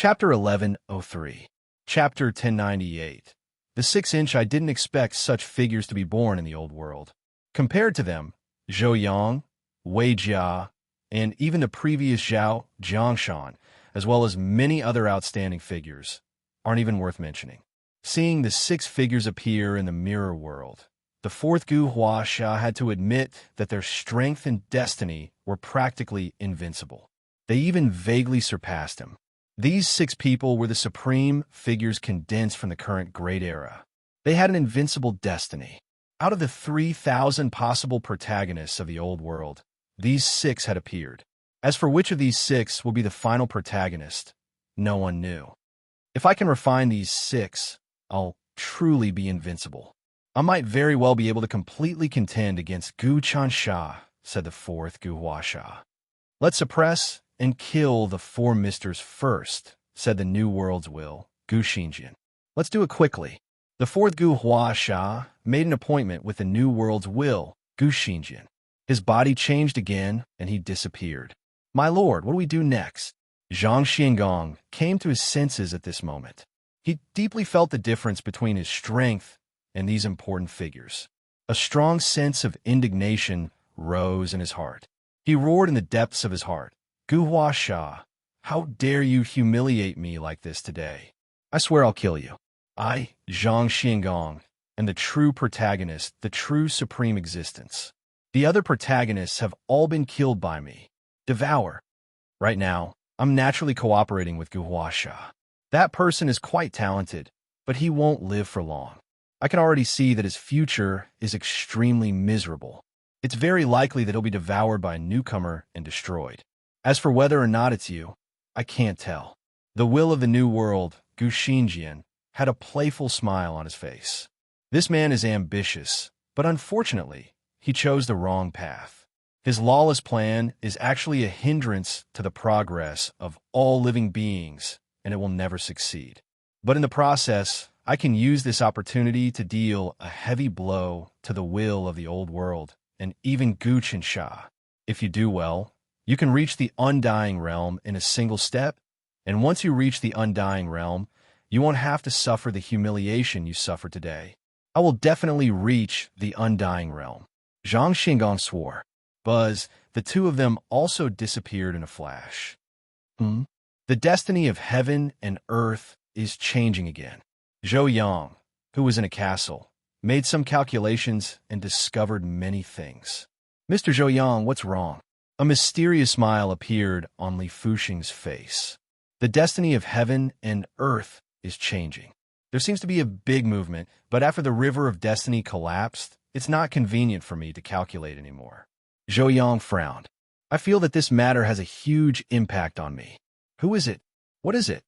Chapter 1103. Chapter 1098. The 6-inch. I didn't expect such figures to be born in the old world. Compared to them, Zhou Yang, Wei Jia, and even the previous Zhao Jiangshan, as well as many other outstanding figures, aren't even worth mentioning. Seeing the 6 figures appear in the mirror world, the fourth Gu Huasha had to admit that their strength and destiny were practically invincible. They even vaguely surpassed him. These 6 people were the supreme figures condensed from the current Great Era. They had an invincible destiny. Out of the 3,000 possible protagonists of the old world, these 6 had appeared. As for which of these 6 will be the final protagonist, no one knew. If I can refine these 6, I'll truly be invincible. I might very well be able to completely contend against Gu Chansha, said the fourth Gu Huasha. Let's suppress and kill the 4 misters first, said the New World's will, Gu Xinjian. Let's do it quickly. The fourth Gu Huasha made an appointment with the New World's will, Gu Xinjian. His body changed again, and he disappeared. My lord, what do we do next? Zhang Xiangong came to his senses at this moment. He deeply felt the difference between his strength and these important figures. A strong sense of indignation rose in his heart. He roared in the depths of his heart, Gu Huasha, how dare you humiliate me like this today? I swear I'll kill you. I, Zhang Xiangong, am the true protagonist, the true supreme existence. The other protagonists have all been killed by me. Devour. Right now, I'm naturally cooperating with Gu Huasha. That person is quite talented, but he won't live for long. I can already see that his future is extremely miserable. It's very likely that he'll be devoured by a newcomer and destroyed. As for whether or not it's you, I can't tell. The will of the new world, Gu Xinjian, had a playful smile on his face. This man is ambitious, but unfortunately, he chose the wrong path. His lawless plan is actually a hindrance to the progress of all living beings, and it will never succeed. But in the process, I can use this opportunity to deal a heavy blow to the will of the old world, and even Gu Qinsha. If you do well, you can reach the undying realm in a single step, and once you reach the undying realm, you won't have to suffer the humiliation you suffer today. I will definitely reach the undying realm. Zhang Xingong swore. Buzz, the 2 of them also disappeared in a flash. The destiny of heaven and earth is changing again. Zhou Yang, who was in a castle, made some calculations and discovered many things. Mr. Zhou Yang, what's wrong? A mysterious smile appeared on Li Fuxing's face. The destiny of heaven and earth is changing. There seems to be a big movement, but after the river of destiny collapsed, it's not convenient for me to calculate anymore. Zhou Yang frowned. I feel that this matter has a huge impact on me. Who is it? What is it?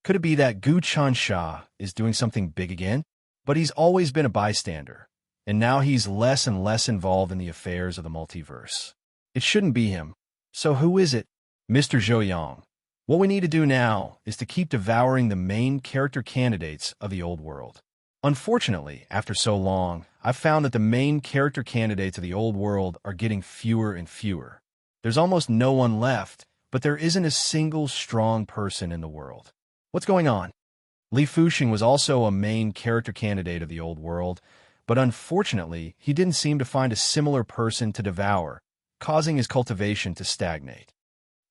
Could it be that Gu Chansha is doing something big again? But he's always been a bystander, and now he's less and less involved in the affairs of the multiverse. It shouldn't be him. So who is it? Mr. Zhou Yang. What we need to do now is to keep devouring the main character candidates of the old world. Unfortunately, after so long, I've found that the main character candidates of the old world are getting fewer and fewer. There's almost no one left, but there isn't a single strong person in the world. What's going on? Li Fuxing was also a main character candidate of the old world, but unfortunately, he didn't seem to find a similar person to devour, causing his cultivation to stagnate.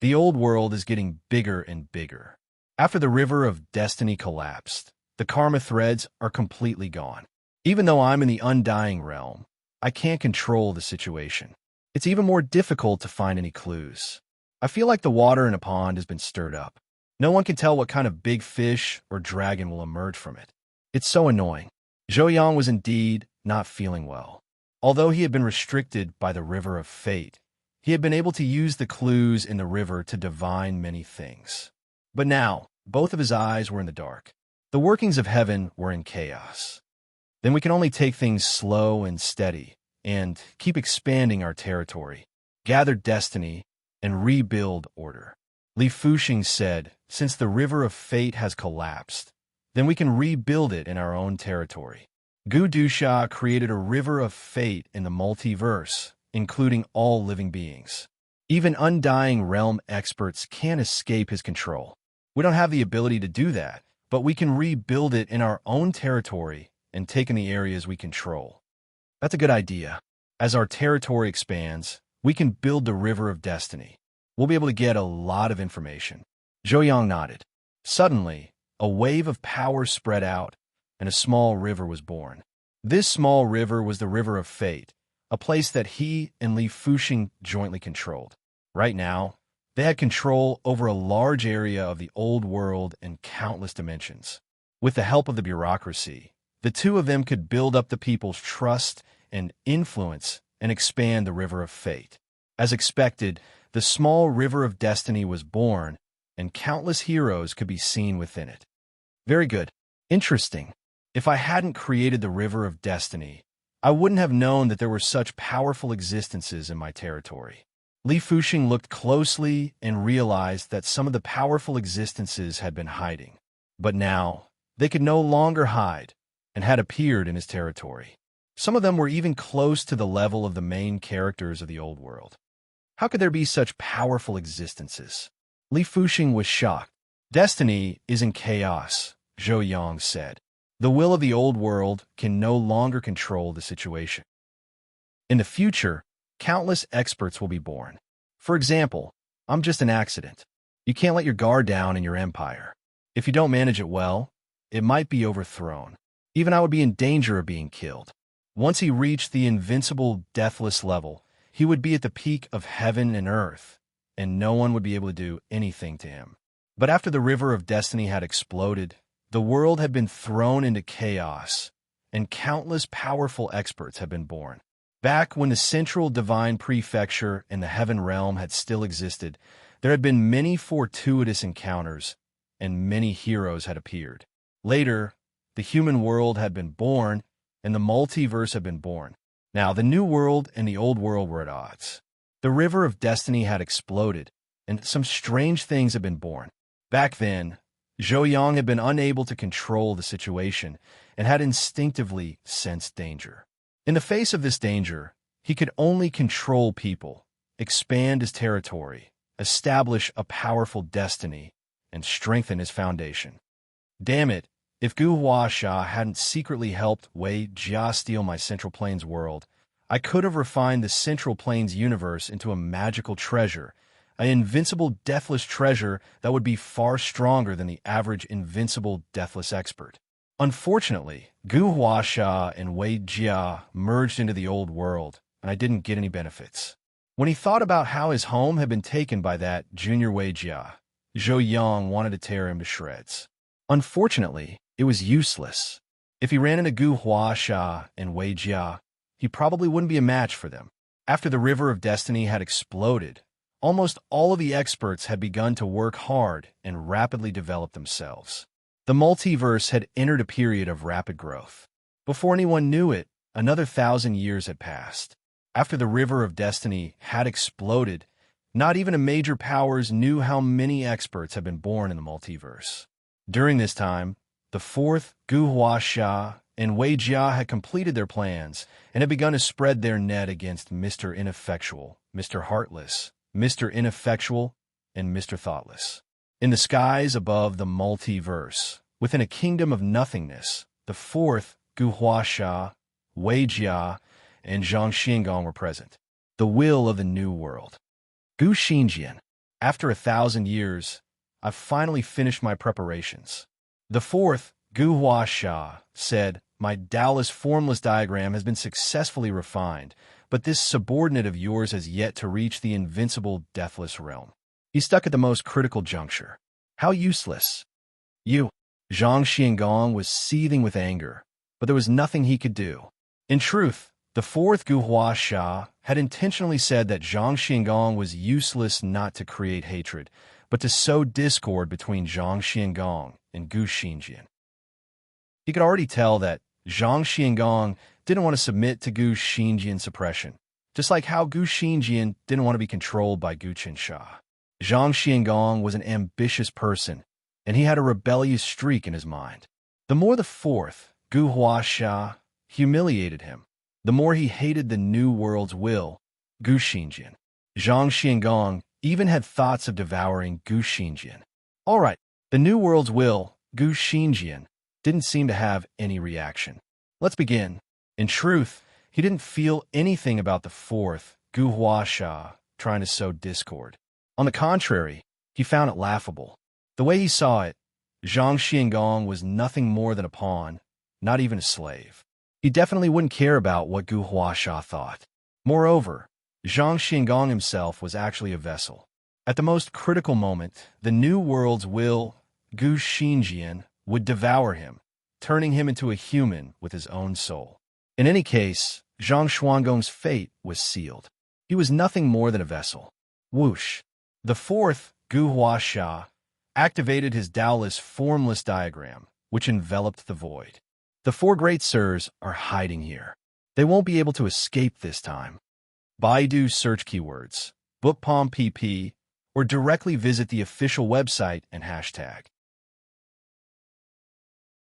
The old world is getting bigger and bigger. After the river of destiny collapsed, the karma threads are completely gone. Even though I'm in the undying realm, I can't control the situation. It's even more difficult to find any clues. I feel like the water in a pond has been stirred up. No one can tell what kind of big fish or dragon will emerge from it. It's so annoying. Zhou Yang was indeed not feeling well. Although he had been restricted by the river of fate, he had been able to use the clues in the river to divine many things. But now, both of his eyes were in the dark. The workings of heaven were in chaos. Then we can only take things slow and steady, and keep expanding our territory, gather destiny, and rebuild order. Li Fuxing said, since the river of fate has collapsed, then we can rebuild it in our own territory. Gu Dusha created a river of fate in the multiverse, including all living beings. Even undying realm experts can't escape his control. We don't have the ability to do that, but we can rebuild it in our own territory and take in the areas we control. That's a good idea. As our territory expands, we can build the River of Destiny. We'll be able to get a lot of information. Zhou Yang nodded. Suddenly, a wave of power spread out, and a small river was born. This small river was the River of Fate, a place that he and Li Fuxing jointly controlled. Right now, they had control over a large area of the old world and countless dimensions. With the help of the bureaucracy, the two of them could build up the people's trust and influence and expand the River of Fate. As expected, the small River of Destiny was born, and countless heroes could be seen within it. Very good. Interesting. If I hadn't created the River of Destiny, I wouldn't have known that there were such powerful existences in my territory. Li Fuxing looked closely and realized that some of the powerful existences had been hiding. But now, they could no longer hide and had appeared in his territory. Some of them were even close to the level of the main characters of the old world. How could there be such powerful existences? Li Fuxing was shocked. Destiny is in chaos, Zhou Yang said. The will of the old world can no longer control the situation. In the future, countless experts will be born. For example, I'm just an accident. You can't let your guard down in your empire. If you don't manage it well, it might be overthrown. Even I would be in danger of being killed. Once he reached the invincible, deathless level, he would be at the peak of heaven and earth, and no one would be able to do anything to him. But after the River of Destiny had exploded, the world had been thrown into chaos, and countless powerful experts had been born. Back when the central divine prefecture in the heaven realm had still existed, there had been many fortuitous encounters, and many heroes had appeared. Later, the human world had been born, and the multiverse had been born. Now, the new world and the old world were at odds. The River of Destiny had exploded, and some strange things had been born. Back then, Zhou Yang had been unable to control the situation and had instinctively sensed danger. In the face of this danger, he could only control people, expand his territory, establish a powerful destiny, and strengthen his foundation. Damn it, if Gu Huasha hadn't secretly helped Wei Jia steal my Central Plains world, I could have refined the Central Plains universe into a magical treasure, an invincible deathless treasure that would be far stronger than the average invincible deathless expert. Unfortunately, Gu Huasha and Wei Jia merged into the old world, and I didn't get any benefits. When he thought about how his home had been taken by that junior Wei Jia, Zhou Yang wanted to tear him to shreds. Unfortunately, it was useless. If he ran into Gu Huasha and Wei Jia, he probably wouldn't be a match for them. After the River of Destiny had exploded, almost all of the experts had begun to work hard and rapidly develop themselves. The multiverse had entered a period of rapid growth. Before anyone knew it, another 1,000 years had passed. After the River of Destiny had exploded, not even the major powers knew how many experts had been born in the multiverse. During this time, the fourth Gu Huasha and Wei Jia had completed their plans and had begun to spread their net against Mr. Ineffectual, Mr. Heartless, Mr. Ineffectual, and Mr. Thoughtless. In the skies above the multiverse, within a kingdom of nothingness, the fourth Gu Huasha, Wei Jia, and Zhang Xingong were present. The will of the new world. Gu Xingjian, after 1,000 years, I've finally finished my preparations. The fourth Gu Huasha said, my Taoist formless diagram has been successfully refined, but this subordinate of yours has yet to reach the invincible deathless realm. He's stuck at the most critical juncture. How useless. You. Zhang Xingong was seething with anger, but there was nothing he could do. In truth, the fourth Gu Huasha had intentionally said that Zhang Xingong was useless not to create hatred, but to sow discord between Zhang Xingong and Gu Xingjian. He could already tell that Zhang Xingong didn't want to submit to Gu Xingjian's suppression, just like how Gu Xingjian didn't want to be controlled by Gu Qinsha. Zhang Xingong was an ambitious person, and he had a rebellious streak in his mind. The more the fourth Gu Huasha humiliated him, the more he hated the new world's will, Gu Xingjian. Zhang Xingong even had thoughts of devouring Gu Xingjian. All right, The New World's will, Gu Xinjian, didn't seem to have any reaction. Let's begin. In truth, he didn't feel anything about the fourth, Gu Huasha, trying to sow discord. On the contrary, he found it laughable. The way he saw it, Zhang Xiangong was nothing more than a pawn, not even a slave. He definitely wouldn't care about what Gu Huasha thought. Moreover, Zhang Xiangong himself was actually a vessel. At the most critical moment, the New World's will, Gu Xinjian, would devour him, turning him into a human with his own soul. In any case, Zhang Xuangong's fate was sealed. He was nothing more than a vessel. Whoosh! The fourth, Gu Huasha, activated his Taoist formless diagram, which enveloped the void. The four great sirs are hiding here. They won't be able to escape this time. Baidu search keywords, Bookpalm PP, or directly visit the official website and hashtag.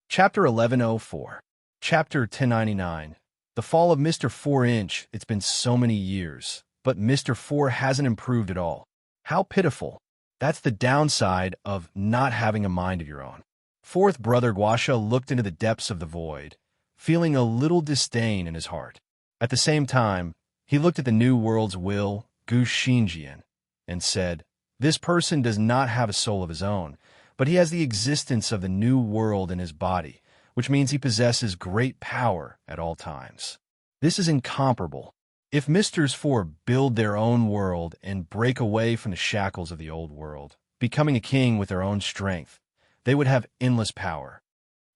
Chapter 1104. Chapter 1099. The fall of Mr. 4-inch. It's been so many years, but Mr. 4 hasn't improved at all. How pitiful. That's the downside of not having a mind of your own. Fourth brother Guasha looked into the depths of the void, feeling a little disdain in his heart. At the same time, he looked at the New World's will, Gu Xinjian, and said, "This person does not have a soul of his own, but he has the existence of the New World in his body, which means he possesses great power at all times. This is incomparable. If Misters 4 build their own world and break away from the shackles of the old world, becoming a king with their own strength, they would have endless power.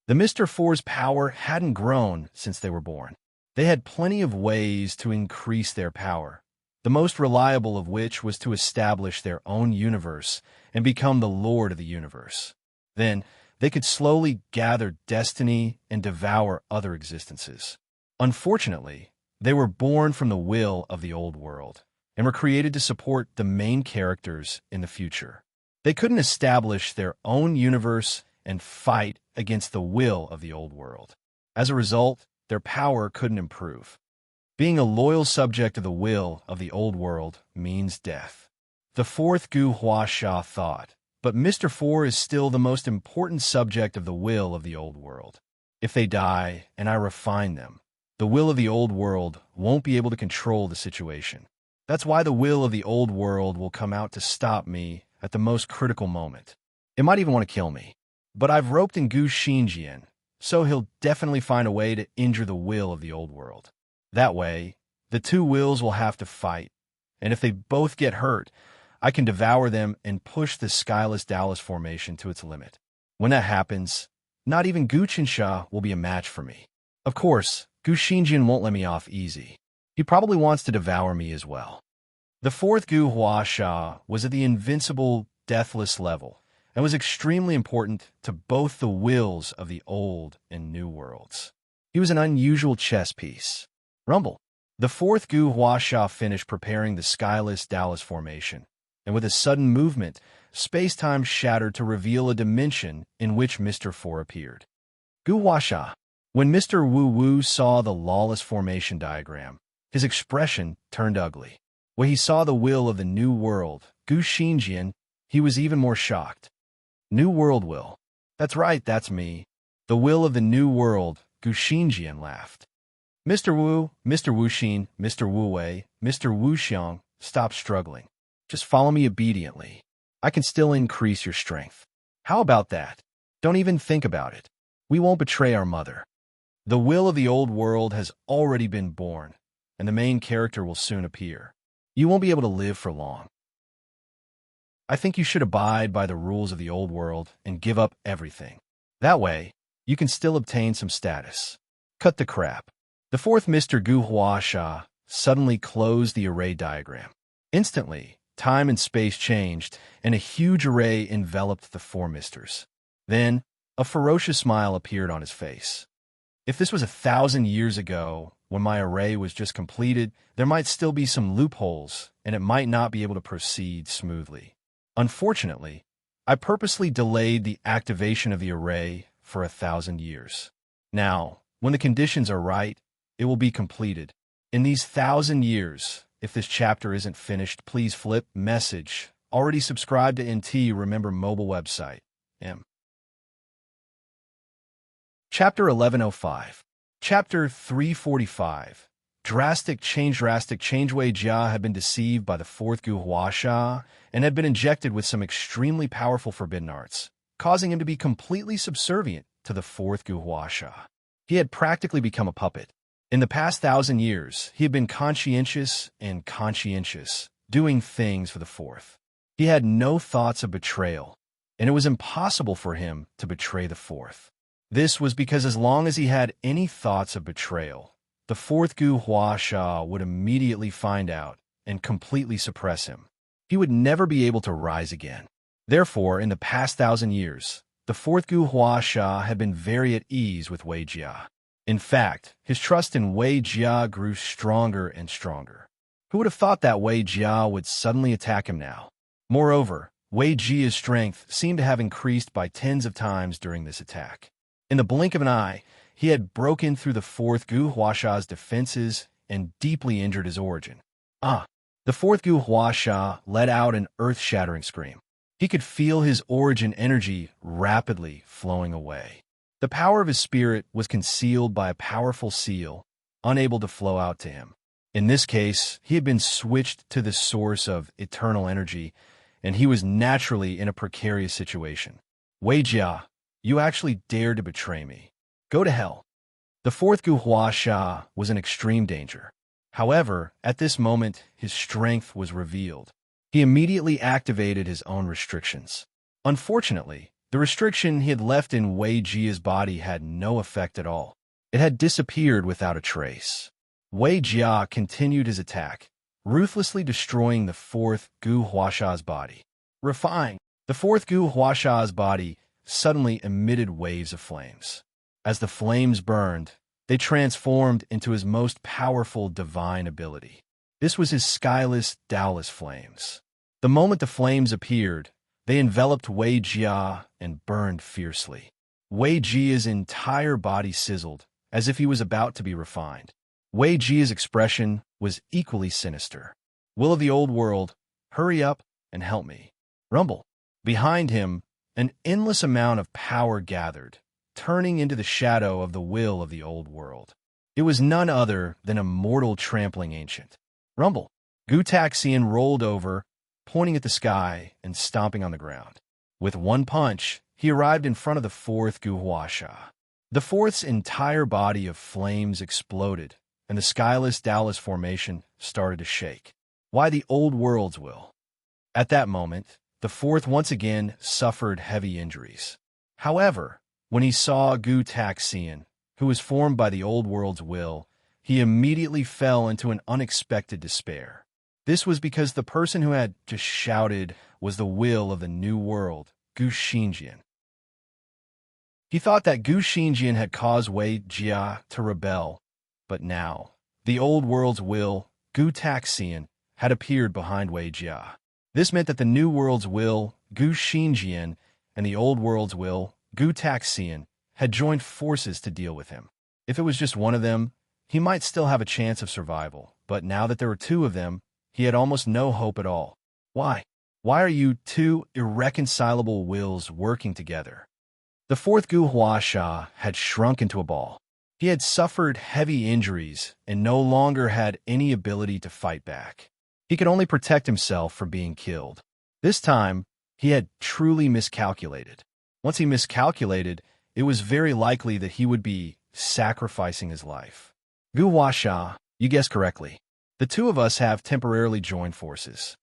The Mr. 4's power hadn't grown since they were born. They had plenty of ways to increase their power, the most reliable of which was to establish their own universe and become the lord of the universe. Then, they could slowly gather destiny and devour other existences. Unfortunately, they were born from the will of the old world and were created to support the main characters in the future. They couldn't establish their own universe and fight against the will of the old world. As a result, their power couldn't improve. Being a loyal subject of the will of the old world means death. The fourth Gu Huasha thought, but Mr. 4 is still the most important subject of the will of the old world. If they die and I refine them, the will of the old world won't be able to control the situation. That's why the will of the old world will come out to stop me at the most critical moment. It might even want to kill me. But I've roped in Gu Xinjian, so he'll definitely find a way to injure the will of the old world. That way, the two wills will have to fight, and if they both get hurt, I can devour them and push the skyless Taoist formation to its limit. When that happens, not even Gu Qinsha will be a match for me. Of course, Gu Xinjian won't let me off easy. He probably wants to devour me as well. The fourth Gu Huasha was at the invincible, deathless level, and was extremely important to both the wills of the old and new worlds. He was an unusual chess piece. Rumble. The fourth Gu Huasha finished preparing the skyless Taoist formation, and with a sudden movement, space-time shattered to reveal a dimension in which Mr. 4 appeared. Gu Huasha. When Mr. Wu Wu saw the lawless formation diagram, his expression turned ugly. When he saw the will of the new world, Gu Xinjian, he was even more shocked. New world will. That's right, that's me. The will of the new world, Gu Xinjian laughed. Mr. Wu, Mr. Wuxin, Mr. Wu Wei, Mr. Wu Xiang, stop struggling. Just follow me obediently. I can still increase your strength. How about that? Don't even think about it. We won't betray our mother. The will of the old world has already been born, and the main character will soon appear. You won't be able to live for long. I think you should abide by the rules of the old world and give up everything. That way, you can still obtain some status. Cut the crap. The fourth Mr. Gu Huasha suddenly closed the array diagram. Instantly, time and space changed, and a huge array enveloped the four misters. Then, a ferocious smile appeared on his face. If this was 1,000 years ago, when my array was just completed, there might still be some loopholes, and it might not be able to proceed smoothly. Unfortunately, I purposely delayed the activation of the array for 1,000 years. Now, when the conditions are right, it will be completed. In these 1,000 years, if this chapter isn't finished, please flip message. Already subscribed to NT Remember mobile website. M. Chapter 1105. Chapter 345. Drastic change. Wei Jia had been deceived by the fourth Gu Huasha and had been injected with some extremely powerful forbidden arts, causing him to be completely subservient to the fourth Gu Huasha. He had practically become a puppet. In the past 1,000 years, he had been conscientious, doing things for the fourth. He had no thoughts of betrayal, and it was impossible for him to betray the fourth. This was because as long as he had any thoughts of betrayal, the fourth Gu Huasha would immediately find out and completely suppress him. He would never be able to rise again. Therefore, in the past 1,000 years, the fourth Gu Huasha had been very at ease with Wei Jia. In fact, his trust in Wei Jia grew stronger and stronger. Who would have thought that Wei Jia would suddenly attack him now? Moreover, Wei Jia's strength seemed to have increased by tens of times during this attack. In the blink of an eye, he had broken through the fourth Gu Huasha's defenses and deeply injured his origin. The fourth Gu Huasha let out an earth-shattering scream. He could feel his origin energy rapidly flowing away. The power of his spirit was concealed by a powerful seal, unable to flow out to him. In this case, he had been switched to the source of eternal energy, and he was naturally in a precarious situation. Wei Jia, you actually dared to betray me. Go to hell. The fourth Gu Huasha was in extreme danger. However, at this moment, his strength was revealed. He immediately activated his own restrictions. Unfortunately, the restriction he had left in Wei Jia's body had no effect at all. It had disappeared without a trace. Wei Jia continued his attack, ruthlessly destroying the fourth Gu Huasha's body. Refined, the fourth Gu Huasha's body suddenly emitted waves of flames. As the flames burned, they transformed into his most powerful divine ability. This was his skyless, Taolist flames. The moment the flames appeared, they enveloped Wei Jia and burned fiercely. Wei Jia's entire body sizzled, as if he was about to be refined. Wei Jia's expression was equally sinister. Will of the old world, hurry up and help me. Rumble. Behind him, an endless amount of power gathered, turning into the shadow of the will of the old world. It was none other than a mortal trampling ancient. Rumble. Gu Taxian rolled over, pointing at the sky and stomping on the ground. With one punch, he arrived in front of the fourth Gu Huasha. The fourth's entire body of flames exploded, and the skyless Taolist formation started to shake. Why the old world's will? At that moment, the fourth once again suffered heavy injuries. However, when he saw Gu Taxian, who was formed by the old world's will, he immediately fell into an unexpected despair. This was because the person who had just shouted was the will of the new world, Gu Xingjian. He thought that Gu Xingjian had caused Wei Jia to rebel, but now, the old world's will, Gu Taxian, had appeared behind Wei Jia. This meant that the new world's will, Gu Xingjian, and the old world's will, Gu Taxian, had joined forces to deal with him. If it was just one of them, he might still have a chance of survival, but now that there were two of them, he had almost no hope at all. Why? Why are you two irreconcilable wills working together? The fourth Gu Huasha had shrunk into a ball. He had suffered heavy injuries and no longer had any ability to fight back. He could only protect himself from being killed. This time, he had truly miscalculated. Once he miscalculated, it was very likely that he would be sacrificing his life. Gu Huasha, you guessed correctly. The two of us have temporarily joined forces.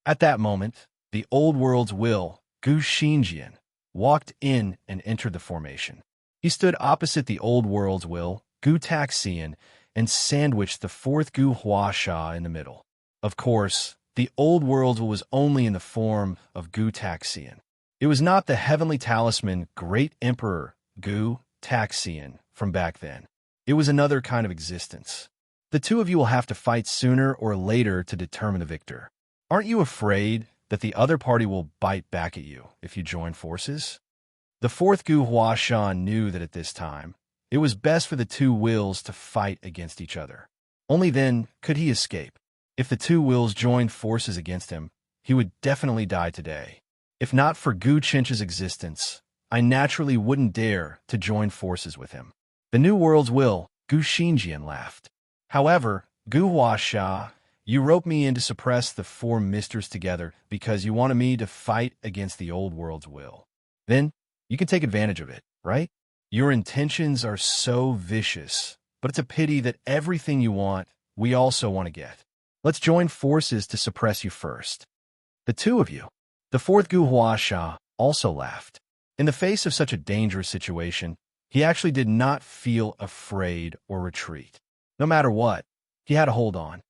At that moment, the old world's will, Gu Xingjian, walked in and entered the formation. He stood opposite the old world's will, Gu Taxian, and sandwiched the fourth Gu Huasha in the middle. Of course, the old world was only in the form of Gu Taxian. It was not the heavenly talisman Great Emperor Gu Taxian from back then. It was another kind of existence. The two of you will have to fight sooner or later to determine the victor. Aren't you afraid that the other party will bite back at you if you join forces? The fourth Gu Huashan knew that at this time, it was best for the two wills to fight against each other. Only then could he escape. If the two wills joined forces against him, he would definitely die today. If not for Gu Chench's existence, I naturally wouldn't dare to join forces with him. The New World's will, Gu Xinjian laughed. However, Gu Huasha, you roped me in to suppress the four misters together because you wanted me to fight against the Old World's will. Then, you can take advantage of it, right? Your intentions are so vicious, but it's a pity that everything you want, we also want to get. Let's join forces to suppress you first. The two of you. The fourth Gu Huasha also laughed. In the face of such a dangerous situation, he actually did not feel afraid or retreat. No matter what, he had to hold on.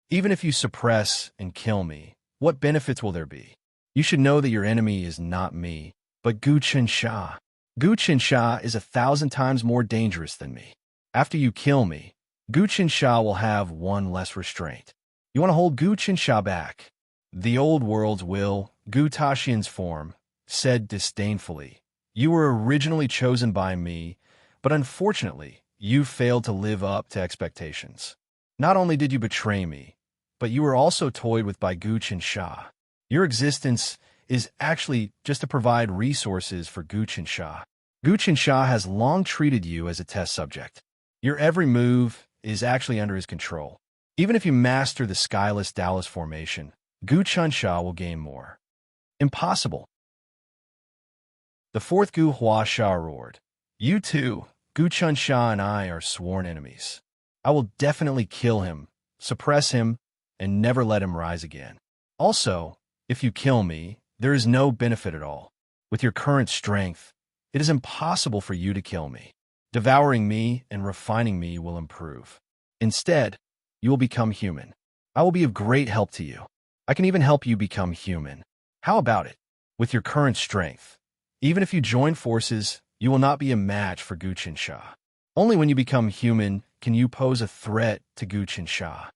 Even if you suppress and kill me, what benefits will there be? You should know that your enemy is not me, but Gu Qinsha. Gu Qinsha is 1,000 times more dangerous than me. After you kill me, Gu Qinsha will have one less restraint. You want to hold Gu Qinsha back? The Old World's will, Gu Taxian's form, said disdainfully, "You were originally chosen by me, but unfortunately, you failed to live up to expectations. Not only did you betray me, but you were also toyed with by Gu Qinsha. Your existence is actually just to provide resources for Gu Qinsha. Gu Qinsha has long treated you as a test subject. Your every move is actually under his control. Even if you master the skyless Dallas formation, Gu Qinsha will gain more." Impossible. The fourth Gu Huasha roared. "You too, Gu Qinsha and I are sworn enemies. I will definitely kill him, suppress him, and never let him rise again. Also, if you kill me, there is no benefit at all. With your current strength, it is impossible for you to kill me. Devouring me and refining me will improve. Instead, you will become human. I will be of great help to you. I can even help you become human. How about it? With your current strength, even if you join forces, you will not be a match for Gu Qinsha. Only when you become human can you pose a threat to Gu Qinsha."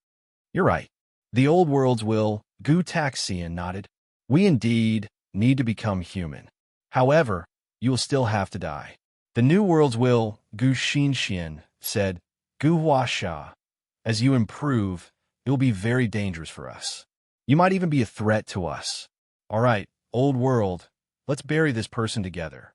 "You're right. The Old World's will," Gu Taxian nodded. "We indeed need to become human. However, you will still have to die." The New World's will, Gu Xinjian, said, "Gu Huasha, as you improve, it will be very dangerous for us. You might even be a threat to us. All right, Old World, let's bury this person together."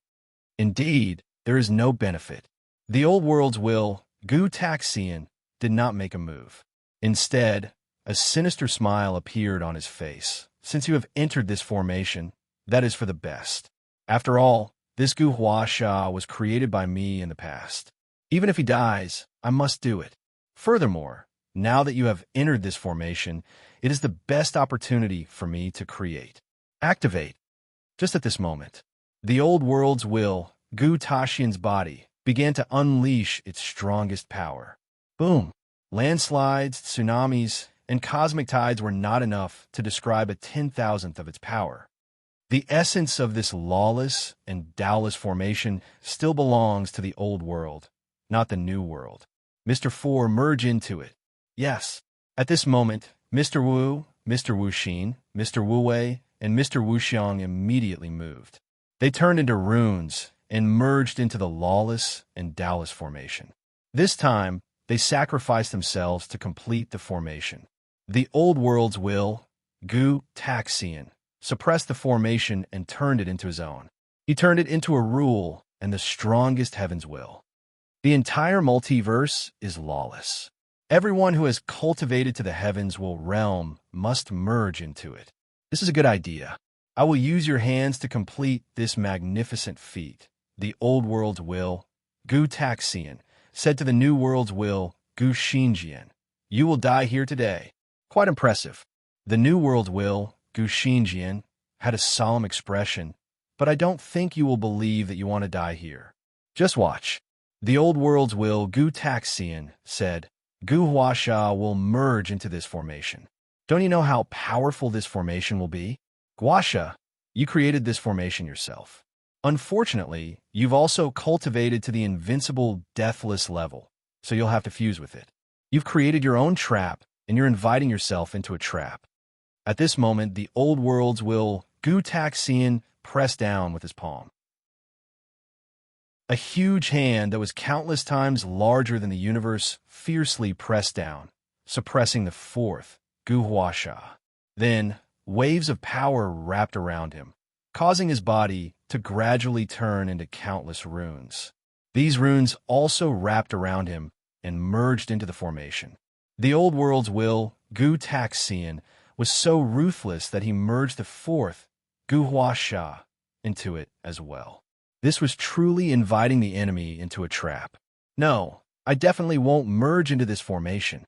Indeed, there is no benefit. The Old World's will, Gu Taxian, did not make a move. Instead, a sinister smile appeared on his face. "Since you have entered this formation, that is for the best. After all, this Gu Huasha was created by me in the past. Even if he dies, I must do it. Furthermore, now that you have entered this formation, it is the best opportunity for me to create. Activate." Just at this moment, the Old World's will, Gu Taxian's body, began to unleash its strongest power. Boom! Landslides, tsunamis, and cosmic tides were not enough to describe a 10,000th of its power. The essence of this lawless and Taoist formation still belongs to the Old World, not the New World. Mr. Four, merge into it. Yes. At this moment, Mr. Wu, Mr. Wu Xin, Mr. Wu Wei, and Mr. Wu Xiang immediately moved. They turned into runes and merged into the lawless and Taoist formation. This time, they sacrificed themselves to complete the formation. The Old World's will, Gu Taxian, suppressed the formation and turned it into his own. He turned it into a rule and the strongest heaven's will. The entire multiverse is lawless. Everyone who has cultivated to the heavens will realm must merge into it. This is a good idea. I will use your hands to complete this magnificent feat. The Old World's will, Gu Taxian, said to the New World's will, Gu Xinjian, "You will die here today." Quite impressive. The New World's will, Gu Xinjian, had a solemn expression, "But I don't think you will believe that you want to die here. Just watch." The Old World's will, Gu Taxian, said, "Gu Huasha will merge into this formation. Don't you know how powerful this formation will be? Guasha, you created this formation yourself. Unfortunately, you've also cultivated to the invincible, deathless level, so you'll have to fuse with it. You've created your own trap, and you're inviting yourself into a trap." At this moment, the Old World's will, Gu Taxian, pressed down with his palm. A huge hand that was countless times larger than the universe fiercely pressed down, suppressing the fourth, Gu Huasha. Then, waves of power wrapped around him, causing his body, to gradually turn into countless runes. These runes also wrapped around him and merged into the formation. The old world's will, Gu Taxian, was so ruthless that he merged the fourth, Gu Huasha, into it as well. This was truly inviting the enemy into a trap. No, I definitely won't merge into this formation.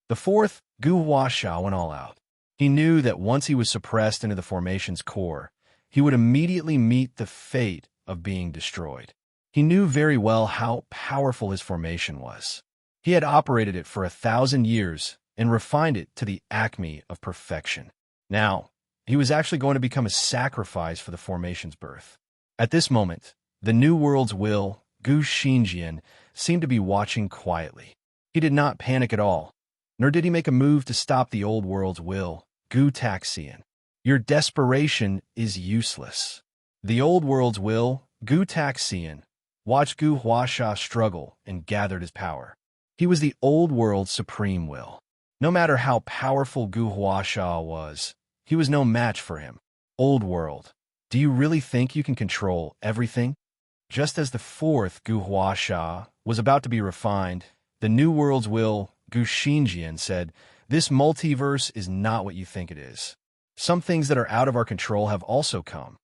The fourth, Gu Huasha, went all out. He knew that once he was suppressed into the formation's core, he would immediately meet the fate of being destroyed. He knew very well how powerful his formation was. He had operated it for 1,000 years and refined it to the acme of perfection. Now, he was actually going to become a sacrifice for the formation's birth. At this moment, the new world's will, Gu Xinjian, seemed to be watching quietly. He did not panic at all, nor did he make a move to stop the old world's will, Gu Taxian. Your desperation is useless. The old world's will, Gu Taxian, watched Gu Huasha struggle and gathered his power. He was the old world's supreme will. No matter how powerful Gu Huasha was, he was no match for him. Old world, do you really think you can control everything? Just as the fourth Gu Huasha was about to be refined, the new world's will, Gu Xinjian, said, "This multiverse is not what you think it is. Some things that are out of our control have also come."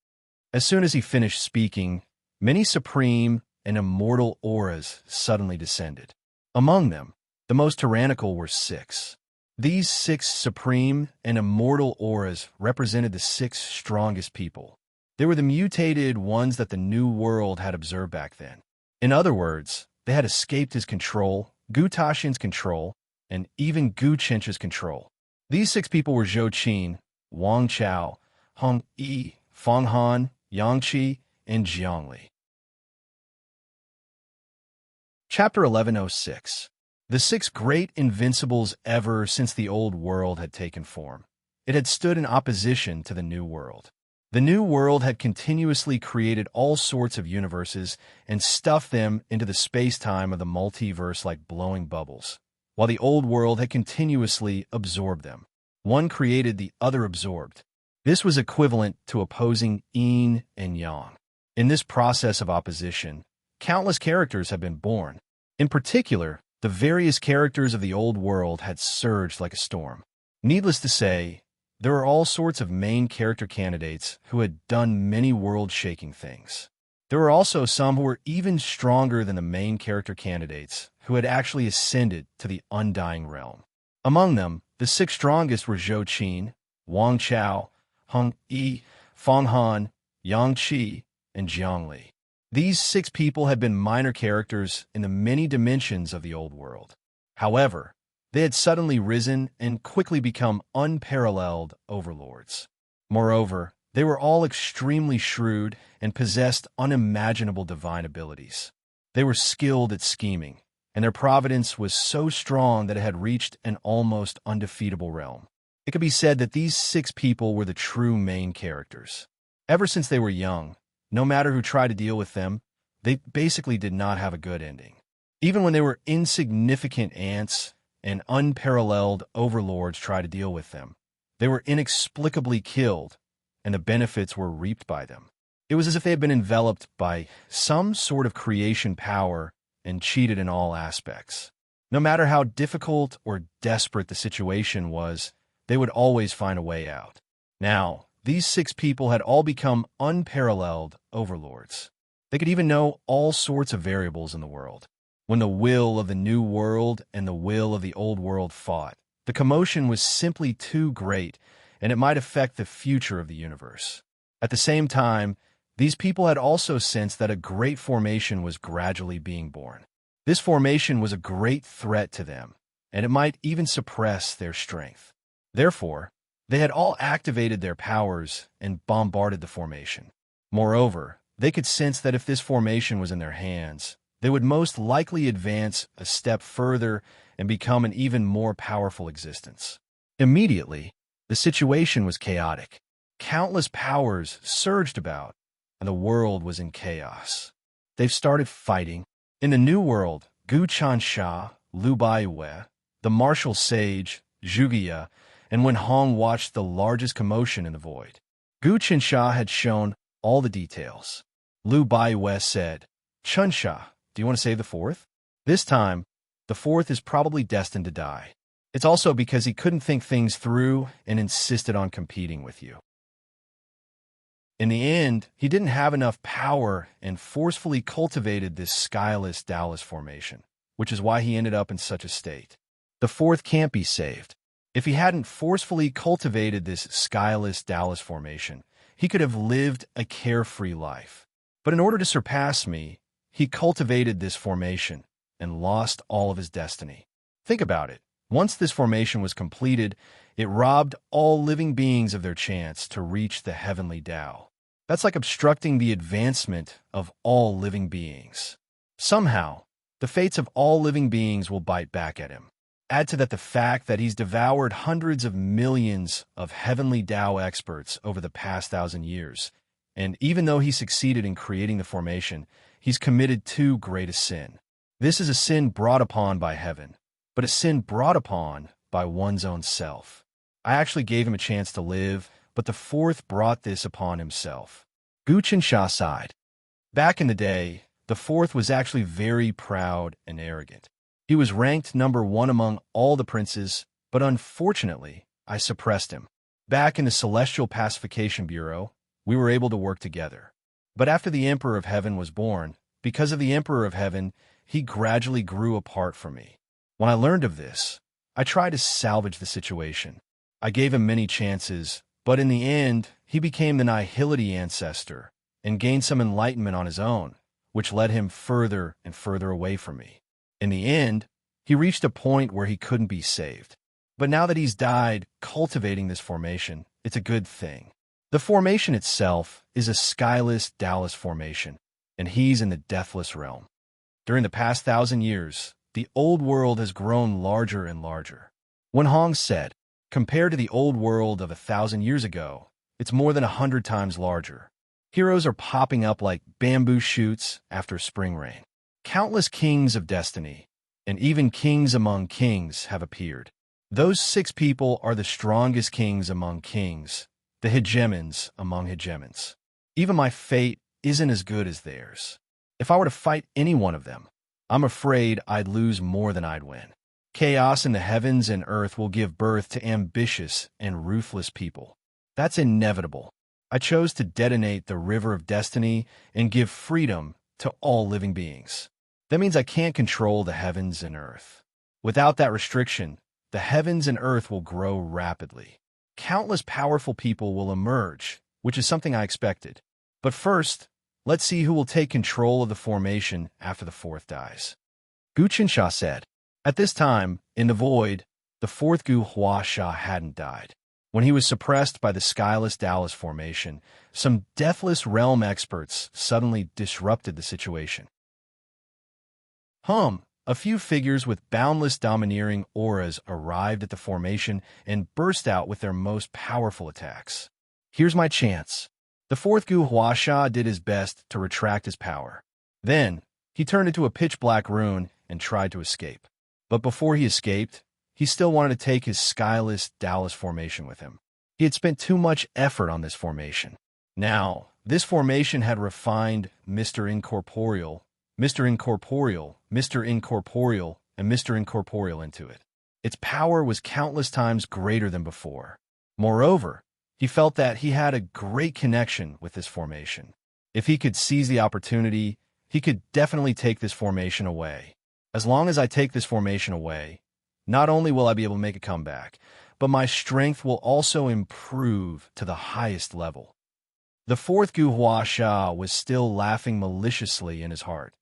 As soon as he finished speaking, many supreme and immortal auras suddenly descended. Among them, the most tyrannical were 6. These 6 supreme and immortal auras represented the 6 strongest people. They were the mutated ones that the new world had observed back then. In other words, they had escaped his control, Gu Taxian's control, and even Gu Chencha's control. These 6 people were Zhou Qin, Wang Chao, Hong Yi, Feng Han, Yang Qi, and Jiangli. Chapter 1106. The 6 great invincibles ever since the old world had taken form. It had stood in opposition to the new world. The new world had continuously created all sorts of universes and stuffed them into the space-time of the multiverse like blowing bubbles, while the old world had continuously absorbed them. One created, the other absorbed. This was equivalent to opposing yin and yang. In this process of opposition, countless characters have been born. In particular, the various characters of the old world had surged like a storm. Needless to say, there were all sorts of main character candidates who had done many world-shaking things. There were also some who were even stronger than the main character candidates who had actually ascended to the undying realm. Among them, the 6 strongest were Zhou Qin, Wang Chao, Hong Yi, Feng Han, Yang Qi, and Jiangli. These 6 people had been minor characters in the many dimensions of the old world. However, they had suddenly risen and quickly become unparalleled overlords. Moreover, they were all extremely shrewd and possessed unimaginable divine abilities. They were skilled at scheming, and their providence was so strong that it had reached an almost undefeatable realm. It could be said that these 6 people were the true main characters. Ever since they were young, no matter who tried to deal with them, they basically did not have a good ending. Even when they were insignificant ants and unparalleled overlords tried to deal with them, they were inexplicably killed, and the benefits were reaped by them. It was as if they had been enveloped by some sort of creation power and cheated in all aspects. No matter how difficult or desperate the situation was, they would always find a way out. Now, these 6 people had all become unparalleled overlords. They could even know all sorts of variables in the world. When the will of the new world and the will of the old world fought, the commotion was simply too great, and it might affect the future of the universe. At the same time, these people had also sensed that a great formation was gradually being born. This formation was a great threat to them, and it might even suppress their strength. Therefore, they had all activated their powers and bombarded the formation. Moreover, they could sense that if this formation was in their hands, they would most likely advance a step further and become an even more powerful existence. Immediately, the situation was chaotic. Countless powers surged about, and the world was in chaos. They've started fighting. In the new world, Gu Chansha, Liu Baiwei, the martial sage, Zhuge, and Wen Hong watched the largest commotion in the void. Gu Chansha had shown all the details. Liu Baiwei said, "Chunsha, do you want to save the fourth?" This time, the fourth is probably destined to die. It's also because he couldn't think things through and insisted on competing with you. In the end, he didn't have enough power and forcefully cultivated this skyless Dallas formation, which is why he ended up in such a state. The fourth can't be saved. If he hadn't forcefully cultivated this skyless Dallas formation, he could have lived a carefree life. But in order to surpass me, he cultivated this formation and lost all of his destiny. Think about it. Once this formation was completed, it robbed all living beings of their chance to reach the heavenly Tao. That's like obstructing the advancement of all living beings. Somehow, the fates of all living beings will bite back at him. Add to that the fact that he's devoured hundreds of millions of heavenly Tao experts over the past 1,000 years, and even though he succeeded in creating the formation, he's committed too great a sin. This is a sin brought upon by heaven, but a sin brought upon by one's own self. I actually gave him a chance to live, but the fourth brought this upon himself. Gu Qinsha sighed. Back in the day, the fourth was actually very proud and arrogant. He was ranked number 1 among all the princes, but unfortunately, I suppressed him. Back in the Celestial Pacification Bureau, we were able to work together. But after the Emperor of Heaven was born, because of the Emperor of Heaven, he gradually grew apart from me. When I learned of this, I tried to salvage the situation. I gave him many chances, but in the end, he became the Nihility ancestor and gained some enlightenment on his own, which led him further and further away from me. In the end, he reached a point where he couldn't be saved. But now that he's died cultivating this formation, it's a good thing. The formation itself is a skyless Dallas formation, and he's in the deathless realm. During the past 1,000 years, the old world has grown larger and larger. Wen Hong said, compared to the old world of 1,000 years ago, it's more than 100 times larger. Heroes are popping up like bamboo shoots after spring rain. Countless kings of destiny, and even kings among kings, have appeared. Those 6 people are the strongest kings among kings, the hegemons among hegemons. Even my fate isn't as good as theirs. If I were to fight any one of them, I'm afraid I'd lose more than I'd win. Chaos in the heavens and earth will give birth to ambitious and ruthless people. That's inevitable. I chose to detonate the river of destiny and give freedom to all living beings. That means I can't control the heavens and earth. Without that restriction, the heavens and earth will grow rapidly. Countless powerful people will emerge, which is something I expected. But first, let's see who will take control of the formation after the fourth dies. Gu Qinsha said. At this time, in the void, the fourth Gu Huasha hadn't died. When he was suppressed by the skyless Dallas formation, some deathless realm experts suddenly disrupted the situation. A few figures with boundless domineering auras arrived at the formation and burst out with their most powerful attacks. Here's my chance. The fourth Gu Huasha did his best to retract his power. Then, he turned into a pitch-black rune and tried to escape. But before he escaped, he still wanted to take his skyless Dallas formation with him. He had spent too much effort on this formation. Now, this formation had refined Mr. Incorporeal, Mr. Incorporeal, Mr. Incorporeal, and Mr. Incorporeal into it. Its power was countless times greater than before. Moreover, he felt that he had a great connection with this formation. If he could seize the opportunity, he could definitely take this formation away. As long as I take this formation away, not only will I be able to make a comeback, but my strength will also improve to the highest level. The fourth Gu Huasha was still laughing maliciously in his heart.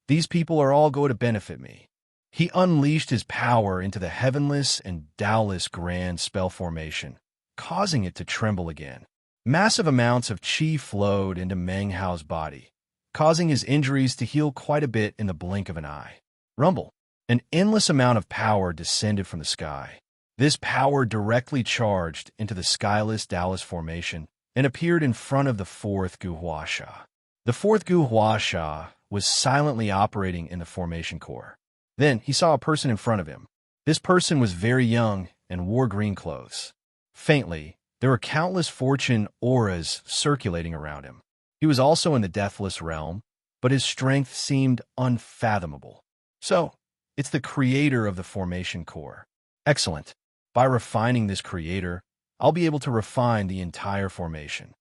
These people are all going to benefit me. He unleashed his power into the heavenless and Taoless grand spell formation, causing it to tremble again. Massive amounts of qi flowed into Meng Hao's body, causing his injuries to heal quite a bit in the blink of an eye. Rumble. An endless amount of power descended from the sky. This power directly charged into the skyless Dallas formation and appeared in front of the fourth Gu Huasha. The fourth Gu Huasha was silently operating in the formation core. Then he saw a person in front of him. This person was very young and wore green clothes. Faintly, there were countless fortune auras circulating around him. He was also in the deathless realm, but his strength seemed unfathomable. So, it's the creator of the formation core. Excellent. By refining this creator, I'll be able to refine the entire formation.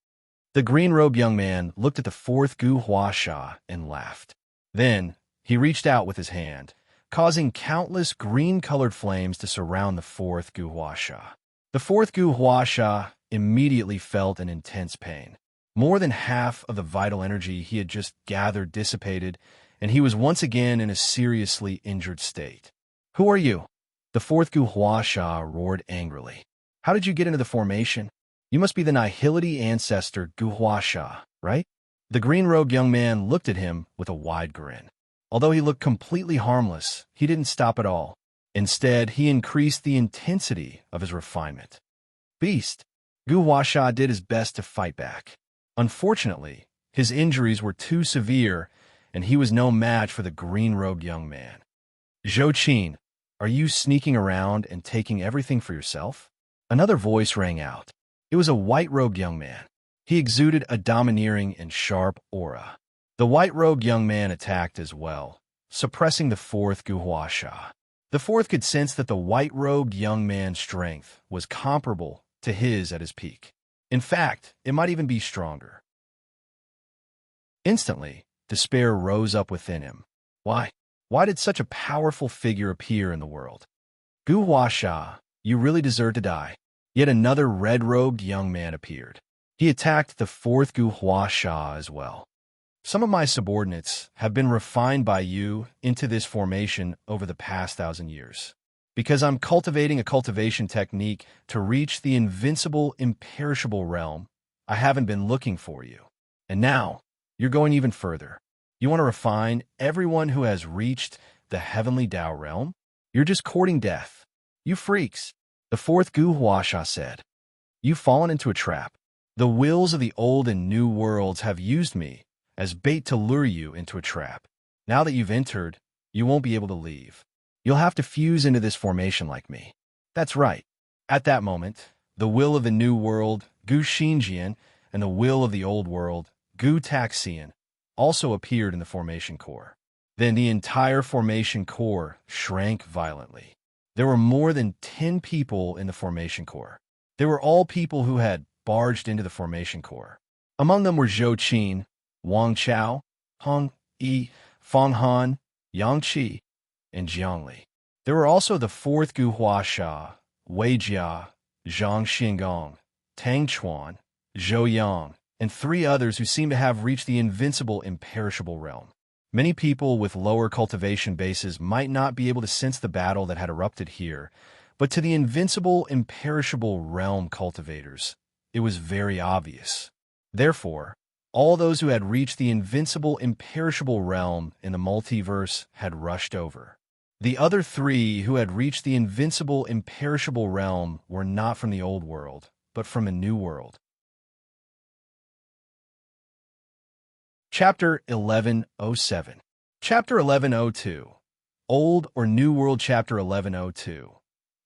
The green-robed young man looked at the fourth Gu Huasha and laughed. Then, he reached out with his hand, causing countless green-colored flames to surround the fourth Gu Huasha. The fourth Gu Huasha immediately felt an intense pain. More than half of the vital energy he had just gathered dissipated, and he was once again in a seriously injured state. "Who are you?" The fourth Gu Huasha roared angrily. "How did you get into the formation? You must be the Nihility ancestor Gu Huasha, right?" The green-robed young man looked at him with a wide grin. Although he looked completely harmless, he didn't stop at all. Instead, he increased the intensity of his refinement. "Beast!" Gu Huasha did his best to fight back. Unfortunately, his injuries were too severe, and he was no match for the green-robed young man. "Zhou Qin, are you sneaking around and taking everything for yourself?" Another voice rang out. It was a white-robed young man. He exuded a domineering and sharp aura. The white-robed young man attacked as well, suppressing the fourth Gu Huasha. The fourth could sense that the white-robed young man's strength was comparable to his at his peak. In fact, it might even be stronger. Instantly, despair rose up within him. Why? Why did such a powerful figure appear in the world? "Gu Huasha, you really deserve to die." Yet another red-robed young man appeared. He attacked the fourth Gu Huasha as well. "Some of my subordinates have been refined by you into this formation over the past 1,000 years. Because I'm cultivating a cultivation technique to reach the invincible, imperishable realm, I haven't been looking for you. And now, you're going even further. You want to refine everyone who has reached the heavenly Tao realm? You're just courting death. You freaks," the fourth Gu Huasha said. "You've fallen into a trap. The wills of the old and new worlds have used me as bait to lure you into a trap. Now that you've entered, you won't be able to leave. You'll have to fuse into this formation like me." That's right. At that moment, the will of the new world, Gu Xinjian, and the will of the old world, Gu Taxian, also appeared in the formation core. Then the entire formation core shrank violently. There were more than 10 people in the formation core. They were all people who had barged into the formation core. Among them were Zhou Qin, Wang Chao, Hong Yi, Fang Han, Yang Qi, and Jiang Li. There were also the fourth Gu Huasha, Wei Jia, Zhang Xingong, Tang Chuan, Zhou Yang, and 3 others who seemed to have reached the invincible, imperishable realm. Many people with lower cultivation bases might not be able to sense the battle that had erupted here, but to the invincible, imperishable realm cultivators, it was very obvious. Therefore, all those who had reached the invincible, imperishable realm in the multiverse had rushed over. The other 3 who had reached the invincible, imperishable realm were not from the old world, but from a new world. Chapter 1107. Chapter 1102. Old or New World. Chapter 1102.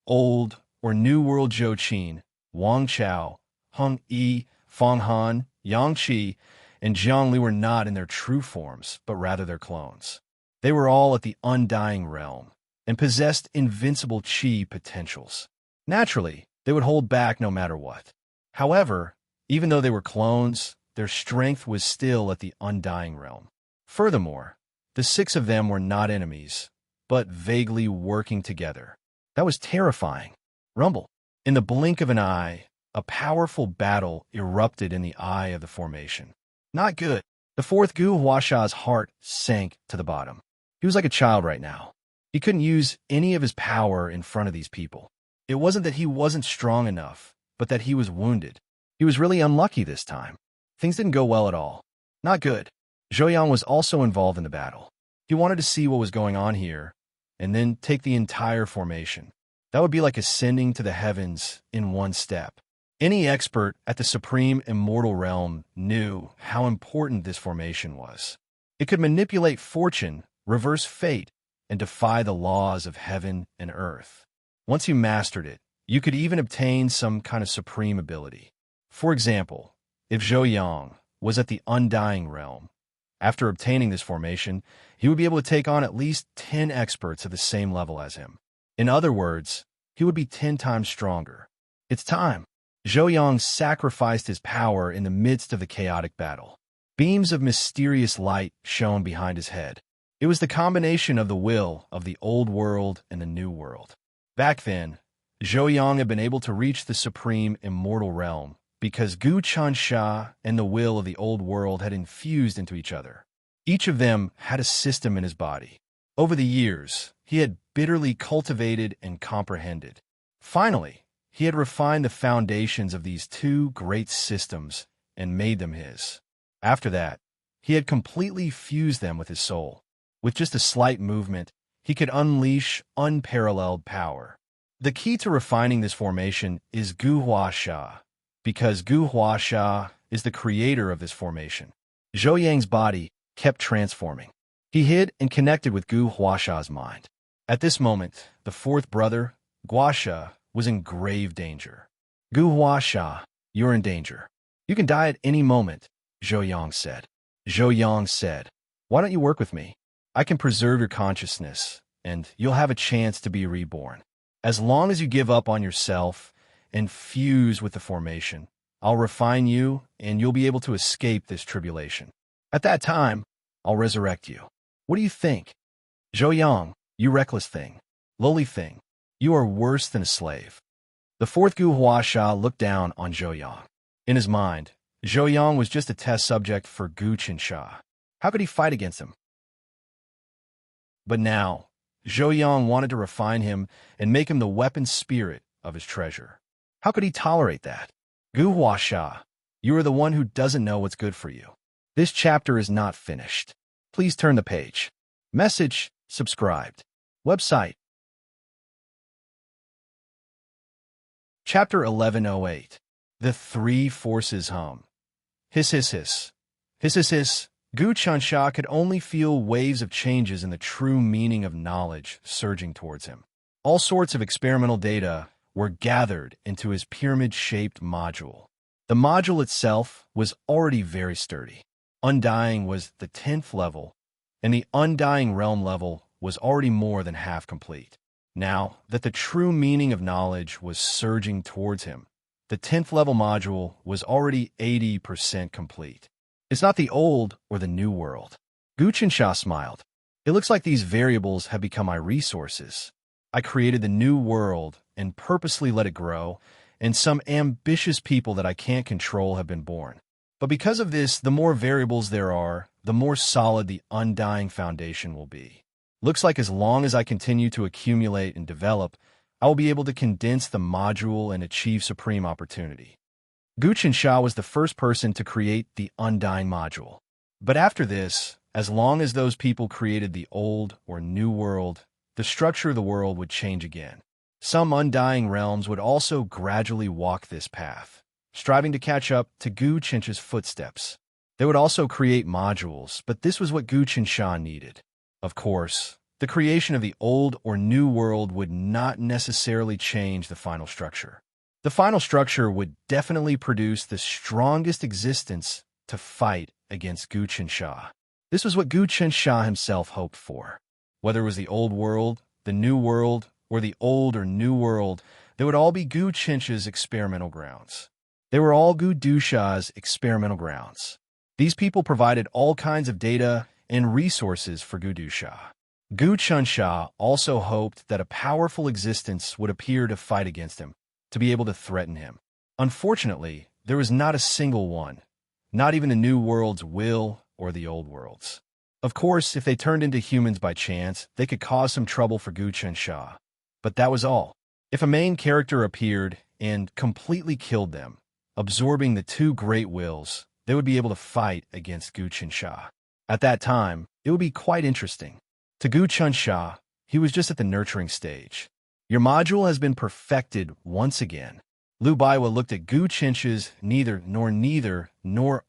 Old or New World. Zhou Qin, Wang Chao, Hong Yi, Fang Han, Yang Qi, and Jiang Li were not in their true forms, but rather their clones. They were all at the undying realm and possessed invincible qi potentials. Naturally, they would hold back no matter what. However, even though they were clones, their strength was still at the undying realm. Furthermore, the 6 of them were not enemies, but vaguely working together. That was terrifying. Rumble. In the blink of an eye, a powerful battle erupted in the eye of the formation. Not good. The fourth Gu Huasha's heart sank to the bottom. He was like a child right now. He couldn't use any of his power in front of these people. It wasn't that he wasn't strong enough, but that he was wounded. He was really unlucky this time. Things didn't go well at all. Not good. Zhou Yang was also involved in the battle. He wanted to see what was going on here, and then take the entire formation. That would be like ascending to the heavens in one step. Any expert at the supreme immortal realm knew how important this formation was. It could manipulate fortune, reverse fate, and defy the laws of heaven and earth. Once you mastered it, you could even obtain some kind of supreme ability. For example, if Zhou Yang, was at the Undying Realm. After obtaining this formation, he would be able to take on at least 10 experts at the same level as him. In other words, he would be 10 times stronger. It's time. Zhou Yang sacrificed his power in the midst of the chaotic battle. Beams of mysterious light shone behind his head. It was the combination of the will of the old world and the new world. Back then, Zhou Yang had been able to reach the supreme immortal realm because Gu Chansha and the will of the old world had infused into each other. Each of them had a system in his body. Over the years, he had bitterly cultivated and comprehended. Finally, he had refined the foundations of these two great systems and made them his. After that, he had completely fused them with his soul. With just a slight movement, he could unleash unparalleled power. The key to refining this formation is Gu Huasha, because Gu Huasha is the creator of this formation. Zhou Yang's body kept transforming. He hid and connected with Gu Huasha's mind. At this moment, the fourth brother, Guasha, was in grave danger. Gu Huasha, you're in danger. You can die at any moment, Zhou Yang said. Zhou Yang said, why don't you work with me? I can preserve your consciousness, and you'll have a chance to be reborn. As long as you give up on yourself and fuse with the formation, I'll refine you, and you'll be able to escape this tribulation. At that time, I'll resurrect you. What do you think? Zhou Yang, you reckless thing. Lowly thing. You are worse than a slave. The fourth Gu Huasha looked down on Zhou Yang. In his mind, Zhou Yang was just a test subject for Gu Qinsha. How could he fight against him? But now, Zhou Yang wanted to refine him and make him the weapon spirit of his treasure. How could he tolerate that? Gu Huasha, you are the one who doesn't know what's good for you. This chapter is not finished. Please turn the page. Message, subscribed. Website. Chapter 1108. The Three Forces Hum. Hiss, hiss, hiss. Hiss, hiss, hiss. Gu Chansha could only feel waves of changes in the true meaning of knowledge surging towards him. All sorts of experimental data were gathered into his pyramid-shaped module. The module itself was already very sturdy. Undying was the 10th level, and the Undying Realm level was already more than half complete. Now that the true meaning of knowledge was surging towards him, the 10th level module was already 80% complete. It's not the old or the new world. Gu Qinsha smiled. It looks like these variables have become my resources. I created the new world and purposely let it grow, and some ambitious people that I can't control have been born. But because of this, the more variables there are, the more solid the undying foundation will be. Looks like as long as I continue to accumulate and develop, I will be able to condense the module and achieve supreme opportunity. Gu Qinsha was the first person to create the Undying module. But after this, as long as those people created the old or new world, the structure of the world would change again. Some Undying realms would also gradually walk this path, striving to catch up to Gu Qinsha's footsteps. They would also create modules, but this was what Gu Qinsha needed. Of course, the creation of the old or new world would not necessarily change the final structure. The final structure would definitely produce the strongest existence to fight against Gu Qinsha. This was what Gu Qinsha himself hoped for. Whether it was the old world, the new world, or the old or new world, they would all be Gu Qinsha's experimental grounds. They were all Gu Dusha's experimental grounds. These people provided all kinds of data and resources for Gu Dusha. Gu Qinsha also hoped that a powerful existence would appear to fight against him, to be able to threaten him. Unfortunately, there was not a single one, not even the new world's will or the old world's. Of course, if they turned into humans by chance, they could cause some trouble for Gu Qinsha. But that was all. If a main character appeared and completely killed them, absorbing the two great wills, they would be able to fight against Gu Qinsha. At that time, it would be quite interesting. To Gu Qinsha, he was just at the nurturing stage. Your module has been perfected once again. Lu Baiwa looked at Gu Qinsha's neither nor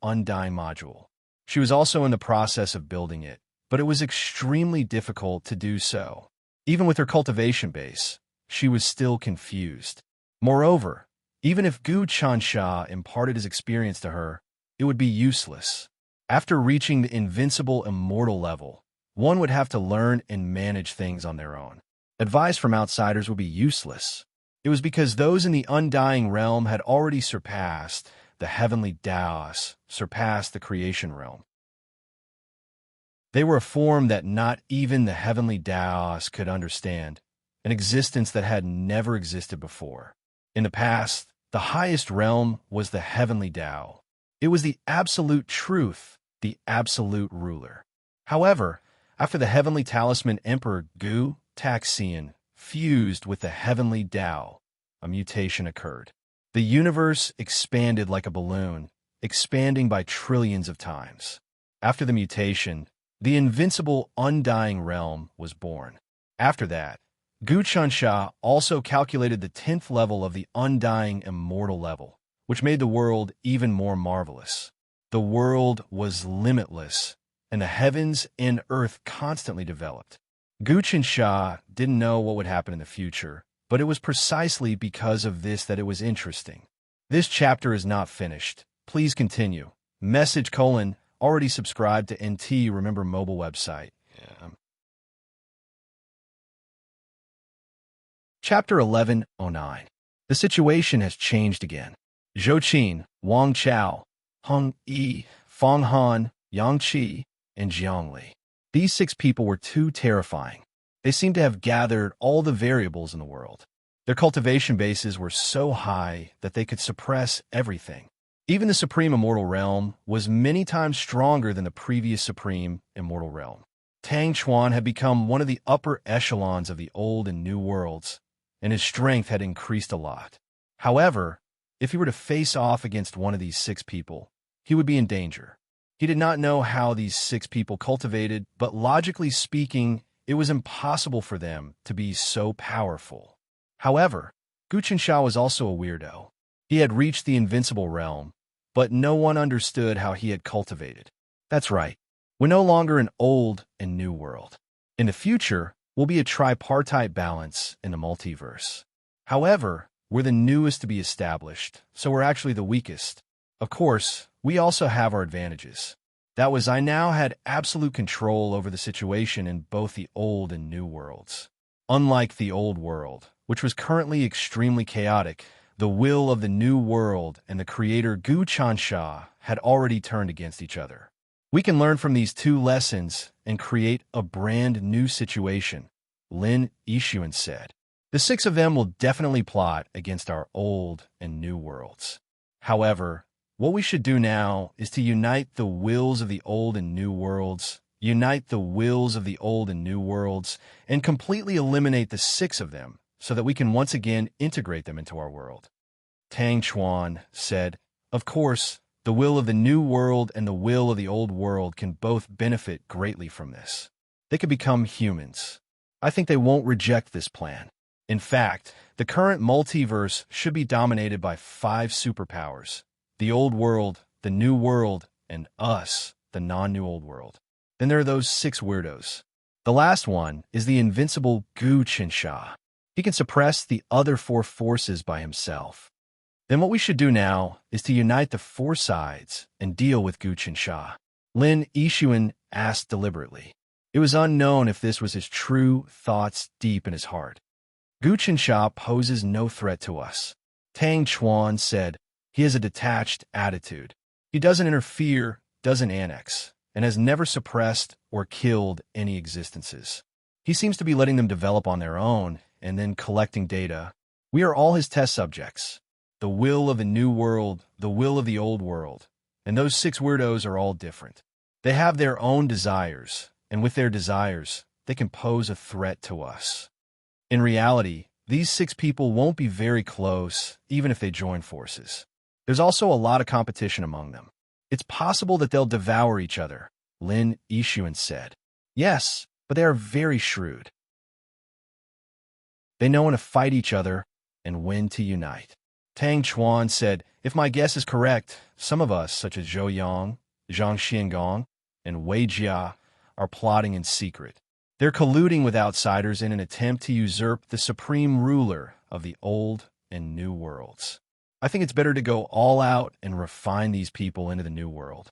Undying module. She was also in the process of building it, but it was extremely difficult to do so. Even with her cultivation base, she was still confused. Moreover, even if Gu Qinsha imparted his experience to her, it would be useless. After reaching the invincible immortal level, one would have to learn and manage things on their own. Advice from outsiders would be useless. It was because those in the undying realm had already surpassed the heavenly Taos, surpassed the creation realm. They were a form that not even the heavenly Taos could understand, an existence that had never existed before. In the past, the highest realm was the heavenly Tao. It was the absolute truth, the absolute ruler. However, after the heavenly talisman Emperor Gu Taxian fused with the heavenly Tao, a mutation occurred. The universe expanded like a balloon, expanding by trillions of times. After the mutation, the invincible undying realm was born. After that, Gu Chansha also calculated the 10th level of the undying immortal level, which made the world even more marvelous. The world was limitless, and the heavens and earth constantly developed. Gu Chansha didn't know what would happen in the future, but it was precisely because of this that it was interesting. This chapter is not finished. Please continue. Message: already subscribed to NT Remember mobile website. Chapter 1109. The situation has changed again. Zhou Qin, Wang Chao, Heng Yi, Feng Han, Yang Qi, and Jiang Li. These 6 people were too terrifying. They seemed to have gathered all the variables in the world. Their cultivation bases were so high that they could suppress everything. Even the Supreme Immortal Realm was many times stronger than the previous Supreme Immortal Realm. Tang Chuan had become one of the upper echelons of the Old and New Worlds, and his strength had increased a lot. However, if he were to face off against one of these 6 people, he would be in danger. He did not know how these 6 people cultivated, but logically speaking, it was impossible for them to be so powerful. However, Gu Chansha was also a weirdo. He had reached the invincible realm, but no one understood how he had cultivated. That's right. We're no longer an old and new world. In the future, we'll be a tripartite balance in the multiverse. However, we're the newest to be established, so we're actually the weakest. Of course, we also have our advantages. That was, I now had absolute control over the situation in both the old and new worlds. Unlike the old world, which was currently extremely chaotic, the will of the new world and the creator Gu Chansha had already turned against each other. We can learn from these 2 lessons and create a brand new situation, Lin Yixuan said. The 6 of them will definitely plot against our old and new worlds. However, what we should do now is to unite the wills of the old and new worlds, and completely eliminate the 6 of them so that we can once again integrate them into our world. Tang Chuan said, of course, the will of the new world and the will of the old world can both benefit greatly from this. They could become humans. I think they won't reject this plan. In fact, the current multiverse should be dominated by 5 superpowers: the old world, the new world, and us, the non-new old world. Then there are those 6 weirdos. The last one is the invincible Gu Chansha. He can suppress the other 4 forces by himself. Then what we should do now is to unite the 4 sides and deal with Gu Chansha. Lin Yixuan asked deliberately. It was unknown if this was his true thoughts deep in his heart. Gu Chansha poses no threat to us. Tang Chuan said, he has a detached attitude. He doesn't interfere, doesn't annex, and has never suppressed or killed any existences. He seems to be letting them develop on their own and then collecting data. We are all his test subjects. The will of the new world, the will of the old world, and those 6 weirdos are all different. They have their own desires, and with their desires, they can pose a threat to us. In reality, these 6 people won't be very close, even if they join forces. There's also a lot of competition among them. It's possible that they'll devour each other, Lin Yixuan said. Yes, but they are very shrewd. They know when to fight each other and when to unite. Tang Chuan said, if my guess is correct, some of us, such as Zhou Yang, Zhang Xiangong, and Wei Jia, are plotting in secret. They're colluding with outsiders in an attempt to usurp the supreme ruler of the old and new worlds. I think it's better to go all out and refine these people into the new world.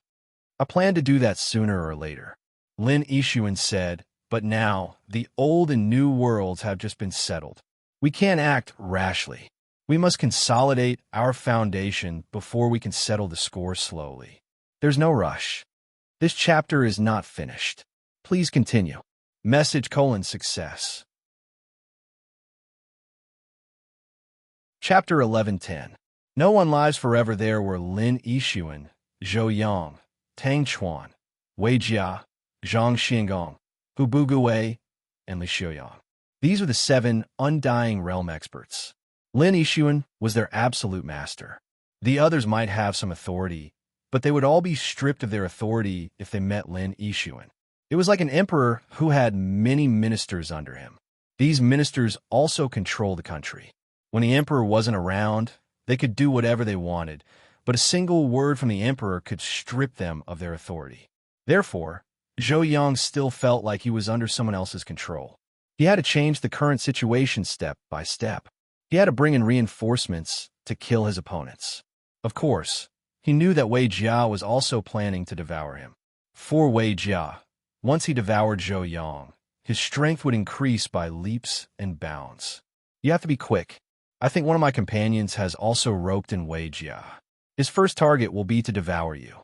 I plan to do that sooner or later. Lin Yixuan said, but now the old and new worlds have just been settled. We can't act rashly. We must consolidate our foundation before we can settle the score slowly. There's no rush. This chapter is not finished. Please continue. Message: success. Chapter 11:10. No one lives forever. There were Lin Yixuan, Zhou Yang, Tang Chuan, Wei Jia, Zhang Xingong, Hu Bugui, and Li Xiuyang. These are the 7 undying realm experts. Lin Yixuan was their absolute master. The others might have some authority, but they would all be stripped of their authority if they met Lin Yixuan. It was like an emperor who had many ministers under him. These ministers also controlled the country. When the emperor wasn't around, they could do whatever they wanted, but a single word from the emperor could strip them of their authority. Therefore, Zhou Yang still felt like he was under someone else's control. He had to change the current situation step by step. He had to bring in reinforcements to kill his opponents. Of course, he knew that Wei Jia was also planning to devour him. For Wei Jia, once he devoured Zhou Yang, his strength would increase by leaps and bounds. You have to be quick. I think one of my companions has also roped in Wei Jia. His first target will be to devour you.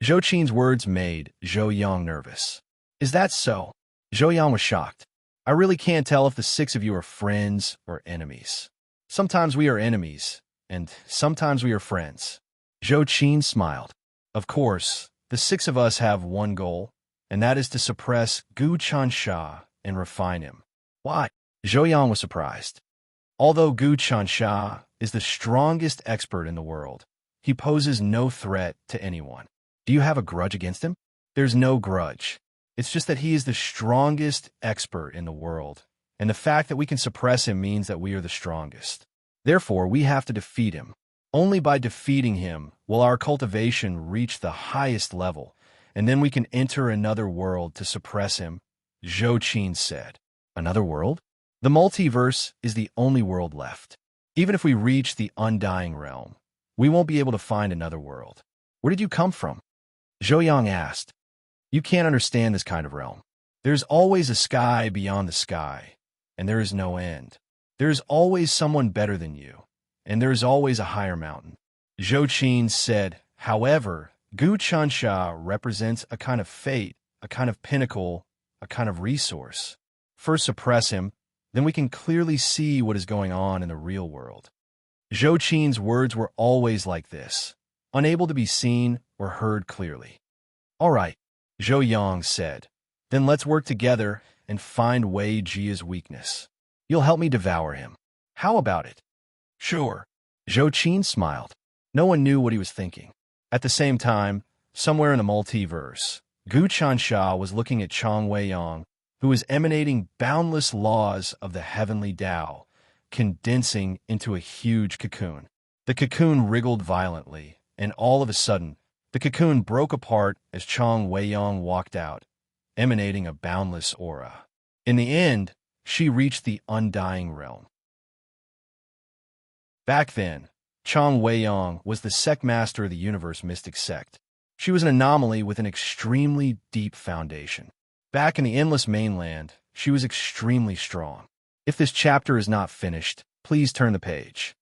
Zhou Qin's words made Zhou Yang nervous. Is that so? Zhou Yang was shocked. I really can't tell if the 6 of you are friends or enemies. Sometimes we are enemies, and sometimes we are friends. Zhou Qin smiled. Of course, the 6 of us have one goal, and that is to suppress Gu Chansha and refine him. Why? Zhou Yang was surprised. Although Gu Chansha is the strongest expert in the world, he poses no threat to anyone. Do you have a grudge against him? There's no grudge. It's just that he is the strongest expert in the world, and the fact that we can suppress him means that we are the strongest. Therefore, we have to defeat him. Only by defeating him will our cultivation reach the highest level, and then we can enter another world to suppress him, Zhou Qin said. Another world? The multiverse is the only world left. Even if we reach the undying realm, we won't be able to find another world. Where did you come from? Zhou Yang asked. You can't understand this kind of realm. There's always a sky beyond the sky, and there is no end. There is always someone better than you, and there is always a higher mountain. Zhou Qin said, however, Gu Chansha represents a kind of fate, a kind of pinnacle, a kind of resource. First suppress him, then we can clearly see what is going on in the real world. Zhou Qin's words were always like this, unable to be seen or heard clearly. All right, Zhou Yang said, then let's work together and find Wei Jia's weakness. You'll help me devour him. How about it? Sure. Zhou Qin smiled. No one knew what he was thinking. At the same time, somewhere in the multiverse, Gu Chansha was looking at Chang Weiyang, who was emanating boundless laws of the heavenly Tao, condensing into a huge cocoon. The cocoon wriggled violently, and all of a sudden, the cocoon broke apart as Chang Weiyang walked out, emanating a boundless aura. In the end, she reached the undying realm. Back then, Chang Weiyang was the sect master of the universe mystic sect. She was an anomaly with an extremely deep foundation. Back in the endless mainland, she was extremely strong. If this chapter is not finished, please turn the page.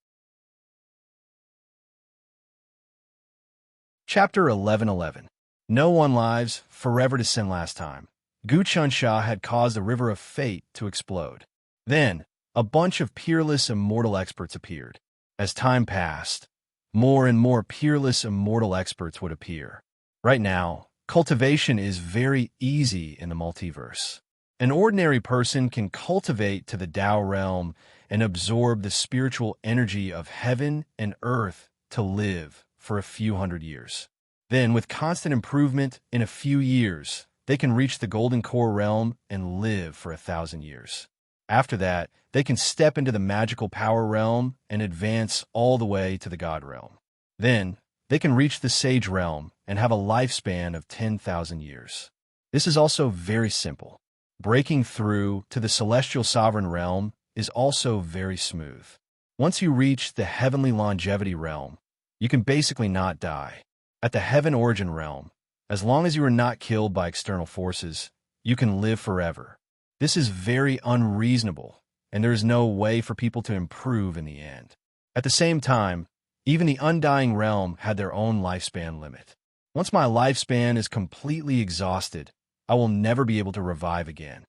Chapter 11:11. No one lives forever to sin. Last time, Gu Chansha had caused the river of fate to explode. Then, a bunch of peerless immortal experts appeared. As time passed, more and more peerless immortal experts would appear. Right now, cultivation is very easy in the multiverse. An ordinary person can cultivate to the Tao realm and absorb the spiritual energy of heaven and earth to live for a few hundred years. Then, with constant improvement, in a few years, they can reach the golden core realm and live for 1,000 years. After that, they can step into the magical power realm and advance all the way to the God realm. Then, they can reach the sage realm and have a lifespan of 10,000 years. This is also very simple. Breaking through to the celestial sovereign realm is also very smooth. Once you reach the heavenly longevity realm, you can basically not die. At the heaven origin realm, as long as you are not killed by external forces, you can live forever. This is very unreasonable, and there is no way for people to improve in the end. At the same time, even the undying realm had their own lifespan limit. Once my lifespan is completely exhausted, I will never be able to revive again.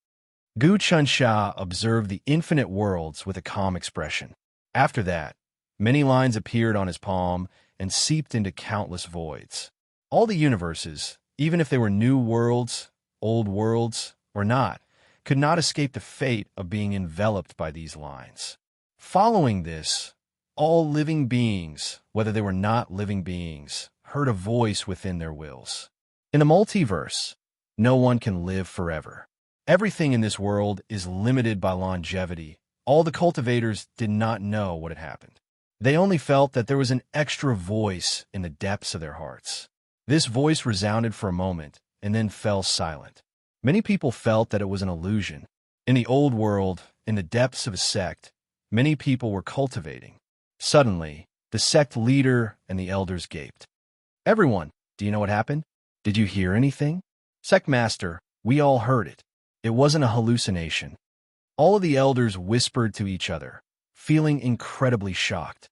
Gu Chunsha observed the infinite worlds with a calm expression. After that, many lines appeared on his palm and seeped into countless voids. All the universes, even if they were new worlds, old worlds, or not, could not escape the fate of being enveloped by these lines. Following this, all living beings, whether they were not living beings, heard a voice within their wills. In the multiverse, no one can live forever. Everything in this world is limited by longevity. All the cultivators did not know what had happened. They only felt that there was an extra voice in the depths of their hearts. This voice resounded for a moment and then fell silent. Many people felt that it was an illusion. In the old world, in the depths of a sect, many people were cultivating. Suddenly, the sect leader and the elders gaped. "Everyone, do you know what happened? Did you hear anything?" "Sect master, we all heard it. It wasn't a hallucination." All of the elders whispered to each other, feeling incredibly shocked.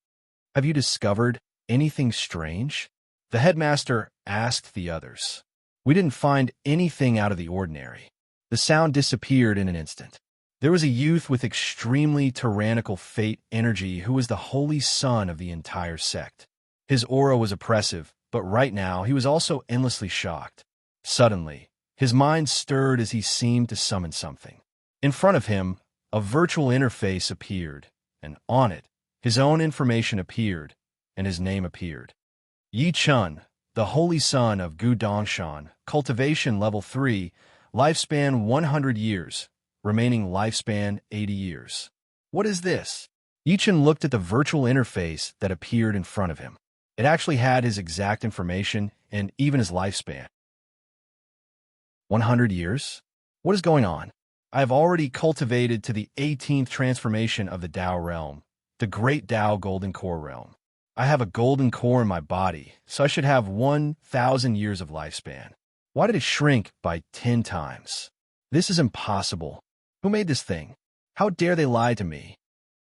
"Have you discovered anything strange?" The headmaster asked the others. "We didn't find anything out of the ordinary." The sound disappeared in an instant. There was a youth with extremely tyrannical fate energy who was the holy son of the entire sect. His aura was oppressive, but right now he was also endlessly shocked. Suddenly, his mind stirred as he seemed to summon something. In front of him, a virtual interface appeared, and on it, his own information appeared, and his name appeared. Yi Chun, the holy son of Gu Dongshan, cultivation level 3, lifespan 100 years, remaining lifespan 80 years. What is this? Yi Chun looked at the virtual interface that appeared in front of him. It actually had his exact information and even his lifespan. 100 years? What is going on? I have already cultivated to the 18th transformation of the Tao realm, the Great Tao Golden Core realm. I have a golden core in my body, so I should have 1,000 years of lifespan. Why did it shrink by 10 times? This is impossible. Who made this thing? How dare they lie to me?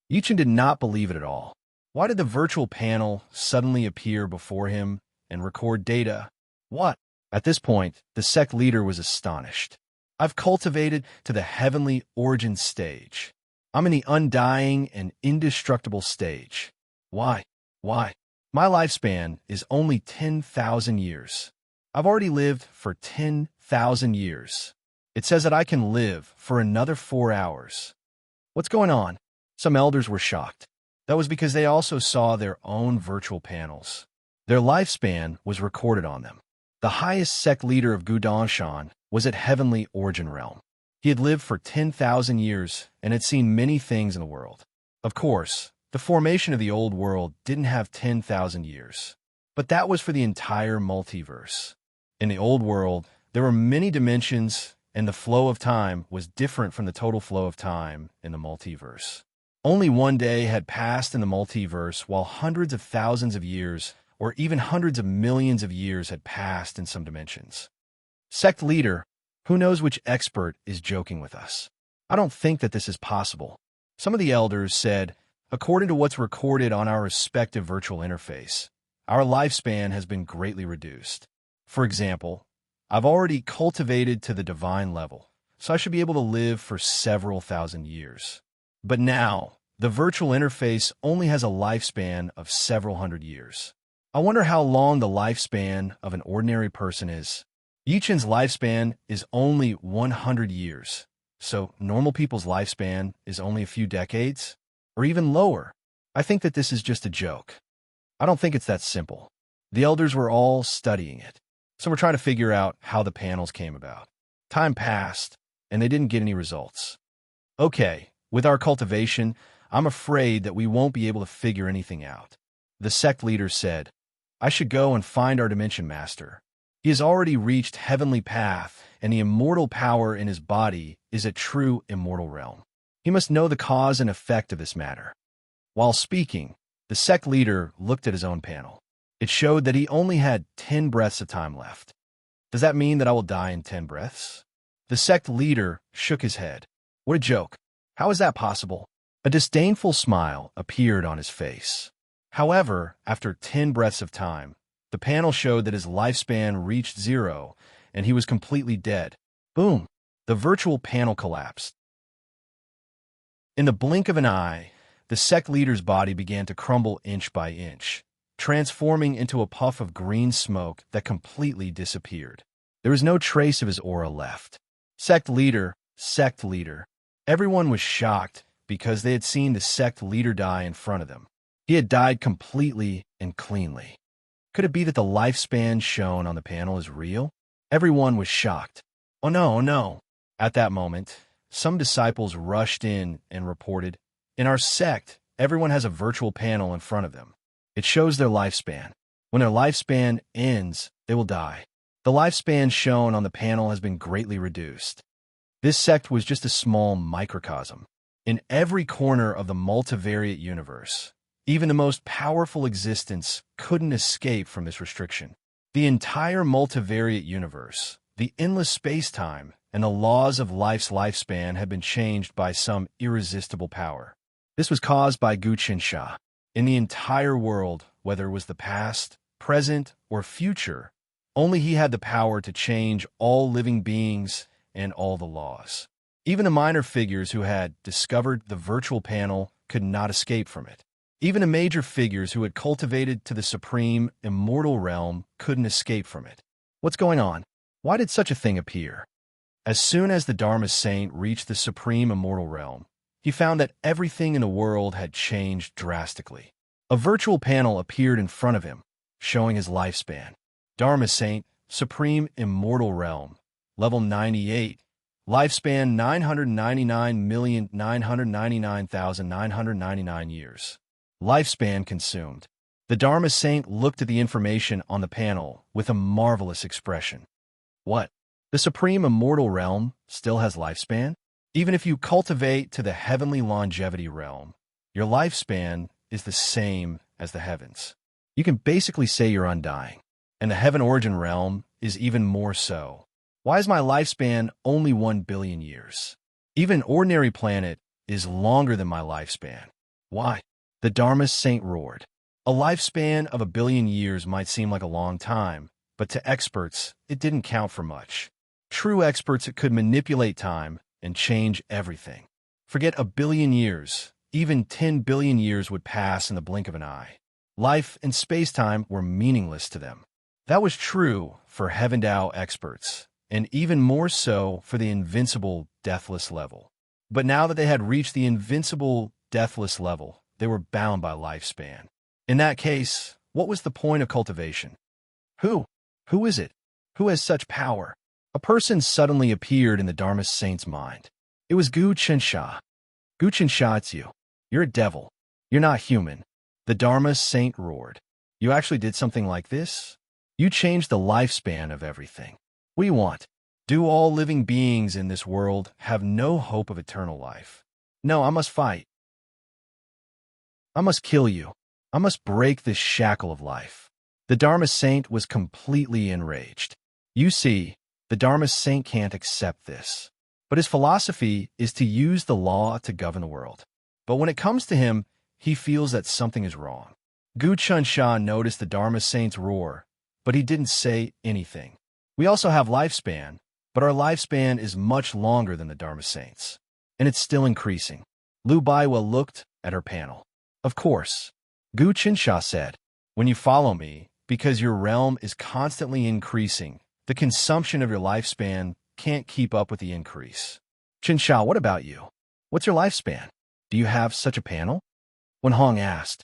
Yi Chun did not believe it at all. Why did the virtual panel suddenly appear before him and record data? What? At this point, the sect leader was astonished. I've cultivated to the heavenly origin stage. I'm in the undying and indestructible stage. Why? Why? My lifespan is only 10,000 years. I've already lived for 10,000 years. It says that I can live for another 4 hours. What's going on? Some elders were shocked. That was because they also saw their own virtual panels. Their lifespan was recorded on them. The highest sect leader of Gu Dongshan was at heavenly origin realm. He had lived for 10,000 years and had seen many things in the world. Of course, the formation of the old world didn't have 10,000 years, but that was for the entire multiverse. In the old world, there were many dimensions, and the flow of time was different from the total flow of time in the multiverse. Only one day had passed in the multiverse, while hundreds of thousands of years, or even hundreds of millions of years had passed in some dimensions. Sect leader, who knows which expert is joking with us? I don't think that this is possible. Some of the elders said, according to what's recorded on our respective virtual interface, our lifespan has been greatly reduced. For example, I've already cultivated to the divine level, so I should be able to live for several thousand years. But now, the virtual interface only has a lifespan of several hundred years. I wonder how long the lifespan of an ordinary person is. Yi Chun's lifespan is only 100 years, so normal people's lifespan is only a few decades, or even lower. I think that this is just a joke. I don't think it's that simple. The elders were all studying it, so we're trying to figure out how the panels came about. Time passed, and they didn't get any results. Okay, with our cultivation, I'm afraid that we won't be able to figure anything out. The sect leader said, I should go and find our dimension master. He has already reached heavenly path, and the immortal power in his body is a true immortal realm. He must know the cause and effect of this matter. While speaking, the sect leader looked at his own panel. It showed that he only had 10 breaths of time left. Does that mean that I will die in 10 breaths? The sect leader shook his head. What a joke. How is that possible? A disdainful smile appeared on his face. However, after 10 breaths of time, the panel showed that his lifespan reached 0 and he was completely dead. Boom! The virtual panel collapsed. In the blink of an eye, the sect leader's body began to crumble inch by inch, transforming into a puff of green smoke that completely disappeared. There was no trace of his aura left. Sect leader, sect leader. Everyone was shocked because they had seen the sect leader die in front of them. He had died completely and cleanly. Could it be that the lifespan shown on the panel is real? Everyone was shocked. Oh no, oh no. At that moment, some disciples rushed in and reported, "In our sect, everyone has a virtual panel in front of them. It shows their lifespan. When their lifespan ends, they will die. The lifespan shown on the panel has been greatly reduced." This sect was just a small microcosm. In every corner of the multivariate universe, even the most powerful existence couldn't escape from this restriction. The entire multivariate universe, the endless space-time, and the laws of life's lifespan had been changed by some irresistible power. This was caused by Gu Qinsha. In the entire world, whether it was the past, present, or future, only he had the power to change all living beings and all the laws. Even the minor figures who had discovered the virtual panel could not escape from it. Even the major figures who had cultivated to the supreme, immortal realm couldn't escape from it. What's going on? Why did such a thing appear? As soon as the Dharma Saint reached the supreme immortal realm, he found that everything in the world had changed drastically. A virtual panel appeared in front of him, showing his lifespan. Dharma Saint, Supreme Immortal Realm, Level 98, Lifespan 999,999,999 years. Lifespan consumed. The Dharma Saint looked at the information on the panel with a marvelous expression. What? The Supreme Immortal Realm still has lifespan? Even if you cultivate to the heavenly longevity realm, your lifespan is the same as the heavens. You can basically say you're undying. And the heaven origin realm is even more so. Why is my lifespan only 1 billion years? Even an ordinary planet is longer than my lifespan. Why? The Dharma Saint roared. A lifespan of 1 billion years might seem like a long time, but to experts, it didn't count for much. True experts could manipulate time and change everything. Forget 1 billion years, even 10 billion years would pass in the blink of an eye. Life and space-time were meaningless to them. That was true for Heaven Tao experts, and even more so for the invincible, deathless level. But now that they had reached the invincible, deathless level, they were bound by lifespan. In that case, what was the point of cultivation? Who? Who is it? Who has such power? A person suddenly appeared in the Dharma Saint's mind. It was Gu Qinsha. Gu Qinsha, it's you. You're a devil. You're not human. The Dharma Saint roared. You actually did something like this? You changed the lifespan of everything. What do you want? Do all living beings in this world have no hope of eternal life? No, I must fight. I must kill you. I must break this shackle of life. The Dharma Saint was completely enraged. You see, the Dharma Saint can't accept this. But his philosophy is to use the law to govern the world. But when it comes to him, he feels that something is wrong. Gu Qinsha noticed the Dharma Saint's roar, but he didn't say anything. We also have lifespan, but our lifespan is much longer than the Dharma Saint's, and it's still increasing. Lu Baiwa looked at her panel. Of course, Gu Qinsha said, when you follow me, because your realm is constantly increasing, the consumption of your lifespan can't keep up with the increase. Qinsha, what about you? What's your lifespan? Do you have such a panel? Wen Hong asked.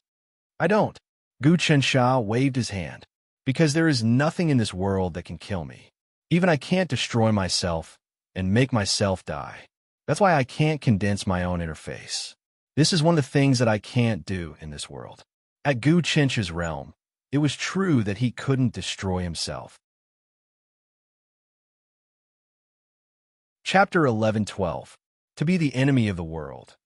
I don't. Gu Qinsha waved his hand. Because there is nothing in this world that can kill me. Even I can't destroy myself and make myself die. That's why I can't condense my own interface. This is one of the things that I can't do in this world. At Gu Qinsha's realm, it was true that he couldn't destroy himself. Chapter 11:12. To be the enemy of the world.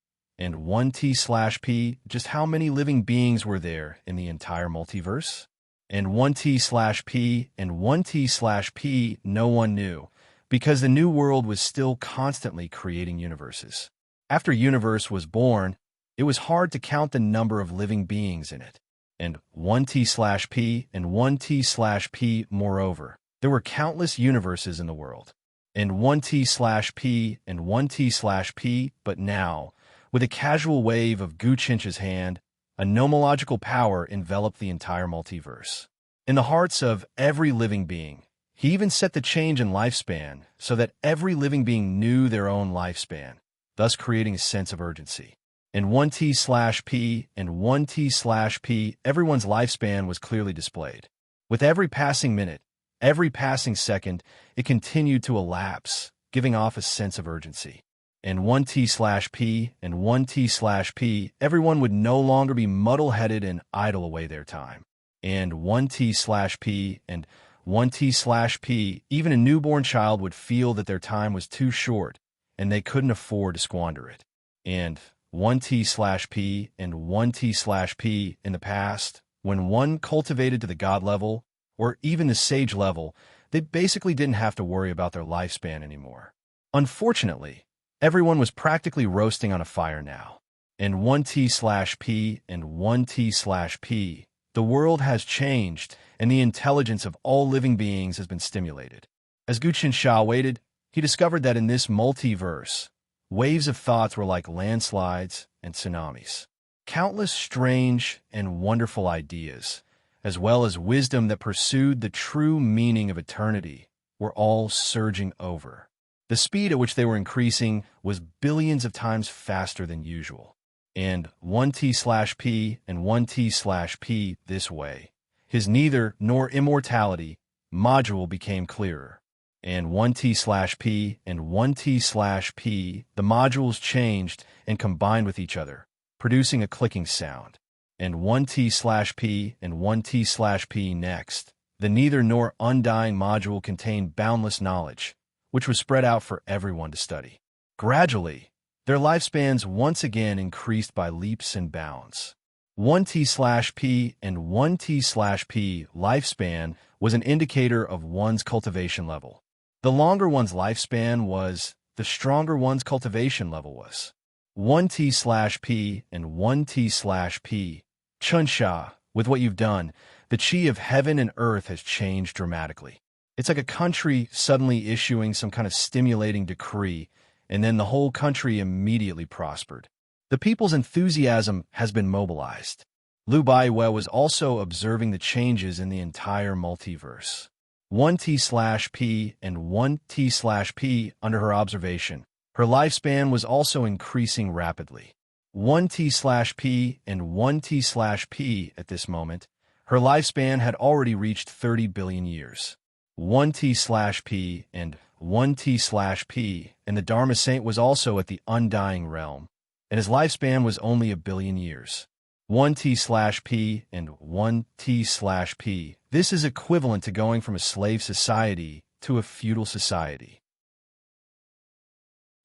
And 1t slash p, just how many living beings were there in the entire multiverse? And 1t slash p and 1t slash p, no one knew, because the new world was still constantly creating universes. After universe was born, it was hard to count the number of living beings in it. And 1t slash p and 1t slash p, moreover, there were countless universes in the world. And 1t slash p and 1t slash p, but now, with a casual wave of Guchinch's hand, a nomological power enveloped the entire multiverse. In the hearts of every living being, he even set the change in lifespan so that every living being knew their own lifespan, thus creating a sense of urgency. In 1t slash p and 1t slash p, everyone's lifespan was clearly displayed. With every passing minute, every passing second, it continued to elapse, giving off a sense of urgency. In 1t slash p and 1t slash p, everyone would no longer be muddle-headed and idle away their time. And 1t slash p and 1t slash p, even a newborn child would feel that their time was too short and they couldn't afford to squander it. And 1t slash p and 1t slash p, in the past, when one cultivated to the god level or even the sage level, they basically didn't have to worry about their lifespan anymore. Unfortunately, everyone was practically roasting on a fire now. In 1t slash p and 1t slash p, the world has changed and the intelligence of all living beings has been stimulated. As Guchincha waited, he discovered that in this multiverse, waves of thoughts were like landslides and tsunamis. Countless strange and wonderful ideas, as well as wisdom that pursued the true meaning of eternity, were all surging over. The speed at which they were increasing was billions of times faster than usual. And 1t slash p and 1t slash p this way, his neither nor immortality module became clearer. And 1t slash p and 1t slash p, the modules changed and combined with each other, producing a clicking sound. And 1t slash p and 1t slash p next, the neither nor undying module contained boundless knowledge, which was spread out for everyone to study. Gradually, their lifespans once again increased by leaps and bounds. 1t slash p and 1t slash p lifespan was an indicator of one's cultivation level. The longer one's lifespan was, the stronger one's cultivation level was. 1t slash p and 1t slash p. Chunsha, with what you've done, the chi of heaven and earth has changed dramatically. It's like a country suddenly issuing some kind of stimulating decree, and then the whole country immediately prospered. The people's enthusiasm has been mobilized. Lu Baiwe was also observing the changes in the entire multiverse. 1t slash p and 1t slash p under her observation. Her lifespan was also increasing rapidly. 1t slash p and 1t slash p at this moment, her lifespan had already reached 30 billion years. 1t slash p and 1t slash p, and the Dharma Saint was also at the undying realm, and his lifespan was only 1 billion years. 1t slash p and 1t slash p. This is equivalent to going from a slave society to a feudal society.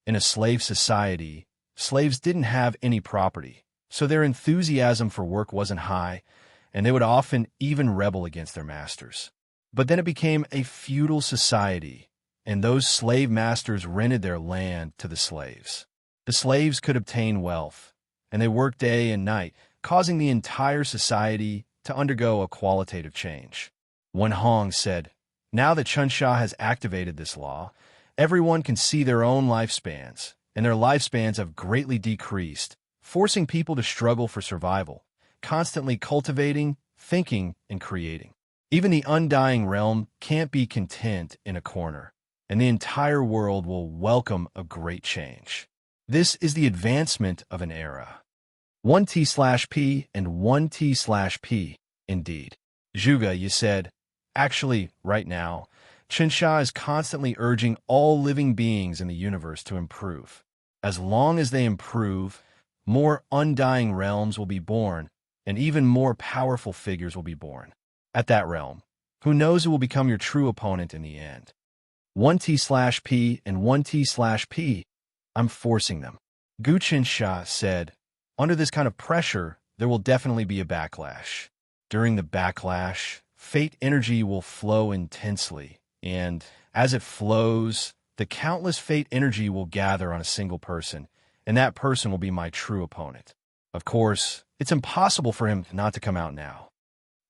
In a slave society, slaves didn't have any property, so their enthusiasm for work wasn't high, and they would often even rebel against their masters. But then it became a feudal society, and those slave masters rented their land to the slaves. The slaves could obtain wealth, and they worked day and night, causing the entire society to undergo a qualitative change. Wen Hong said, "Now that Chunsha has activated this law, everyone can see their own lifespans, and their lifespans have greatly decreased, forcing people to struggle for survival, constantly cultivating, thinking, and creating. Even the undying realm can't be content in a corner, and the entire world will welcome a great change. This is the advancement of an era." 1t slash p and 1t slash p, indeed. Zhuge, you said, actually, right now, Chunsha is constantly urging all living beings in the universe to improve. As long as they improve, more undying realms will be born, and even more powerful figures will be born. At that realm, who knows who will become your true opponent in the end? 1t slash p and 1t slash p, I'm forcing them. Gu Qinsha said, under this kind of pressure, there will definitely be a backlash. During the backlash, fate energy will flow intensely, and as it flows, the countless fate energy will gather on a single person, and that person will be my true opponent. Of course, it's impossible for him not to come out now.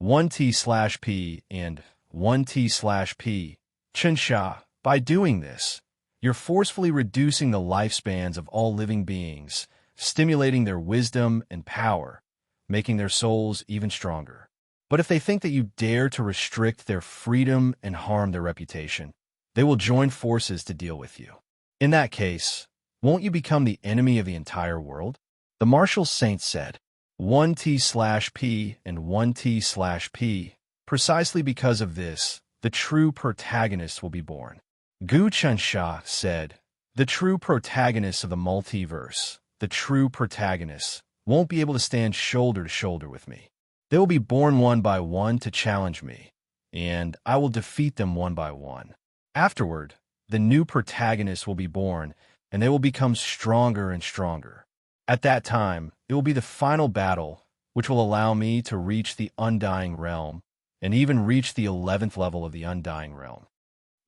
1T/P and 1T/P. Qinsha, by doing this, you're forcefully reducing the lifespans of all living beings, stimulating their wisdom and power, making their souls even stronger. But if they think that you dare to restrict their freedom and harm their reputation, they will join forces to deal with you. In that case, won't you become the enemy of the entire world? The martial saint said, 1T/P and 1T/P. Precisely because of this, the true protagonist will be born. Gu Qinsha said, the true protagonists of the multiverse, the true protagonists, won't be able to stand shoulder to shoulder with me. They will be born one by one to challenge me, and I will defeat them one by one. Afterward, the new protagonists will be born, and they will become stronger and stronger. At that time, it will be the final battle, which will allow me to reach the Undying Realm, and even reach the 11th level of the Undying Realm.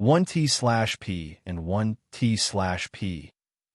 1T/P and 1T/P.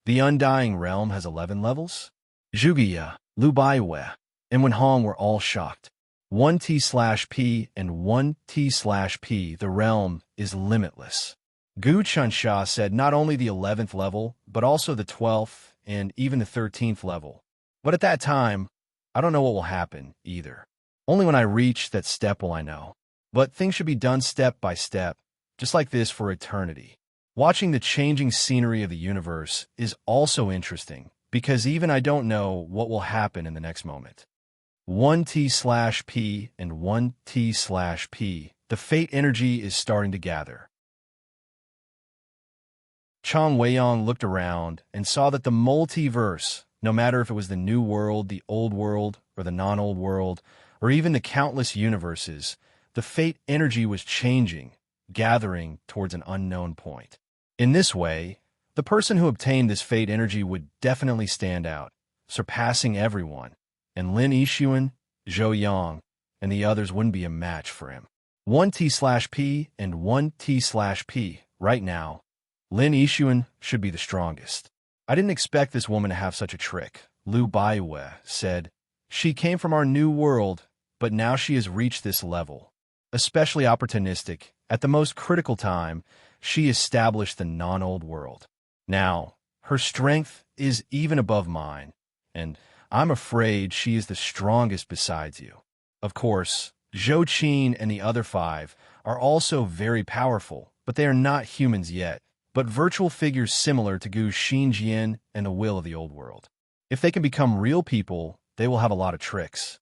The Undying Realm has 11 levels? Zhugeya, Lu Baiwe, and Wenhong were all shocked. 1T/P and 1T/P. The realm is limitless. Gu Qinsha said not only the 11th level, but also the 12th and even the 13th level. But at that time, I don't know what will happen either. Only when I reach that step will I know. But things should be done step by step, just like this for eternity. Watching the changing scenery of the universe is also interesting, because even I don't know what will happen in the next moment. 1T/P and 1T/P. The fate energy is starting to gather. Chang Weiyang looked around and saw that the multiverse, no matter if it was the new world, the old world, or the non-old world, or even the countless universes, the fate energy was changing, gathering towards an unknown point. In this way, the person who obtained this fate energy would definitely stand out, surpassing everyone, and Lin Yixuan, Zhou Yang, and the others wouldn't be a match for him. 1T/P and 1T/P. Right now, Lin Yixuan should be the strongest. I didn't expect this woman to have such a trick, Lu Baiwe said. She came from our new world, but now she has reached this level. Especially opportunistic, at the most critical time, she established the non-old world. Now, her strength is even above mine, and I'm afraid she is the strongest besides you. Of course, Zhou Qin and the other 5 are also very powerful, but they are not humans yet, but virtual figures similar to Gu Xinjian and the will of the old world. If they can become real people, they will have a lot of tricks.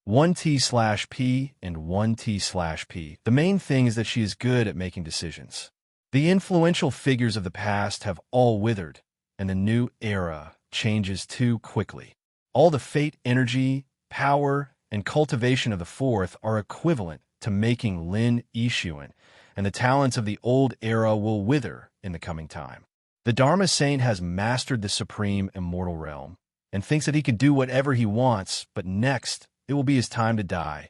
1T/P and 1T/P. The main thing is that she is good at making decisions. The influential figures of the past have all withered, and the new era changes too quickly. All the fate energy, power, and cultivation of the fourth are equivalent to making Lin Yixuan, and the talents of the old era will wither in the coming time. The Dharma Saint has mastered the supreme immortal realm, and thinks that he can do whatever he wants, but next, it will be his time to die,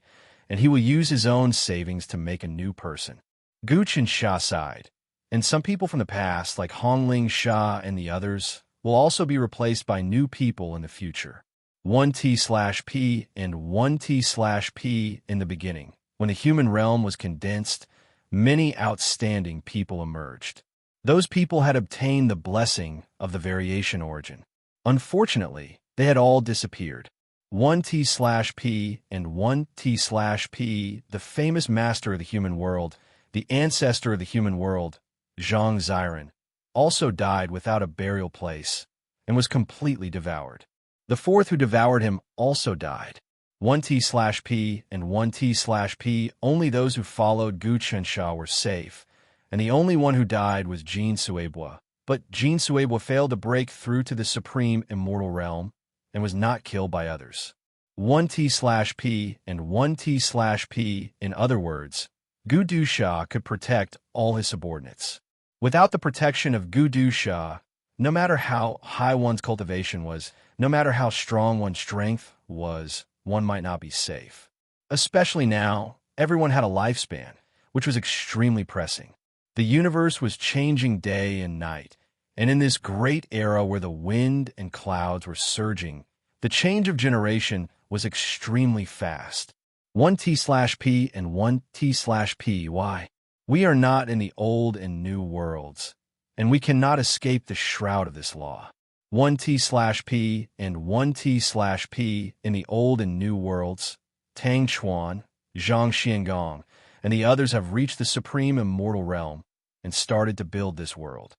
and he will use his own savings to make a new person. Gu Qinsha sighed, and some people from the past, like Hongling Sha and the others, will also be replaced by new people in the future. 1T/P and 1T/P. In the beginning, when the human realm was condensed, many outstanding people emerged. Those people had obtained the blessing of the variation origin. Unfortunately, they had all disappeared. 1T/P and 1T/P. The famous master of the human world, the ancestor of the human world, Zhang Ziren, also died without a burial place and was completely devoured. The fourth who devoured him also died. 1T/P and 1T/P. Only those who followed Gu Qinsha were safe, and the only one who died was Jin Suebua. But Jin Suebua failed to break through to the supreme immortal realm and was not killed by others. 1T/P and 1T/P. In other words, Gu Dusha could protect all his subordinates. Without the protection of Gu Dusha, No matter how high one's cultivation was, no matter how strong one's strength was, one might not be safe. Especially now, everyone had a lifespan, which was extremely pressing. The universe was changing day and night, and in this great era where the wind and clouds were surging, the change of generation was extremely fast. 1T/P and 1T/P. Why? We are not in the old and new worlds, and we cannot escape the shroud of this law. 1T/P and 1T/P in the old and new worlds, Tang Chuan, Zhang Xiangong, and the others have reached the supreme immortal realm and started to build this world.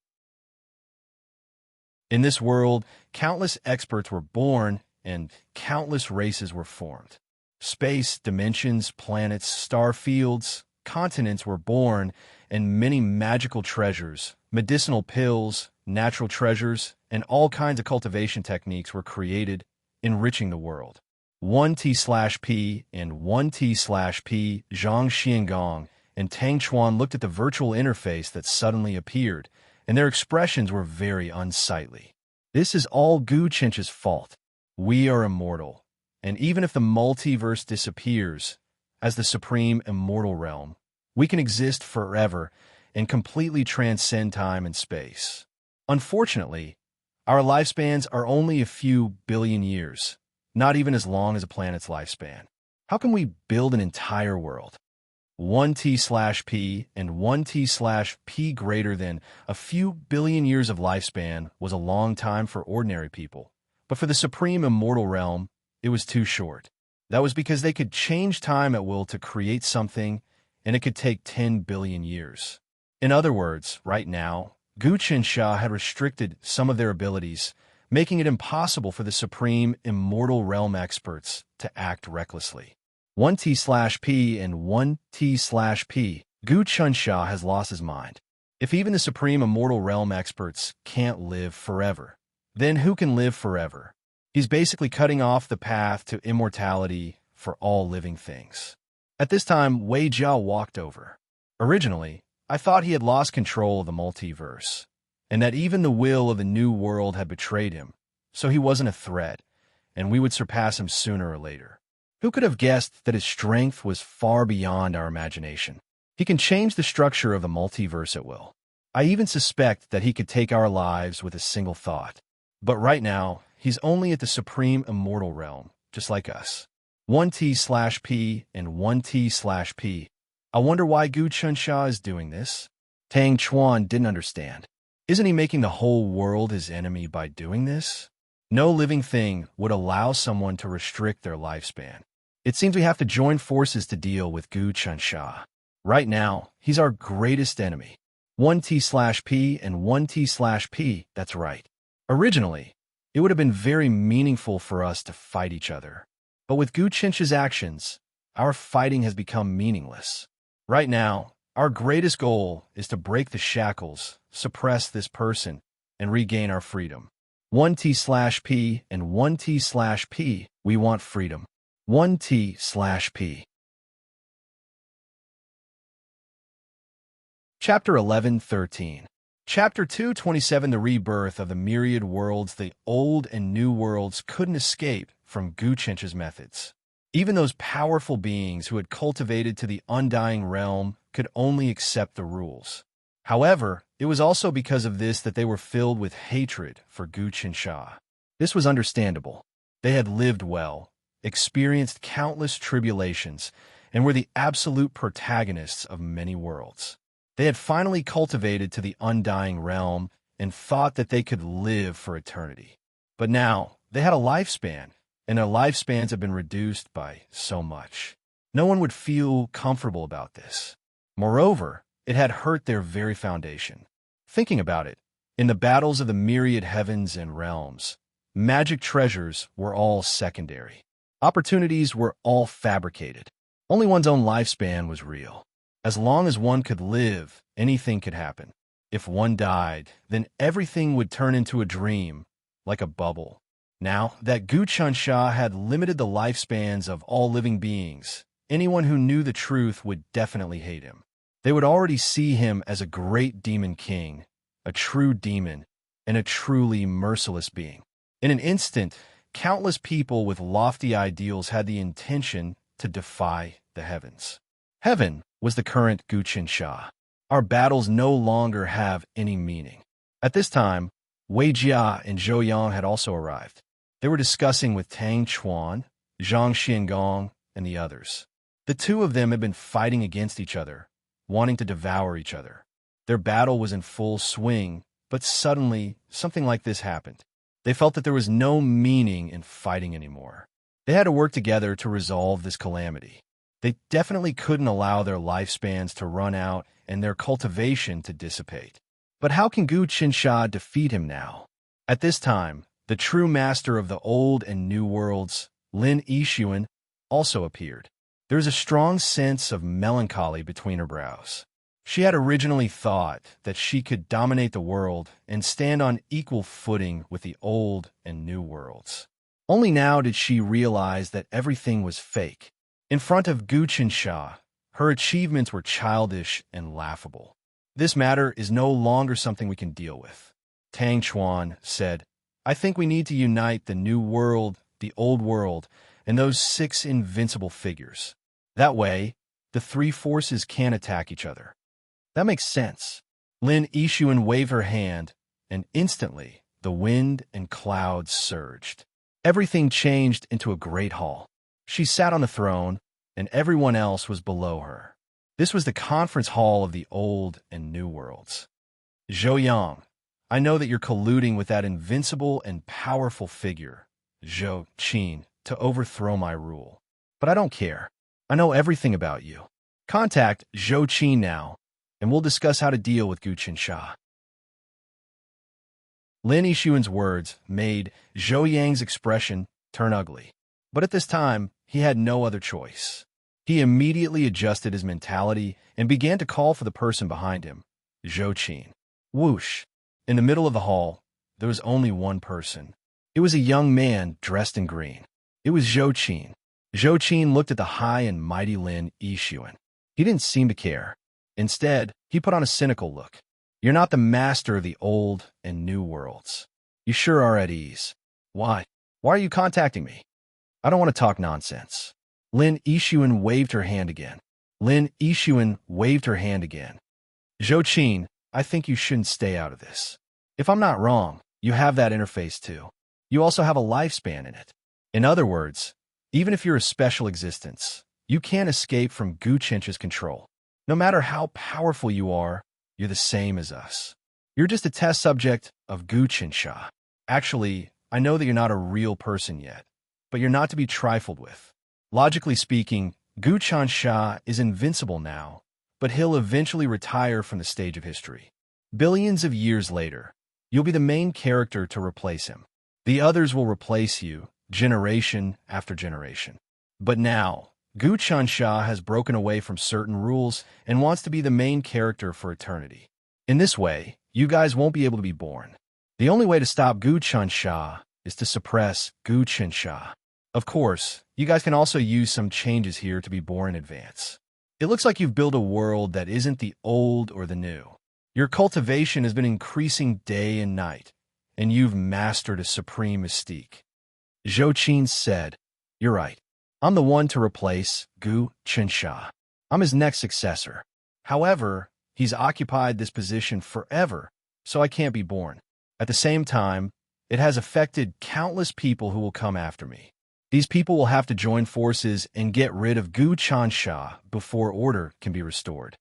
In this world, countless experts were born and countless races were formed. Space, dimensions, planets, star fields, continents were born, and many magical treasures, medicinal pills, natural treasures, and all kinds of cultivation techniques were created, enriching the world. 1T/P and 1T/P, Zhang Xiangong and Tang Chuan looked at the virtual interface that suddenly appeared, and their expressions were very unsightly. This is all Gu Chench's fault. We are immortal, and even if the multiverse disappears, as the supreme immortal realm, we can exist forever and completely transcend time and space. Unfortunately, our lifespans are only a few billion years, not even as long as a planet's lifespan. How can we build an entire world? 1T/P and 1T/P greater than a few billion years of lifespan was a long time for ordinary people, but for the supreme immortal realm, it was too short. That was because they could change time at will to create something, and it could take 10 billion years. In other words, right now, Gu Qinsha had restricted some of their abilities, making it impossible for the supreme immortal realm experts to act recklessly. 1T/P and 1T/P, Gu Qinsha has lost his mind. If even the supreme immortal realm experts can't live forever, then who can live forever? He's basically cutting off the path to immortality for all living things. At this time, Wei Jiao walked over. Originally, I thought he had lost control of the multiverse, and that even the will of the new world had betrayed him, so he wasn't a threat, and we would surpass him sooner or later. Who could have guessed that his strength was far beyond our imagination? He can change the structure of the multiverse at will. I even suspect that he could take our lives with a single thought. But right now, he's only at the supreme immortal realm, just like us. 1T/P and 1T/P. I wonder why Gu Qinsha is doing this? Tang Chuan didn't understand. Isn't he making the whole world his enemy by doing this? No living thing would allow someone to restrict their lifespan. It seems we have to join forces to deal with Gu Qinsha. Right now, he's our greatest enemy. 1T/P and 1T/P, that's right. Originally, it would have been very meaningful for us to fight each other. But with Gu Qinsha's actions, our fighting has become meaningless. Right now, our greatest goal is to break the shackles, suppress this person, and regain our freedom. 1T/P and 1T/P, we want freedom. 1T/P. Chapter 11:13. Chapter 2:27. The rebirth of the myriad worlds. The old and new worlds couldn't escape from Gu Qinsha's methods. Even those powerful beings who had cultivated to the undying realm could only accept the rules. However, it was also because of this that they were filled with hatred for Gu Qinsha. This was understandable. They had lived well, experienced countless tribulations, and were the absolute protagonists of many worlds. They had finally cultivated to the undying realm and thought that they could live for eternity. But now, they had a lifespan, and their lifespans have been reduced by so much. No one would feel comfortable about this. Moreover, it had hurt their very foundation. Thinking about it, in the battles of the myriad heavens and realms, magic treasures were all secondary. Opportunities were all fabricated. Only one's own lifespan was real. As long as one could live, anything could happen. If one died, then everything would turn into a dream, like a bubble. Now that Gu Qinsha had limited the lifespans of all living beings, anyone who knew the truth would definitely hate him. They would already see him as a great demon king, a true demon, and a truly merciless being. In an instant, countless people with lofty ideals had the intention to defy the heavens. Heaven was the current Guqinsha. Our battles no longer have any meaning. At this time, Wei Jia and Zhou Yang had also arrived. They were discussing with Tang Chuan, Zhang Xiangong, and the others. The two of them had been fighting against each other, wanting to devour each other. Their battle was in full swing, but suddenly, something like this happened. They felt that there was no meaning in fighting anymore. They had to work together to resolve this calamity. They definitely couldn't allow their lifespans to run out and their cultivation to dissipate. But how can Gu Qinsha defeat him now? At this time, the true master of the old and new worlds, Lin Yixuan, also appeared. There was a strong sense of melancholy between her brows. She had originally thought that she could dominate the world and stand on equal footing with the old and new worlds. Only now did she realize that everything was fake. In front of Gu Qinsha, her achievements were childish and laughable. This matter is no longer something we can deal with. Tang Chuan said, I think we need to unite the new world, the old world, and those 6 invincible figures. That way, the 3 forces can attack each other. That makes sense. Lin Yixuan waved her hand, and instantly, the wind and clouds surged. Everything changed into a great hall. She sat on the throne, and everyone else was below her. This was the conference hall of the old and new worlds. Zhou Yang, I know that you're colluding with that invincible and powerful figure, Zhou Qin, to overthrow my rule. But I don't care. I know everything about you. Contact Zhou Qin now, and we'll discuss how to deal with Gu Qinsha. Lin Yixuan's words made Zhou Yang's expression turn ugly. But at this time, he had no other choice. He immediately adjusted his mentality and began to call for the person behind him, Zhou Qin. Whoosh! In the middle of the hall, there was only one person. It was a young man dressed in green. It was Zhou Qin. Zhou Qin looked at the high and mighty Lin Yixuan. He didn't seem to care. Instead, he put on a cynical look. You're not the master of the old and new worlds. You sure are at ease. Why? Why are you contacting me? I don't want to talk nonsense. Lin Yixuan waved her hand again. Lin Yixuan waved her hand again. Zhou Qin, I think you shouldn't stay out of this. If I'm not wrong, you have that interface too. You also have a lifespan in it. In other words, even if you're a special existence, you can't escape from Gu Qinsha's control. No matter how powerful you are, you're the same as us. You're just a test subject of Gu Qinsha. Actually, I know that you're not a real person yet, but you're not to be trifled with. Logically speaking, Gu Qinsha is invincible now, but he'll eventually retire from the stage of history. Billions of years later, you'll be the main character to replace him. The others will replace you, generation after generation. But now, Gu Qinsha has broken away from certain rules and wants to be the main character for eternity. In this way, you guys won't be able to be born. The only way to stop Gu Qinsha is to suppress Gu Qinsha. Of course, you guys can also use some changes here to be born in advance. It looks like you've built a world that isn't the old or the new. Your cultivation has been increasing day and night, and you've mastered a supreme mystique. Zhou Qin said, You're right. I'm the one to replace Gu Qinsha. I'm his next successor. However, he's occupied this position forever, so I can't be born. At the same time, it has affected countless people who will come after me. These people will have to join forces and get rid of Gu Qinsha before order can be restored.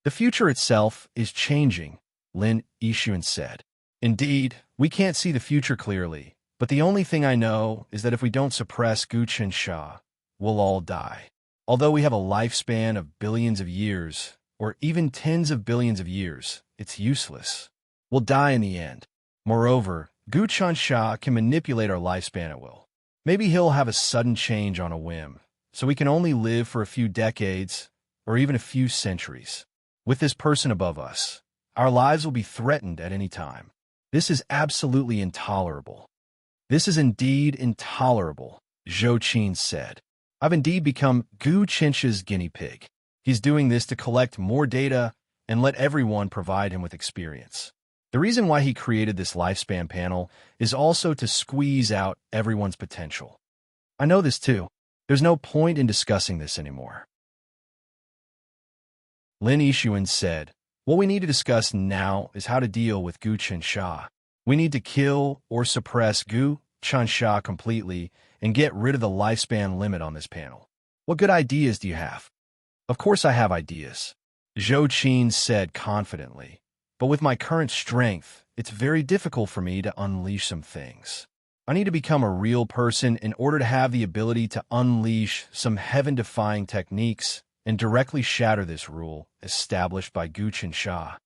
The future itself is changing, Lin Yixuan said. Indeed, we can't see the future clearly, but the only thing I know is that if we don't suppress Gu Qinsha, we'll all die. Although we have a lifespan of billions of years, or even tens of billions of years, it's useless. We'll die in the end. Moreover, Gu Qinsha can manipulate our lifespan at will. Maybe he'll have a sudden change on a whim, so we can only live for a few decades, or even a few centuries. With this person above us, our lives will be threatened at any time. This is absolutely intolerable. This is indeed intolerable, Zhou Qin said. I've indeed become Gu Qinsha's guinea pig. He's doing this to collect more data and let everyone provide him with experience. The reason why he created this lifespan panel is also to squeeze out everyone's potential. I know this too. There's no point in discussing this anymore. Lin Yixuan said, what we need to discuss now is how to deal with Gu Qinsha. We need to kill or suppress Gu Qinsha completely and get rid of the lifespan limit on this panel. What good ideas do you have? Of course I have ideas, Zhou Qin said confidently. But with my current strength, it's very difficult for me to unleash some things. I need to become a real person in order to have the ability to unleash some heaven-defying techniques and directly shatter this rule established by Gu Qinsha.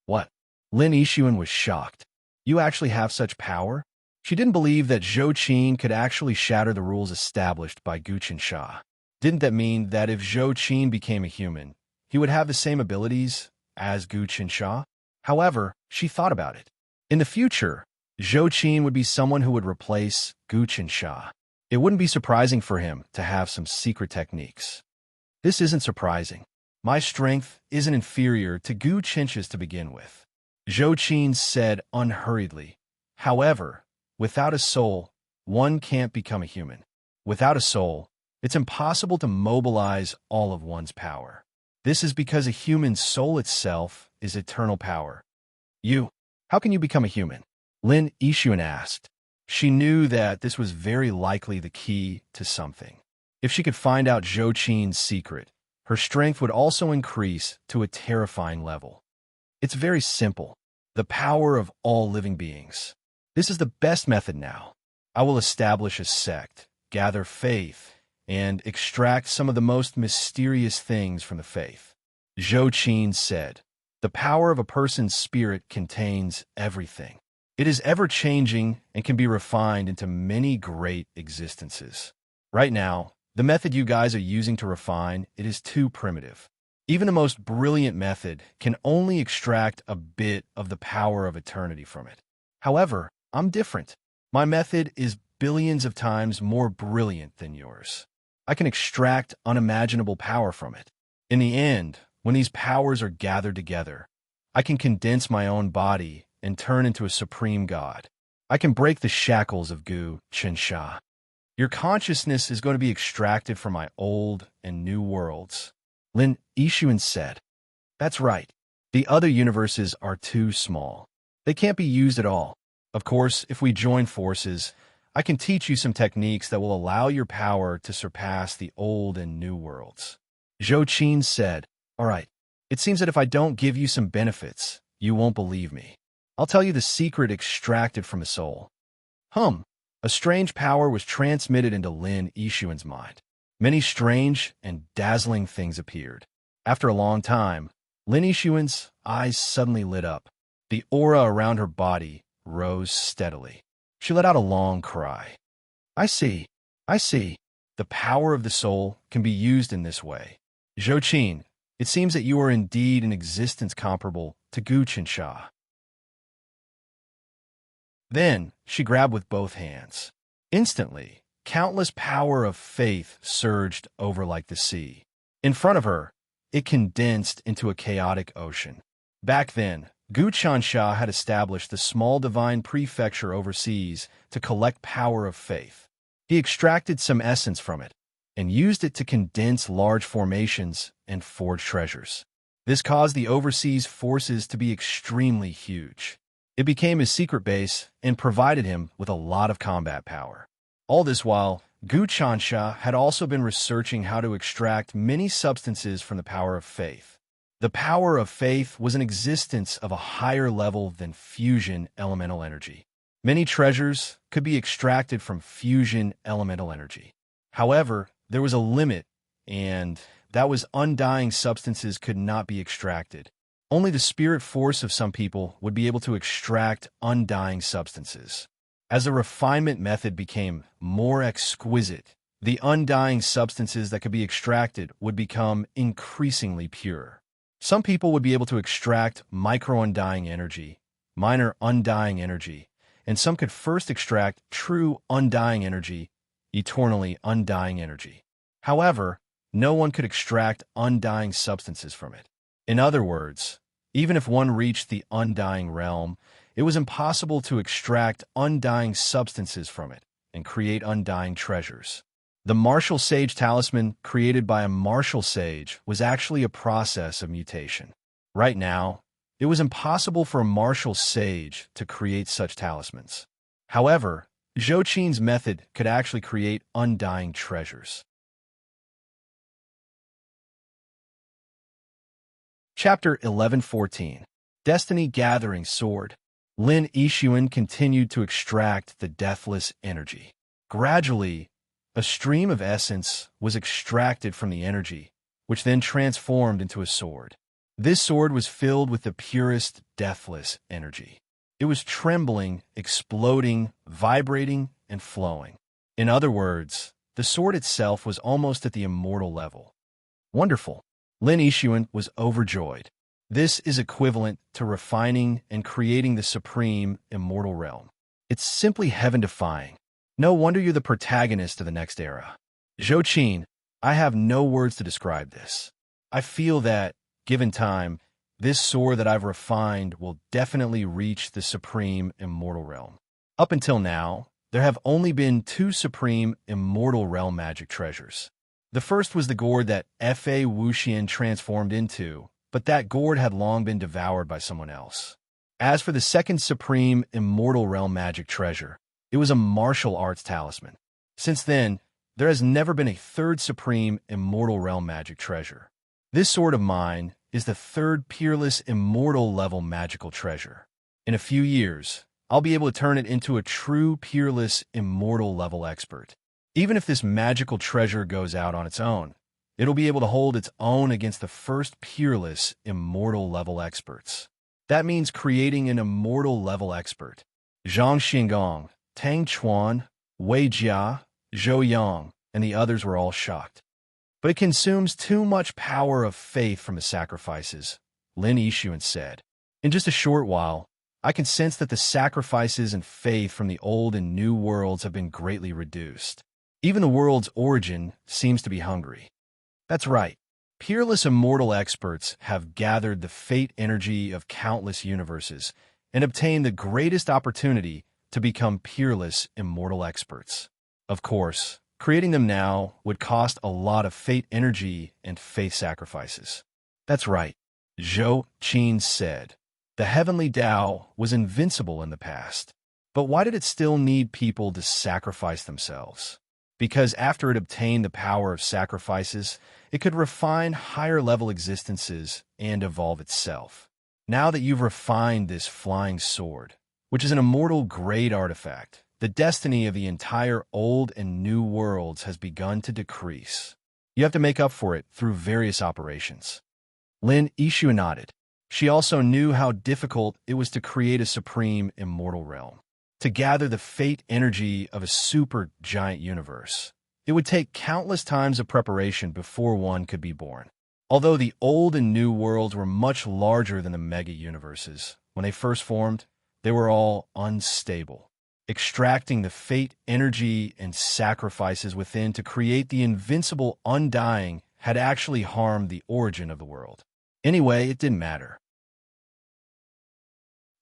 What? Lin Yixuan was shocked. You actually have such power? She didn't believe that Zhou Qin could actually shatter the rules established by Gu Qinsha. Didn't that mean that if Zhou Qin became a human, he would have the same abilities as Gu Qinsha? However, she thought about it. In the future, Zhou Qin would be someone who would replace Gu Qinsha. It wouldn't be surprising for him to have some secret techniques. This isn't surprising. My strength isn't inferior to Gu Qinsha's to begin with, Zhou Qin said unhurriedly. However, without a soul, one can't become a human. Without a soul, it's impossible to mobilize all of one's power. This is because a human's soul itself is eternal power. How can you become a human? Lin Yixuan asked. She knew that this was very likely the key to something. If she could find out Zhou Qin's secret, her strength would also increase to a terrifying level. It's very simple. The power of all living beings. This is the best method now. I will establish a sect, gather faith, and extract some of the most mysterious things from the faith. Zhou Qin said, the power of a person's spirit contains everything. It is ever-changing and can be refined into many great existences. Right now, the method you guys are using to refine it is too primitive. Even the most brilliant method can only extract a bit of the power of eternity from it. However, I'm different. My method is billions of times more brilliant than yours. I can extract unimaginable power from it. In the end, when these powers are gathered together, I can condense my own body and turn into a supreme god. I can break the shackles of Gu Qinsha. Your consciousness is going to be extracted from my old and new worlds, Lin Yixuan said. That's right. The other universes are too small. They can't be used at all. Of course, if we join forces, I can teach you some techniques that will allow your power to surpass the old and new worlds. Zhou Qin said, all right, it seems that if I don't give you some benefits, you won't believe me. I'll tell you the secret extracted from the soul. A strange power was transmitted into Lin Yixuan's mind. Many strange and dazzling things appeared. After a long time, Lin Yixuan's eyes suddenly lit up. The aura around her body rose steadily. She let out a long cry. I see. The power of the soul can be used in this way. Zhou Qin, it seems that you are indeed an existence comparable to Gu Qinsha. Then she grabbed with both hands. Instantly, countless power of faith surged over like the sea. In front of her, it condensed into a chaotic ocean. Back then, Gu Qinsha had established the small divine prefecture overseas to collect power of faith. He extracted some essence from it and used it to condense large formations and forge treasures. This caused the overseas forces to be extremely huge. It became his secret base and provided him with a lot of combat power. All this while, Gu Qinsha had also been researching how to extract many substances from the power of faith. The power of faith was an existence of a higher level than fusion elemental energy. Many treasures could be extracted from fusion elemental energy. However, there was a limit, and that was undying substances could not be extracted. Only the spirit force of some people would be able to extract undying substances. As the refinement method became more exquisite, the undying substances that could be extracted would become increasingly pure. Some people would be able to extract micro-undying energy, minor undying energy, and some could first extract true undying energy, eternally undying energy. However, no one could extract undying substances from it. In other words, Even if one reached the undying realm, it was impossible to extract undying substances from it and create undying treasures. The martial sage talisman created by a martial sage was actually a process of mutation. Right now, it was impossible for a martial sage to create such talismans. However, Zhou Qin's method could actually create undying treasures. Chapter 11:14. Destiny Gathering Sword. Lin Yixuan continued to extract the deathless energy. Gradually, a stream of essence was extracted from the energy, which then transformed into a sword. This sword was filled with the purest, deathless energy. It was trembling, exploding, vibrating, and flowing. In other words, the sword itself was almost at the immortal level. Wonderful. Lin Yixuan was overjoyed. This is equivalent to refining and creating the supreme, immortal realm. It's simply heaven-defying. No wonder you're the protagonist of the next era. Zhou Qin, I have no words to describe this. I feel that, given time, this sword that I've refined will definitely reach the supreme, immortal realm. Up until now, there have only been 2 supreme, immortal realm magic treasures. The first was the gourd that Fa Wuxian transformed into, but that gourd had long been devoured by someone else. As for the second supreme, immortal realm magic treasure, it was a martial arts talisman. Since then, there has never been a third supreme, immortal realm magic treasure. This sword of mine is the third peerless, immortal level magical treasure. In a few years, I'll be able to turn it into a true, peerless, immortal level expert. Even if this magical treasure goes out on its own, it'll be able to hold its own against the first peerless, immortal level experts. That means creating an immortal level expert. Zhang Xingong, Tang Chuan, Wei Jia, Zhou Yang, and the others were all shocked. But it consumes too much power of faith from the sacrifices, Lin Yixuan said. In just a short while, I can sense that the sacrifices and faith from the old and new worlds have been greatly reduced. Even the world's origin seems to be hungry. That's right. Peerless immortal experts have gathered the fate energy of countless universes and obtained the greatest opportunity to become peerless immortal experts. Of course, creating them now would cost a lot of fate energy and faith sacrifices. That's right, Zhou Qin said. The heavenly Tao was invincible in the past. But why did it still need people to sacrifice themselves? Because after it obtained the power of sacrifices, it could refine higher-level existences and evolve itself. Now that you've refined this flying sword, which is an immortal great artifact, the destiny of the entire old and new worlds has begun to decrease. You have to make up for it through various operations. Lin Yixuan nodded. She also knew how difficult it was to create a supreme immortal realm. To gather the fate energy of a super giant universe, it would take countless times of preparation before one could be born. Although the old and new worlds were much larger than the mega-universes, when they first formed, they were all unstable. Extracting the fate energy and sacrifices within to create the invincible undying had actually harmed the origin of the world. Anyway, it didn't matter.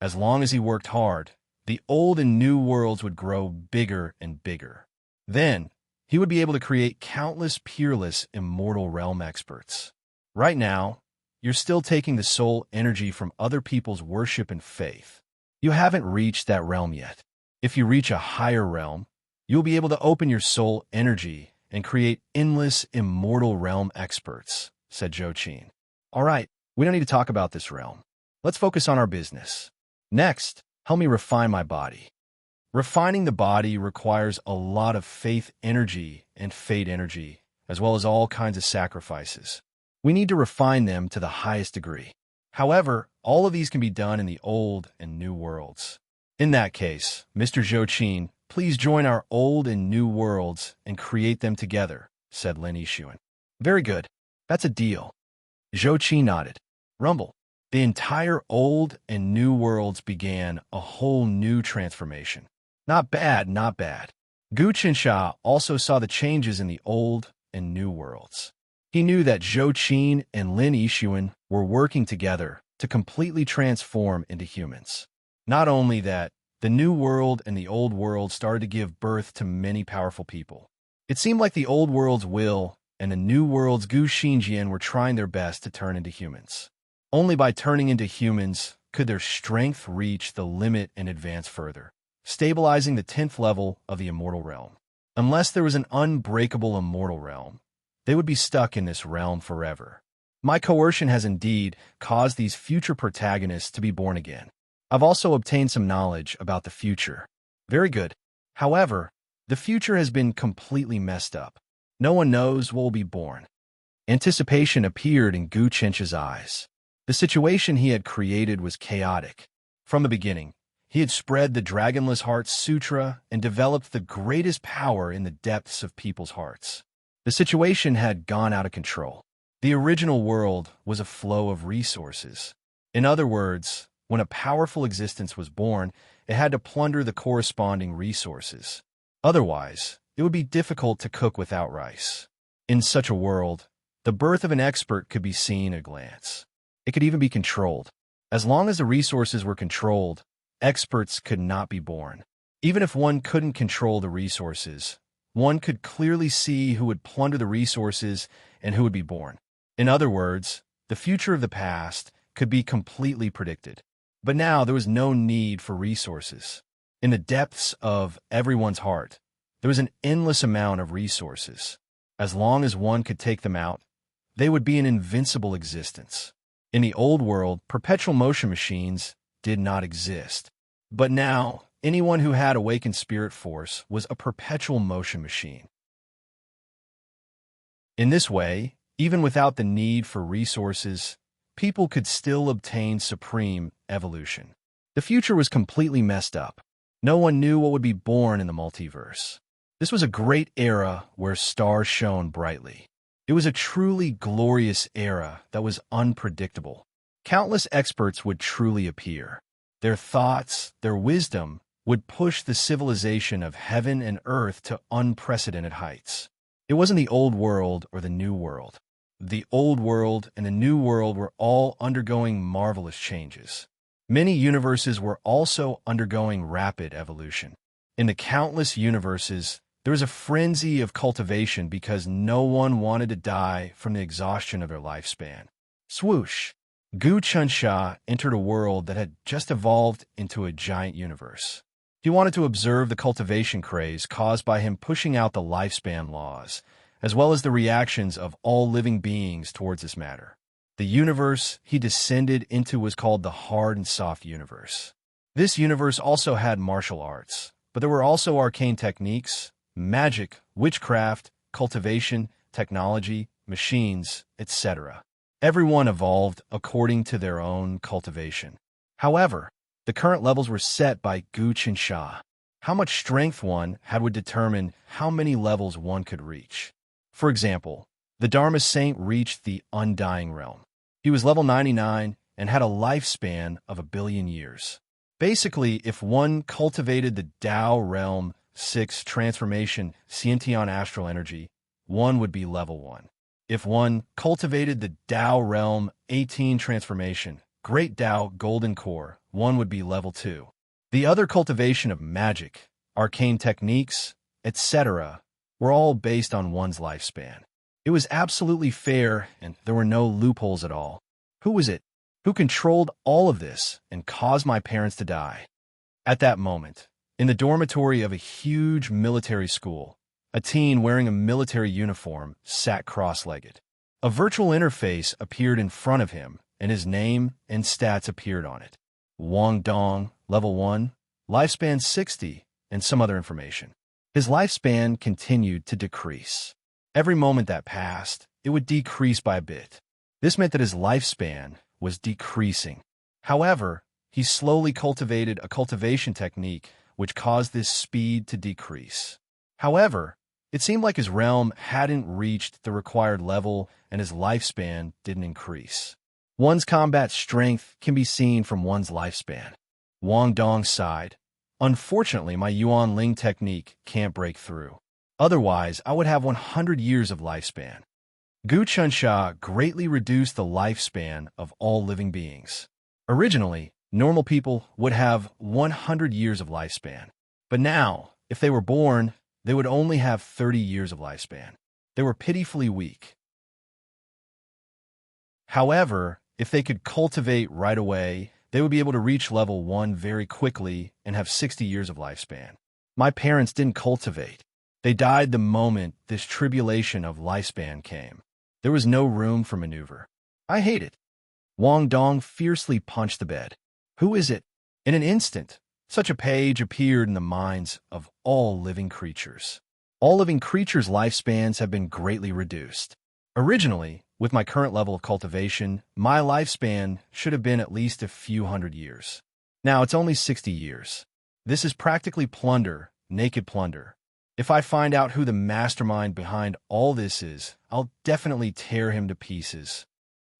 As long as he worked hard, the old and new worlds would grow bigger and bigger. Then, he would be able to create countless peerless immortal realm experts. Right now, you're still taking the soul energy from other people's worship and faith. You haven't reached that realm yet. If you reach a higher realm, you'll be able to open your soul energy and create endless immortal realm experts, said Zhou Qin. All right, we don't need to talk about this realm. Let's focus on our business. Next, help me refine my body. Refining the body requires a lot of faith energy and fate energy, as well as all kinds of sacrifices. We need to refine them to the highest degree. However, all of these can be done in the old and new worlds. In that case, Mr. Zhou Qin, please join our old and new worlds and create them together, said Lin Yixuan. Very good. That's a deal. Zhou Qin nodded. Rumble. The entire old and new worlds began a whole new transformation. Not bad, not bad. Gu Qinsha also saw the changes in the old and new worlds. He knew that Zhou Qin and Lin Yixuan were working together to completely transform into humans. Not only that, the New World and the Old World started to give birth to many powerful people. It seemed like the Old World's will and the New World's Gu Xinjian were trying their best to turn into humans. Only by turning into humans could their strength reach the limit and advance further, stabilizing the 10th level of the immortal realm. Unless there was an unbreakable immortal realm, they would be stuck in this realm forever. My coercion has indeed caused these future protagonists to be born again. I've also obtained some knowledge about the future. Very good. However, the future has been completely messed up. No one knows what will be born. Anticipation appeared in Gu Chencha's eyes. The situation he had created was chaotic. From the beginning, he had spread the Dragonless Heart Sutra and developed the greatest power in the depths of people's hearts. The situation had gone out of control. The original world was a flow of resources. In other words, when a powerful existence was born, it had to plunder the corresponding resources. Otherwise, it would be difficult to cook without rice. In such a world, the birth of an expert could be seen at a glance. It could even be controlled. As long as the resources were controlled, experts could not be born. Even if one couldn't control the resources, one could clearly see who would plunder the resources and who would be born. In other words, the future of the past could be completely predicted. But now there was no need for resources. In the depths of everyone's heart, there was an endless amount of resources. As long as one could take them out, they would be an invincible existence. In the old world, perpetual motion machines did not exist. But now, anyone who had awakened spirit force was a perpetual motion machine. In this way, even without the need for resources, people could still obtain supreme evolution. The future was completely messed up. No one knew what would be born in the multiverse. This was a great era where stars shone brightly. It was a truly glorious era that was unpredictable. Countless experts would truly appear. Their thoughts, their wisdom, would push the civilization of heaven and earth to unprecedented heights. It wasn't the old world or the new world. The old world and the new world were all undergoing marvelous changes. Many universes were also undergoing rapid evolution. In the countless universes, there was a frenzy of cultivation because no one wanted to die from the exhaustion of their lifespan. Swoosh! Gu Chensha entered a world that had just evolved into a giant universe. He wanted to observe the cultivation craze caused by him pushing out the lifespan laws, as well as the reactions of all living beings towards this matter. The universe he descended into was called the hard and soft universe. This universe also had martial arts, but there were also arcane techniques, magic, witchcraft, cultivation, technology, machines, etc. Everyone evolved according to their own cultivation. However, the current levels were set by Gu Chensha. How much strength one had would determine how many levels one could reach. For example, the Dharma Saint reached the Undying Realm. He was level 99 and had a lifespan of 1 billion years. Basically, if one cultivated the Tao Realm 6 transformation Sciention Astral Energy, one would be level 1. If one cultivated the Tao Realm 18 transformation Great Tao Golden Core, one would be level 2. The other cultivation of magic, arcane techniques, etc., were all based on one's lifespan. It was absolutely fair, and there were no loopholes at all. Who was it? Who controlled all of this and caused my parents to die? At that moment, in the dormitory of a huge military school, a teen wearing a military uniform sat cross-legged. A virtual interface appeared in front of him, and his name and stats appeared on it. Wang Dong, level 1, lifespan 60, and some other information. His lifespan continued to decrease. Every moment that passed, it would decrease by a bit. This meant that his lifespan was decreasing. However, he slowly cultivated a cultivation technique which caused this speed to decrease. However, it seemed like his realm hadn't reached the required level and his lifespan didn't increase. One's combat strength can be seen from one's lifespan. Wang Dong sighed. Unfortunately, my Yuan Ling technique can't break through. Otherwise, I would have 100 years of lifespan. Gu Chunsha greatly reduced the lifespan of all living beings. Originally, normal people would have 100 years of lifespan. But now, if they were born, they would only have 30 years of lifespan. They were pitifully weak. However, if they could cultivate right away, they would be able to reach level 1 very quickly and have 60 years of lifespan. My parents didn't cultivate. They died the moment this tribulation of lifespan came. There was no room for maneuver. I hate it. Wang Dong fiercely punched the bed. Who is it? In an instant, such a page appeared in the minds of all living creatures. All living creatures' lifespans have been greatly reduced. Originally, with my current level of cultivation, my lifespan should have been at least a few hundred years. Now it's only 60 years. This is practically plunder, naked plunder. If I find out who the mastermind behind all this is, I'll definitely tear him to pieces.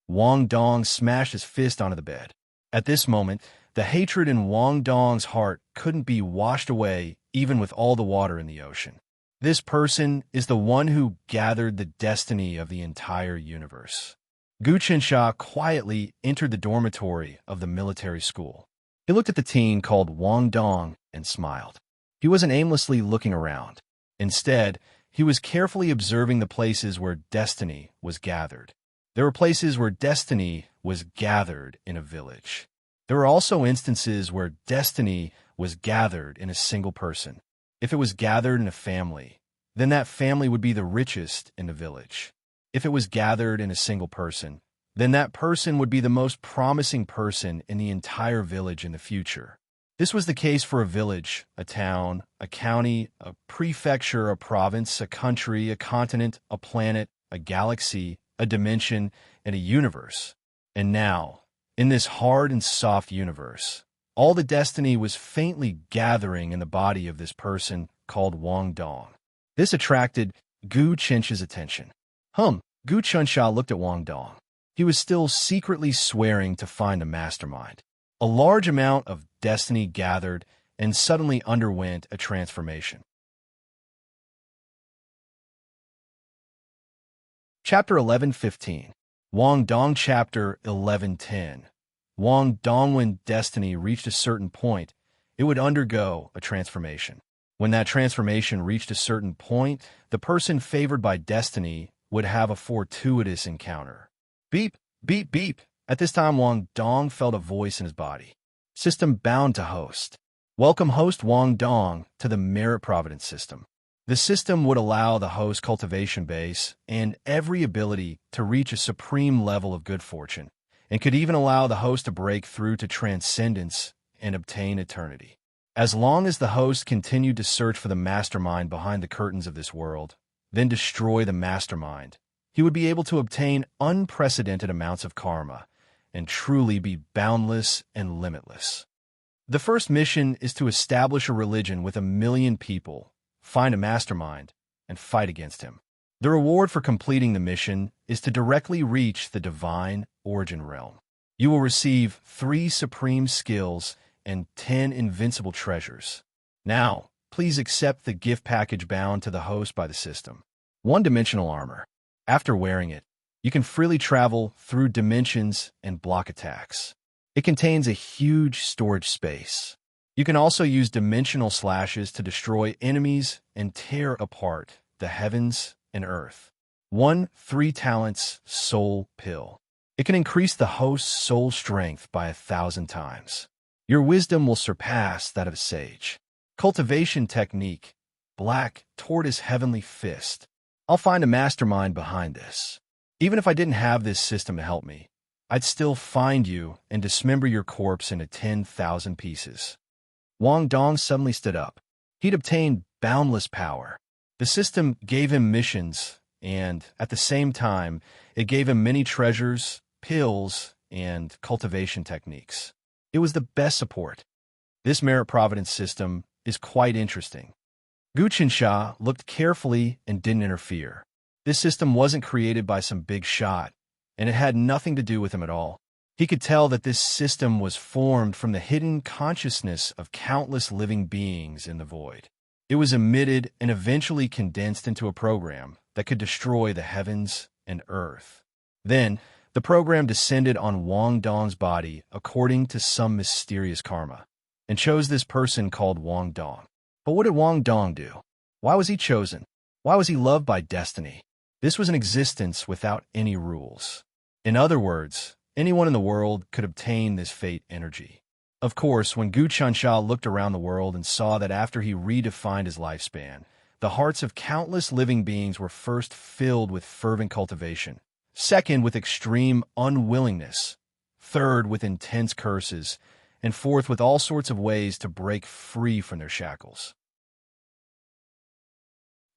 Wang Dong smashed his fist onto the bed. At this moment, the hatred in Wang Dong's heart couldn't be washed away even with all the water in the ocean. This person is the one who gathered the destiny of the entire universe. Gu Qinsha quietly entered the dormitory of the military school. He looked at the teen called Wang Dong and smiled. He wasn't aimlessly looking around. Instead, he was carefully observing the places where destiny was gathered. There were places where destiny was gathered in a village. There were also instances where destiny was gathered in a single person. If it was gathered in a family, then that family would be the richest in the village. If it was gathered in a single person, then that person would be the most promising person in the entire village in the future. This was the case for a village, a town, a county, a prefecture, a province, a country, a continent, a planet, a galaxy, a dimension, and a universe. And now, in this hard and soft universe, all the destiny was faintly gathering in the body of this person called Wang Dong. This attracted Gu Qinsha's attention. Gu Qinsha looked at Wang Dong. He was still secretly swearing to find the mastermind. A large amount of destiny gathered and suddenly underwent a transformation. Chapter 11:15. Wang Dong Chapter 11:10. Wang Dong, when destiny reached a certain point, it would undergo a transformation. When that transformation reached a certain point, the person favored by destiny would have a fortuitous encounter. Beep, beep, beep. At this time, Wang Dong felt a voice in his body. System bound to host. Welcome host Wang Dong to the Merit Providence system. The system would allow the host cultivation base and every ability to reach a supreme level of good fortune, and could even allow the host to break through to transcendence and obtain eternity. As long as the host continued to search for the mastermind behind the curtains of this world, then destroy the mastermind, he would be able to obtain unprecedented amounts of karma and truly be boundless and limitless. The first mission is to establish a religion with 1 million people, find a mastermind, and fight against him. The reward for completing the mission is to directly reach the divine origin realm. You will receive 3 supreme skills and 10 invincible treasures. Now, please accept the gift package bound to the host by the system. 1-dimensional armor. After wearing it, you can freely travel through dimensions and block attacks. It contains a huge storage space. You can also use dimensional slashes to destroy enemies and tear apart the heavens and earth. 3 talents soul pill. It can increase the host's soul strength by 1,000 times. Your wisdom will surpass that of a sage. Cultivation technique. Black tortoise heavenly fist. I'll find a mastermind behind this. Even if I didn't have this system to help me, I'd still find you and dismember your corpse into 10,000 pieces. Wang Dong suddenly stood up. He'd obtained boundless power. The system gave him missions, and at the same time, it gave him many treasures, pills, and cultivation techniques. It was the best support. This Merit Providence system is quite interesting. Gu Qinsha looked carefully and didn't interfere. This system wasn't created by some big shot, and it had nothing to do with him at all. He could tell that this system was formed from the hidden consciousness of countless living beings in the void. It was emitted and eventually condensed into a program that could destroy the heavens and earth. Then, the program descended on Wang Dong's body according to some mysterious karma, and chose this person called Wang Dong. But what did Wang Dong do? Why was he chosen? Why was he loved by destiny? This was an existence without any rules. In other words, anyone in the world could obtain this fate energy. Of course, when Gu Chansha looked around the world and saw that after he redefined his lifespan, the hearts of countless living beings were first filled with fervent cultivation, second with extreme unwillingness, third with intense curses, and fourth with all sorts of ways to break free from their shackles.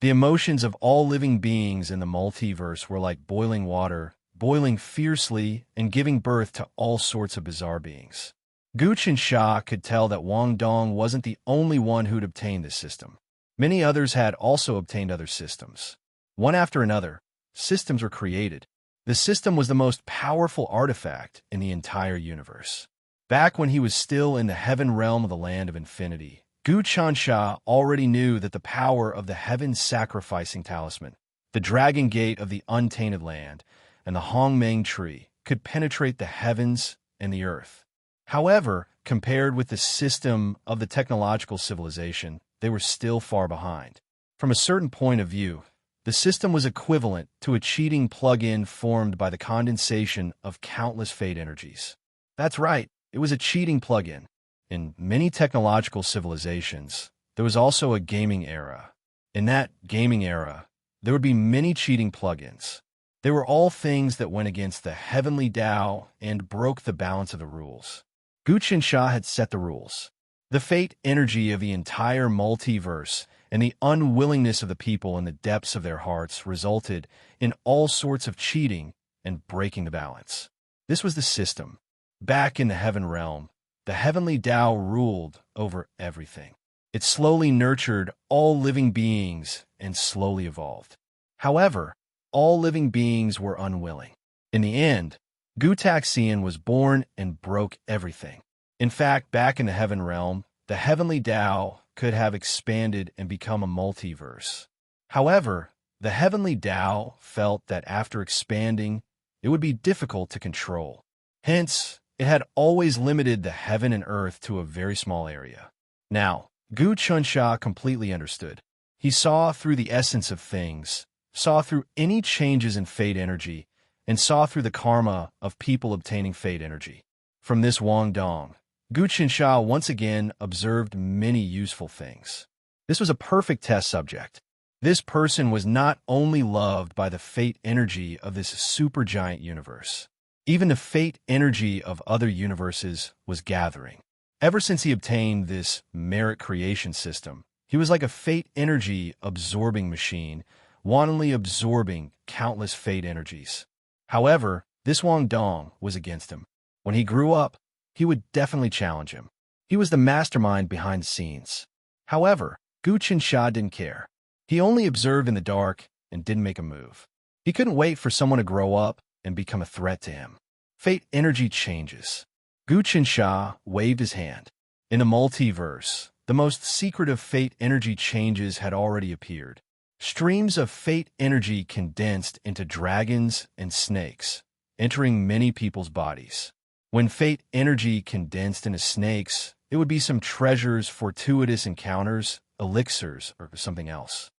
The emotions of all living beings in the multiverse were like boiling water, boiling fiercely and giving birth to all sorts of bizarre beings. Gu Chansha could tell that Wang Dong wasn't the only one who'd obtained this system. Many others had also obtained other systems. One after another, systems were created. The system was the most powerful artifact in the entire universe. Back when he was still in the heaven realm of the land of infinity, Gu Chansha already knew that the power of the heaven sacrificing talisman, the dragon gate of the untainted land, and the Hongmeng tree could penetrate the heavens and the earth. However, compared with the system of the technological civilization, they were still far behind. From a certain point of view, the system was equivalent to a cheating plug-in formed by the condensation of countless fate energies. That's right, it was a cheating plug-in. In many technological civilizations, there was also a gaming era. In that gaming era, there would be many cheating plugins. They were all things that went against the heavenly Tao and broke the balance of the rules. Gu Chansha had set the rules. The fate energy of the entire multiverse and the unwillingness of the people in the depths of their hearts resulted in all sorts of cheating and breaking the balance. This was the system. Back in the heaven realm, the heavenly Tao ruled over everything. It slowly nurtured all living beings and slowly evolved. However, all living beings were unwilling. In the end, Gu Taxian was born and broke everything. In fact, back in the heaven realm, the heavenly Tao could have expanded and become a multiverse. However, the heavenly Tao felt that after expanding, it would be difficult to control. Hence, it had always limited the heaven and earth to a very small area. Now, Gu Chansha completely understood. He saw through the essence of things, saw through any changes in fate energy, and saw through the karma of people obtaining fate energy. From this Wang Dong, Gu Chansha once again observed many useful things. This was a perfect test subject. This person was not only loved by the fate energy of this supergiant universe. Even the fate energy of other universes was gathering. Ever since he obtained this merit creation system, he was like a fate energy absorbing machine, wantonly absorbing countless fate energies. However, this Wang Dong was against him. When he grew up, he would definitely challenge him. He was the mastermind behind the scenes. However, Gu Chansha didn't care. He only observed in the dark and didn't make a move. He couldn't wait for someone to grow up and become a threat to him. Fate energy changes. Gu Chansha waved his hand. In the multiverse, the most secretive fate energy changes had already appeared. Streams of fate energy condensed into dragons and snakes, entering many people's bodies. When fate energy condensed into snakes, it would be some treasures, fortuitous encounters, elixirs, or something else.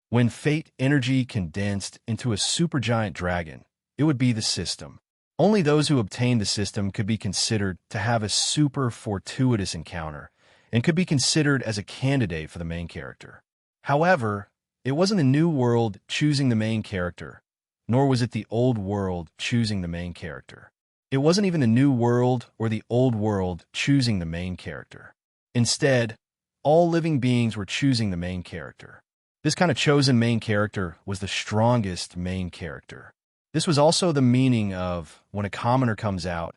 When fate energy condensed into a supergiant dragon, it would be the system. Only those who obtained the system could be considered to have a super fortuitous encounter, and could be considered as a candidate for the main character. However, it wasn't the new world choosing the main character, nor was it the old world choosing the main character. It wasn't even the new world or the old world choosing the main character. Instead, all living beings were choosing the main character. This kind of chosen main character was the strongest main character. This was also the meaning of, when a commoner comes out,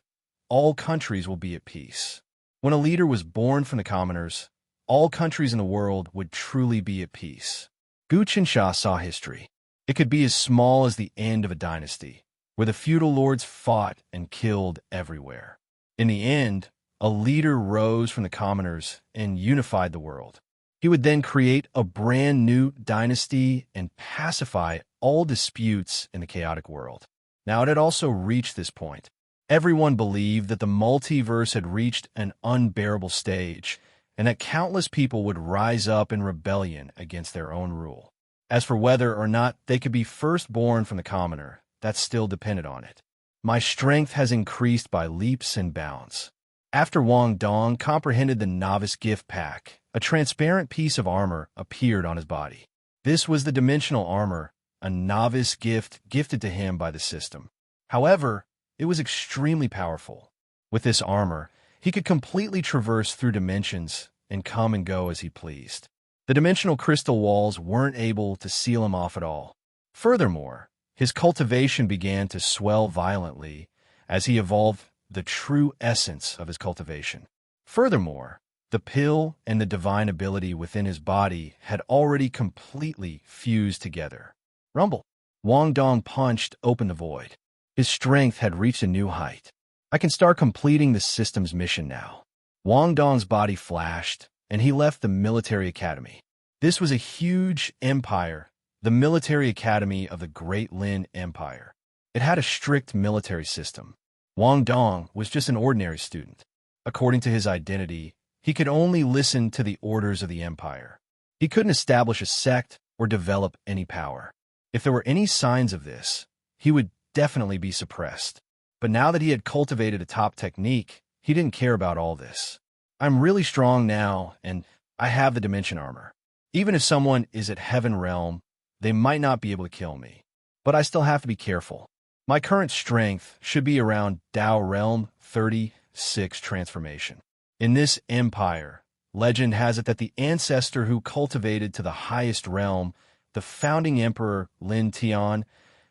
all countries will be at peace. When a leader was born from the commoners, all countries in the world would truly be at peace. Gu Chansha saw history. It could be as small as the end of a dynasty, where the feudal lords fought and killed everywhere. In the end, a leader rose from the commoners and unified the world. He would then create a brand new dynasty and pacify all disputes in the chaotic world. Now, it had also reached this point. Everyone believed that the multiverse had reached an unbearable stage, and that countless people would rise up in rebellion against their own rule. As for whether or not they could be firstborn from the commoner, that still depended on it. My strength has increased by leaps and bounds. After Wang Dong comprehended the novice gift pack, a transparent piece of armor appeared on his body. This was the dimensional armor, a novice gift gifted to him by the system. However, it was extremely powerful. With this armor, he could completely traverse through dimensions and come and go as he pleased. The dimensional crystal walls weren't able to seal him off at all. Furthermore, his cultivation began to swell violently as he evolved the true essence of his cultivation. Furthermore, the pill and the divine ability within his body had already completely fused together. Rumble. Wang Dong punched open the void. His strength had reached a new height. I can start completing the system's mission now. Wang Dong's body flashed, and he left the military academy. This was a huge empire, the military academy of the Great Lin Empire. It had a strict military system. Wang Dong was just an ordinary student. According to his identity, he could only listen to the orders of the empire. He couldn't establish a sect or develop any power. If there were any signs of this, he would definitely be suppressed. But now that he had cultivated a top technique, he didn't care about all this. I'm really strong now, and I have the dimension armor. Even if someone is at Heaven Realm, they might not be able to kill me. But I still have to be careful. My current strength should be around Dao Realm 36 transformation. In this empire, legend has it that the ancestor who cultivated to the highest realm, the founding emperor Lin Tian,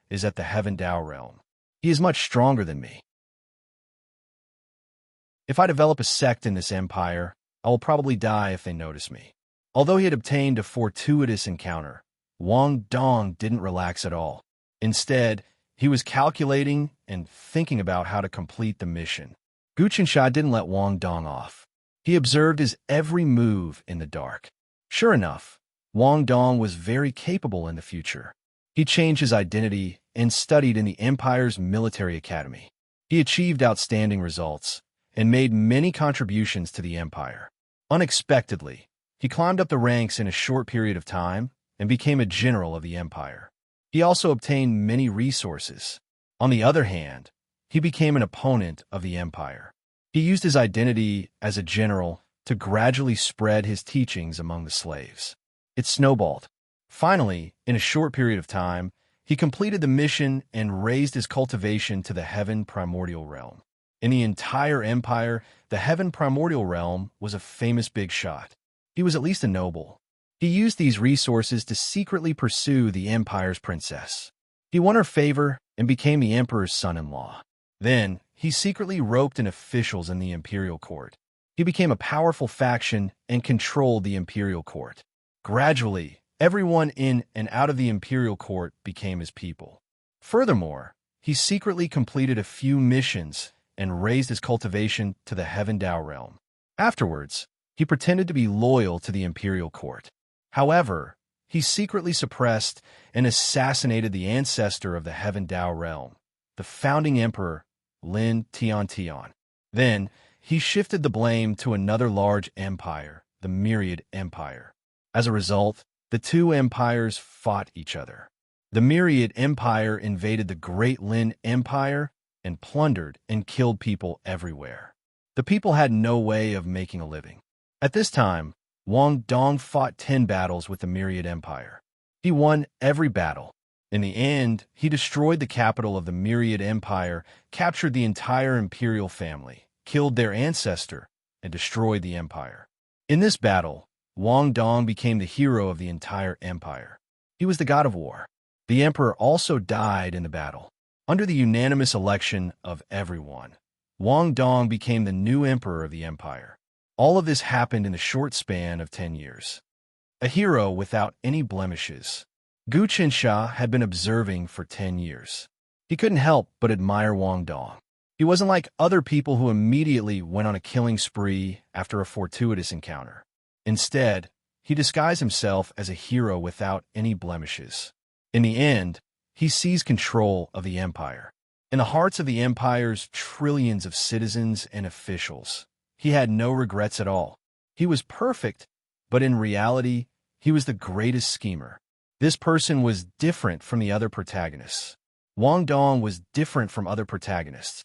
is at the Heaven Dao realm. He is much stronger than me. If I develop a sect in this empire, I will probably die if they notice me. Although he had obtained a fortuitous encounter, Wang Dong didn't relax at all. Instead, he was calculating and thinking about how to complete the mission. Gu Qinsha didn't let Wang Dong off. He observed his every move in the dark. Sure enough, Wang Dong was very capable in the future. He changed his identity and studied in the Empire's military academy. He achieved outstanding results and made many contributions to the Empire. Unexpectedly, he climbed up the ranks in a short period of time and became a general of the Empire. He also obtained many resources. On the other hand, he became an opponent of the Empire. He used his identity as a general to gradually spread his teachings among the slaves. It snowballed. Finally, in a short period of time, he completed the mission and raised his cultivation to the Heaven Primordial Realm. In the entire empire, the Heaven Primordial Realm was a famous big shot. He was at least a noble. He used these resources to secretly pursue the empire's princess. He won her favor and became the emperor's son-in-law. Then, he secretly roped in officials in the imperial court. He became a powerful faction and controlled the imperial court. Gradually, everyone in and out of the imperial court became his people. Furthermore, he secretly completed a few missions and raised his cultivation to the Heaven Dao realm. Afterwards, he pretended to be loyal to the imperial court. However, he secretly suppressed and assassinated the ancestor of the Heaven Dao realm, the founding emperor, Lin Tian. Then, he shifted the blame to another large empire, the Myriad Empire. As a result, the two empires fought each other. The Myriad Empire invaded the Great Lin Empire and plundered and killed people everywhere. The people had no way of making a living. At this time, Wang Dong fought 10 battles with the Myriad Empire. He won every battle. In the end, he destroyed the capital of the Myriad Empire, captured the entire imperial family, killed their ancestor, and destroyed the empire. In this battle, Wang Dong became the hero of the entire empire. He was the god of war. The emperor also died in the battle. Under the unanimous election of everyone, Wang Dong became the new emperor of the empire. All of this happened in the short span of 10 years. A hero without any blemishes. Gu Qinsha had been observing for 10 years. He couldn't help but admire Wang Dong. He wasn't like other people who immediately went on a killing spree after a fortuitous encounter. Instead, he disguised himself as a hero without any blemishes. In the end, he seized control of the empire. In the hearts of the empire's trillions of citizens and officials, he had no regrets at all. He was perfect, but in reality, he was the greatest schemer. This person was different from the other protagonists. Wang Dong was different from other protagonists.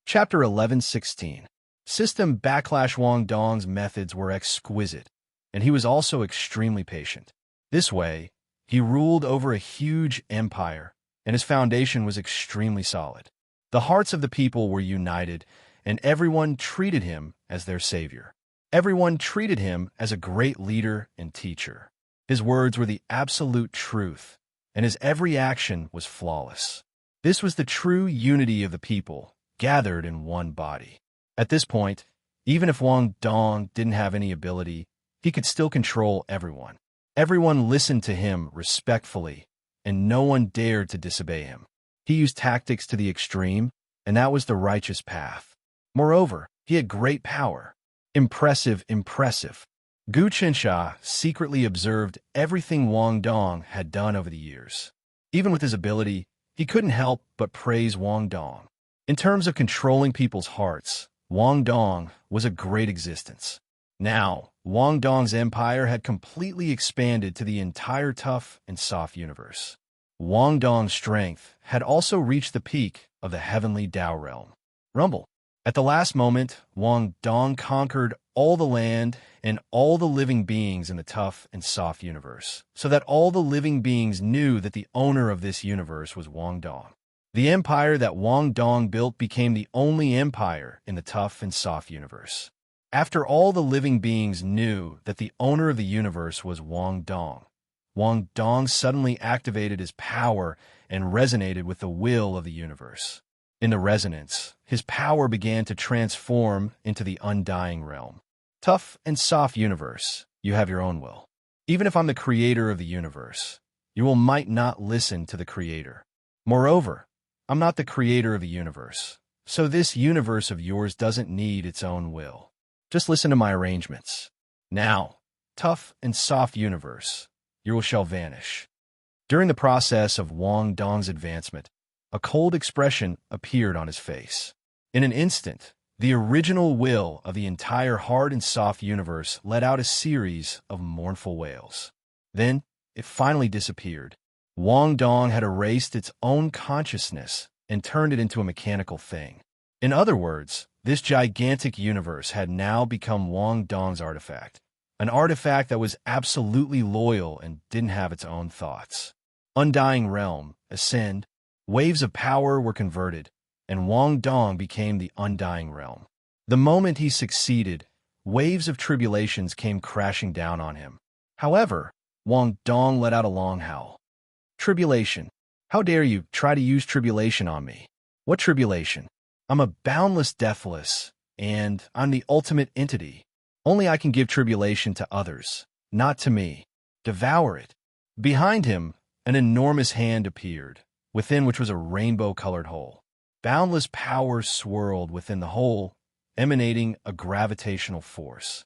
Chapter 11:16. System Backlash. Wang Dong's methods were exquisite, and he was also extremely patient. This way, he ruled over a huge empire, and his foundation was extremely solid. The hearts of the people were united, and everyone treated him as their savior. Everyone treated him as a great leader and teacher. His words were the absolute truth, and his every action was flawless. This was the true unity of the people, gathered in one body. At this point, even if Wang Dong didn't have any ability, he could still control everyone. Everyone listened to him respectfully, and no one dared to disobey him. He used tactics to the extreme, and that was the righteous path. Moreover, he had great power. Impressive. Gu Qinsha secretly observed everything Wang Dong had done over the years. Even with his ability, he couldn't help but praise Wang Dong. In terms of controlling people's hearts, Wang Dong was a great existence. Now, Wang Dong's empire had completely expanded to the entire tough and soft universe. Wang Dong's strength had also reached the peak of the heavenly Tao realm. Rumble. At the last moment, Wang Dong conquered all the land and all the living beings in the tough and soft universe, so that all the living beings knew that the owner of this universe was Wang Dong. The empire that Wang Dong built became the only empire in the tough and soft universe. After all the living beings knew that the owner of the universe was Wang Dong suddenly activated his power and resonated with the will of the universe. In the resonance, his power began to transform into the undying realm. Tough and soft universe, you have your own will. Even if I'm the creator of the universe, you will might not listen to the creator. Moreover, I'm not the creator of the universe, so this universe of yours doesn't need its own will. Just listen to my arrangements. Now, tough and soft universe, your will shall vanish. During the process of Wang Dong's advancement, a cold expression appeared on his face. In an instant, the original will of the entire hard and soft universe let out a series of mournful wails. Then, it finally disappeared. Wang Dong had erased its own consciousness and turned it into a mechanical thing. In other words, this gigantic universe had now become Wang Dong's artifact, an artifact that was absolutely loyal and didn't have its own thoughts. Undying realm, ascend, waves of power were converted, and Wang Dong became the undying realm. The moment he succeeded, waves of tribulations came crashing down on him. However, Wang Dong let out a long howl. Tribulation. How dare you try to use tribulation on me? What tribulation? I'm a boundless deathless, and I'm the ultimate entity. Only I can give tribulation to others, not to me. Devour it. Behind him, an enormous hand appeared, within which was a rainbow-colored hole. Boundless power swirled within the hole, emanating a gravitational force.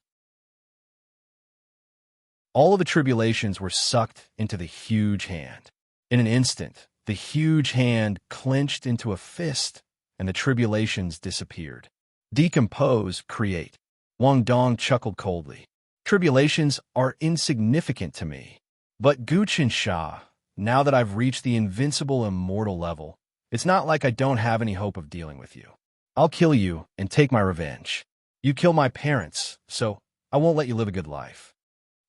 All of the tribulations were sucked into the huge hand. In an instant, the huge hand clenched into a fist, and the tribulations disappeared. Decompose, create. Wang Dong chuckled coldly. Tribulations are insignificant to me. But Gu Qinsha, now that I've reached the invincible immortal level, it's not like I don't have any hope of dealing with you. I'll kill you and take my revenge. You killed my parents, so I won't let you live a good life.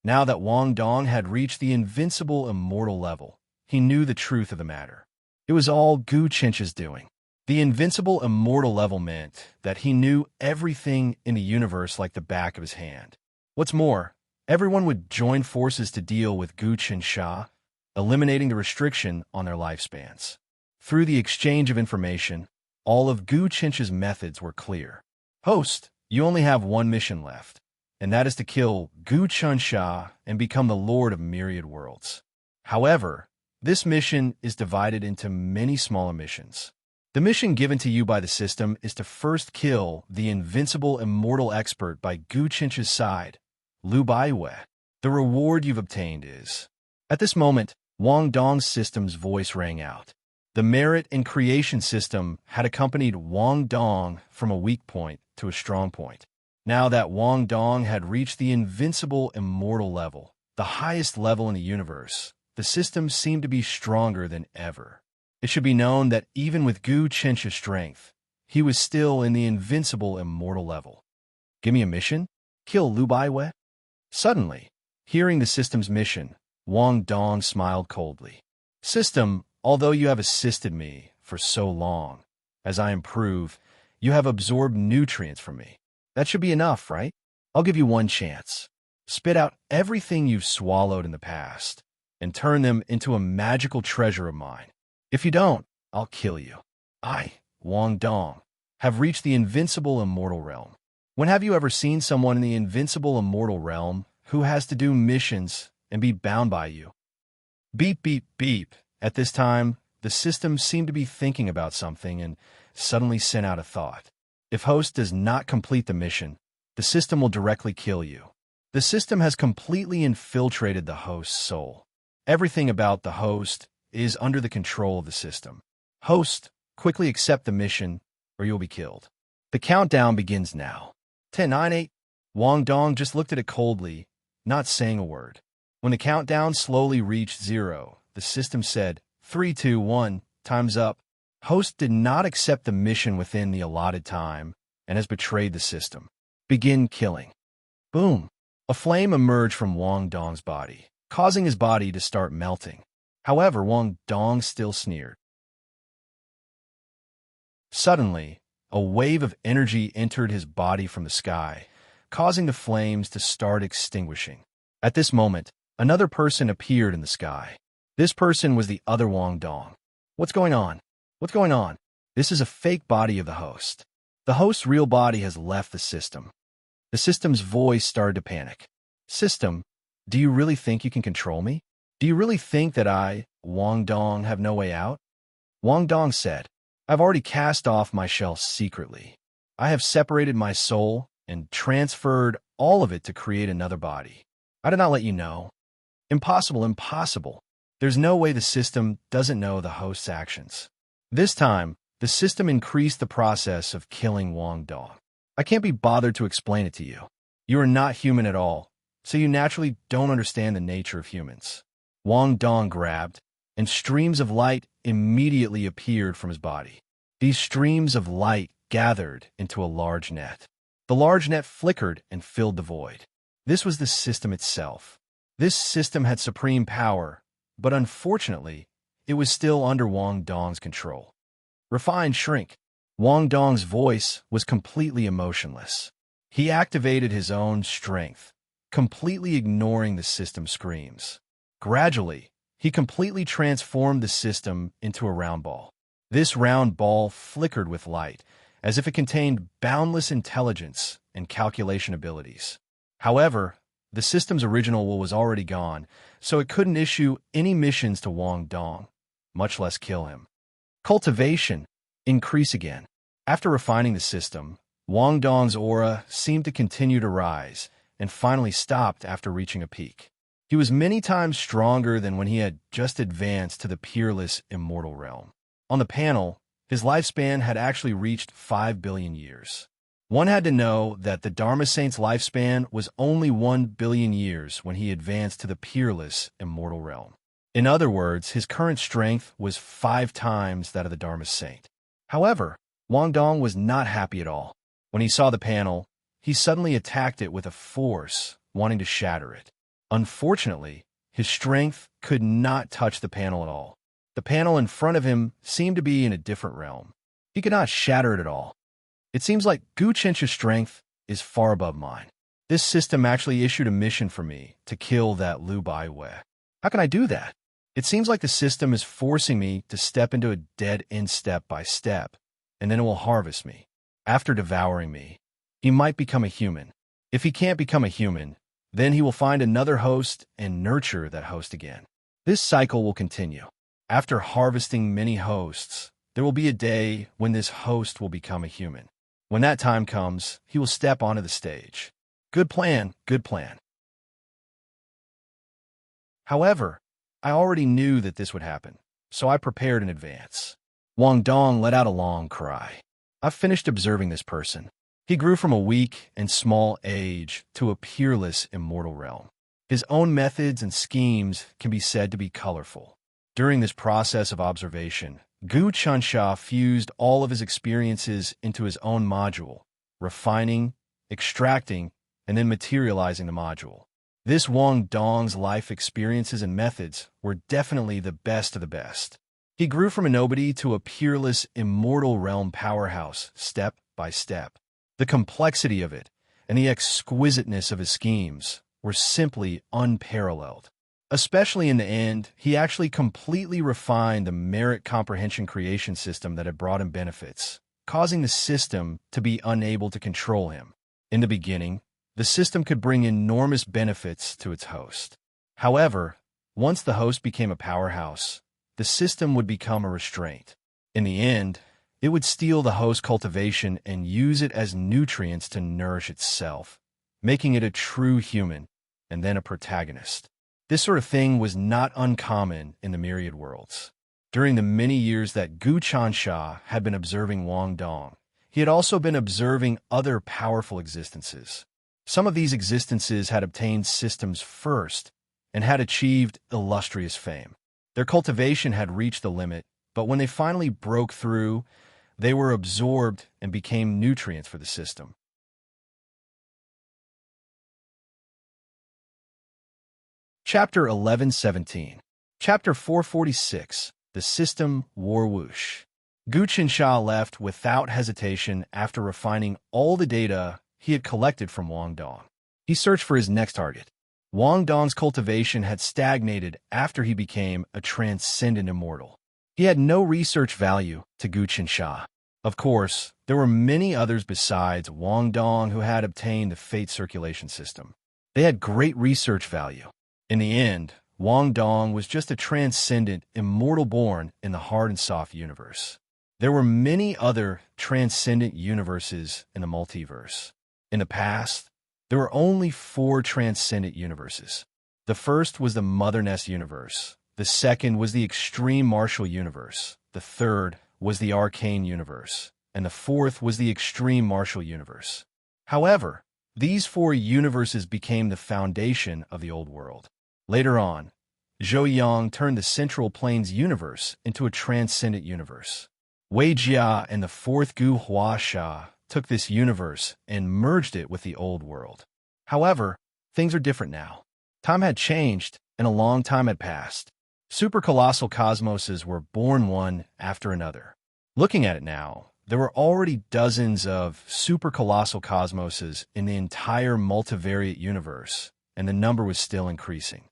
Now that Wang Dong had reached the invincible immortal level, he knew the truth of the matter. It was all Gu Qinsha's doing. The invincible immortal level meant that he knew everything in the universe like the back of his hand. What's more, everyone would join forces to deal with Gu Qinsha, eliminating the restriction on their lifespans. Through the exchange of information, all of Gu Qinsha's methods were clear. Host, you only have one mission left, and that is to kill Gu Qinsha and become the Lord of Myriad Worlds. However, this mission is divided into many smaller missions. The mission given to you by the system is to first kill the invincible immortal expert by Gu Chinch's side, Lu Baiwei. The reward you've obtained is... At this moment, Wang Dong's system's voice rang out. The merit and creation system had accompanied Wang Dong from a weak point to a strong point. Now that Wang Dong had reached the invincible immortal level, the highest level in the universe, the system seemed to be stronger than ever. It should be known that even with Gu Chencha's strength, he was still in the invincible immortal level. Give me a mission? Kill Lu Baiwei? Suddenly, hearing the system's mission, Wang Dong smiled coldly. System, although you have assisted me for so long, as I improve, you have absorbed nutrients from me. That should be enough, right? I'll give you one chance. Spit out everything you've swallowed in the past and turn them into a magical treasure of mine. If you don't, I'll kill you. I, Wang Dong, have reached the invincible immortal realm. When have you ever seen someone in the invincible immortal realm who has to do missions and be bound by you? Beep, beep, beep. At this time, the system seemed to be thinking about something and suddenly sent out a thought. If host does not complete the mission, the system will directly kill you. The system has completely infiltrated the host's soul. Everything about the host is under the control of the system. Host, quickly accept the mission or you'll be killed. The countdown begins now. 10, 9, 8. Wang Dong just looked at it coldly, not saying a word. When the countdown slowly reached 0, the system said, 3, 2, 1, time's up. Host did not accept the mission within the allotted time and has betrayed the system. Begin killing. Boom! A flame emerged from Wang Dong's body, causing his body to start melting. However, Wang Dong still sneered. Suddenly, a wave of energy entered his body from the sky, causing the flames to start extinguishing. At this moment, another person appeared in the sky. This person was the other Wang Dong. What's going on? What's going on? This is a fake body of the host. The host's real body has left the system. The system's voice started to panic. System, do you really think you can control me? Do you really think that I, Wang Dong, have no way out? Wang Dong said, I've already cast off my shell secretly. I have separated my soul and transferred all of it to create another body. I did not let you know. Impossible, impossible. There's no way the system doesn't know the host's actions. This time, the system increased the process of killing Wang Dong. I can't be bothered to explain it to you. You are not human at all, so you naturally don't understand the nature of humans. Wang Dong grabbed, and streams of light immediately appeared from his body. These streams of light gathered into a large net. The large net flickered and filled the void. This was the system itself. This system had supreme power, but unfortunately, it was still under Wang Dong's control. Refine shrink. Wang Dong's voice was completely emotionless. He activated his own strength, completely ignoring the system's screams. Gradually, he completely transformed the system into a round ball. This round ball flickered with light, as if it contained boundless intelligence and calculation abilities. However, the system's original will was already gone, so it couldn't issue any missions to Wang Dong, much less kill him. Cultivation. Increase again. After refining the system, Wang Dong's aura seemed to continue to rise and finally stopped after reaching a peak. He was many times stronger than when he had just advanced to the peerless immortal realm. On the panel, his lifespan had actually reached 5 billion years. One had to know that the Dharma Saint's lifespan was only 1 billion years when he advanced to the peerless immortal realm. In other words, his current strength was 5 times that of the Dharma Saint. However, Wang Dong was not happy at all. When he saw the panel, he suddenly attacked it with a force, wanting to shatter it. Unfortunately, his strength could not touch the panel at all. The panel in front of him seemed to be in a different realm. He could not shatter it at all. It seems like Gu Chencha's strength is far above mine. This system actually issued a mission for me to kill that Lu Baiwei. How can I do that? It seems like the system is forcing me to step into a dead end step by step, and then it will harvest me. After devouring me, he might become a human. If he can't become a human, then he will find another host and nurture that host again. This cycle will continue. After harvesting many hosts, There will be a day when this host will become a human. When that time comes, he will step onto the stage. Good plan, good plan. However, I already knew that this would happen, so I prepared in advance. Wang Dong let out a long cry. I've finished observing this person. He grew from a weak and small age to a peerless immortal realm. His own methods and schemes can be said to be colorful. During this process of observation, Gu Chunsha fused all of his experiences into his own module, refining, extracting, and then materializing the module. This Wang Dong's life experiences and methods were definitely the best of the best. He grew from a nobody to a peerless, immortal realm powerhouse, step by step. The complexity of it and the exquisiteness of his schemes were simply unparalleled. Especially in the end, he actually completely refined the merit comprehension creation system that had brought him benefits, causing the system to be unable to control him. In the beginning, the system could bring enormous benefits to its host. However, once the host became a powerhouse, the system would become a restraint. In the end, it would steal the host's cultivation and use it as nutrients to nourish itself, making it a true human and then a protagonist. This sort of thing was not uncommon in the myriad worlds. During the many years that Gu Chansha had been observing Wang Dong, he had also been observing other powerful existences. Some of these existences had obtained systems first and had achieved illustrious fame. Their cultivation had reached the limit, but when they finally broke through, they were absorbed and became nutrients for the system. Chapter 1117. Chapter 446. The System War Whoosh. Gu Qinsha left without hesitation after refining all the data he had collected from Wang Dong. He searched for his next target. Wang Dong's cultivation had stagnated after he became a transcendent immortal. He had no research value to Gu Qinsha. Of course, there were many others besides Wang Dong who had obtained the Fate Circulation System. They had great research value. In the end, Wang Dong was just a transcendent, immortal born in the hard and soft universe. There were many other transcendent universes in the multiverse. In the past, there were only 4 transcendent universes. The first was the Mother Nest universe. The second was the Extreme Martial universe. The third was the Arcane universe. And the fourth was the Extreme Martial universe. However, these 4 universes became the foundation of the old world. Later on, Zhou Yang turned the Central Plains universe into a transcendent universe. Wei Jia and the 4th Gu Huasha took this universe and merged it with the old world. However, things are different now. Time had changed, and a long time had passed. Supercolossal cosmoses were born one after another. Looking at it now, there were already dozens of supercolossal cosmoses in the entire multivariate universe, and the number was still increasing.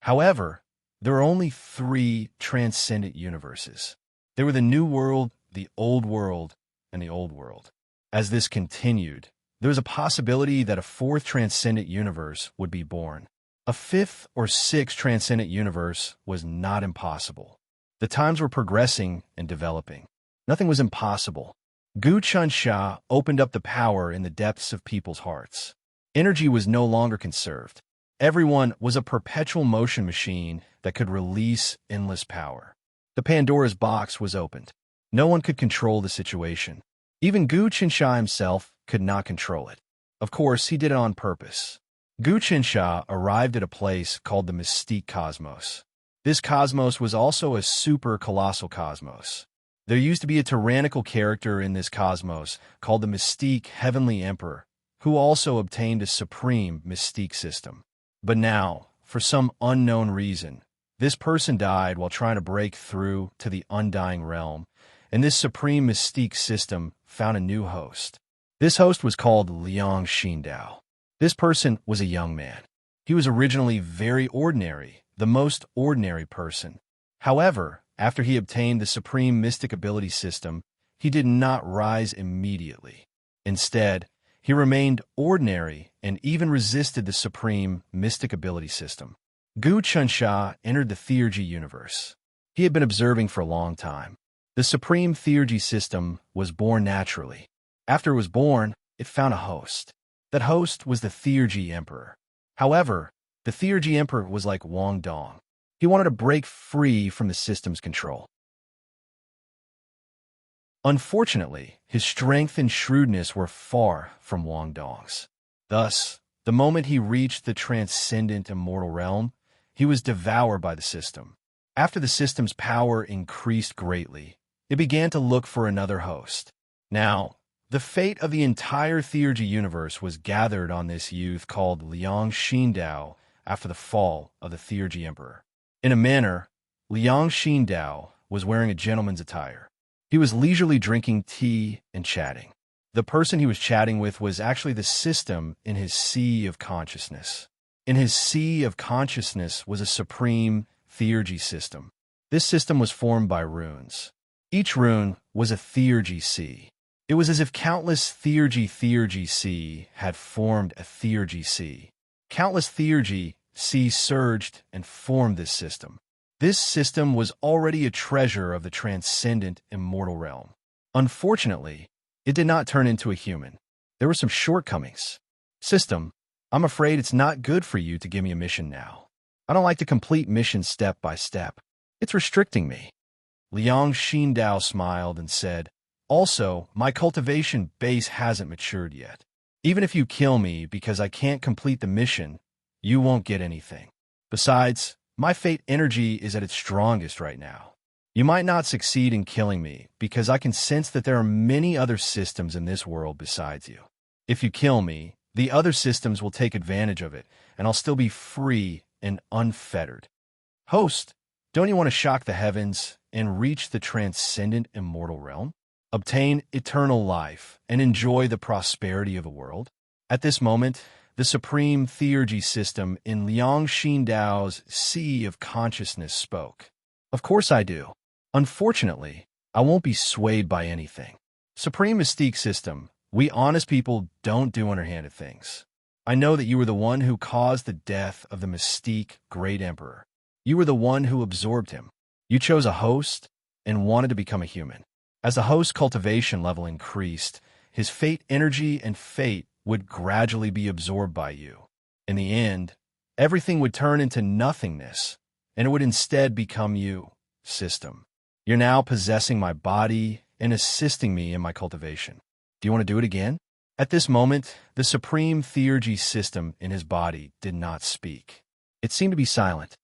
However, there were only 3 transcendent universes. There were the New World, the Old World, and the Old World. As this continued, there was a possibility that a 4th transcendent universe would be born. A 5th or 6th transcendent universe was not impossible. The times were progressing and developing. Nothing was impossible. Gu Chunsha opened up the power in the depths of people's hearts. Energy was no longer conserved. Everyone was a perpetual motion machine that could release endless power. The Pandora's box was opened. No one could control the situation. Even Gu Qinsha himself could not control it. Of course, he did it on purpose. Gu Qinsha arrived at a place called the Mystique Cosmos. This cosmos was also a super colossal cosmos. There used to be a tyrannical character in this cosmos called the Mystique Heavenly Emperor, who also obtained a supreme mystique system. But now, for some unknown reason, this person died while trying to break through to the undying realm, and this supreme mystique system found a new host. This host was called Liang Xindao. This person was a young man. He was originally very ordinary, the most ordinary person. However, after he obtained the supreme mystic ability system, he did not rise immediately. Instead, he remained ordinary and even resisted the supreme mystic ability system. Gu Chunsha entered the Theurgy universe. He had been observing for a long time. The supreme theurgy system was born naturally. After it was born, it found a host. That host was the theurgy emperor. However, the theurgy emperor was like Wang Dong. He wanted to break free from the system's control. Unfortunately, his strength and shrewdness were far from Wang Dong's. Thus, the moment he reached the transcendent immortal realm, he was devoured by the system. After the system's power increased greatly, it began to look for another host. Now, the fate of the entire theurgy universe was gathered on this youth called Liang Xindao after the fall of the theurgy emperor. In a manner, Liang Xindao was wearing a gentleman's attire. He was leisurely drinking tea and chatting. The person he was chatting with was actually the system in his sea of consciousness. In his sea of consciousness was a supreme theurgy system. This system was formed by runes. Each rune was a theurgy sea. It was as if countless theurgy sea had formed a theurgy sea. Countless theurgy seas surged and formed this system. This system was already a treasure of the transcendent immortal realm. Unfortunately, it did not turn into a human. There were some shortcomings. System, I'm afraid it's not good for you to give me a mission now. I don't like to complete missions step by step. It's restricting me. Liang Xindao smiled and said, also, my cultivation base hasn't matured yet. Even if you kill me because I can't complete the mission, you won't get anything. Besides, my fate energy is at its strongest right now. You might not succeed in killing me because I can sense that there are many other systems in this world besides you. If you kill me, the other systems will take advantage of it, and I'll still be free and unfettered. Host, don't you want to shock the heavens and reach the transcendent immortal realm? Obtain eternal life and enjoy the prosperity of the world? At this moment, the supreme theurgy system in Liang Xindao's sea of consciousness spoke. Of course I do. Unfortunately, I won't be swayed by anything. Supreme Mystique System, we honest people don't do underhanded things. I know that you were the one who caused the death of the Mystique Great Emperor. You were the one who absorbed him. You chose a host and wanted to become a human. As the host's cultivation level increased, his fate energy and fate would gradually be absorbed by you. In the end, everything would turn into nothingness, and it would instead become you, system. You're now possessing my body and assisting me in my cultivation. Do you want to do it again? At this moment, the supreme theurgy system in his body did not speak. It seemed to be silent.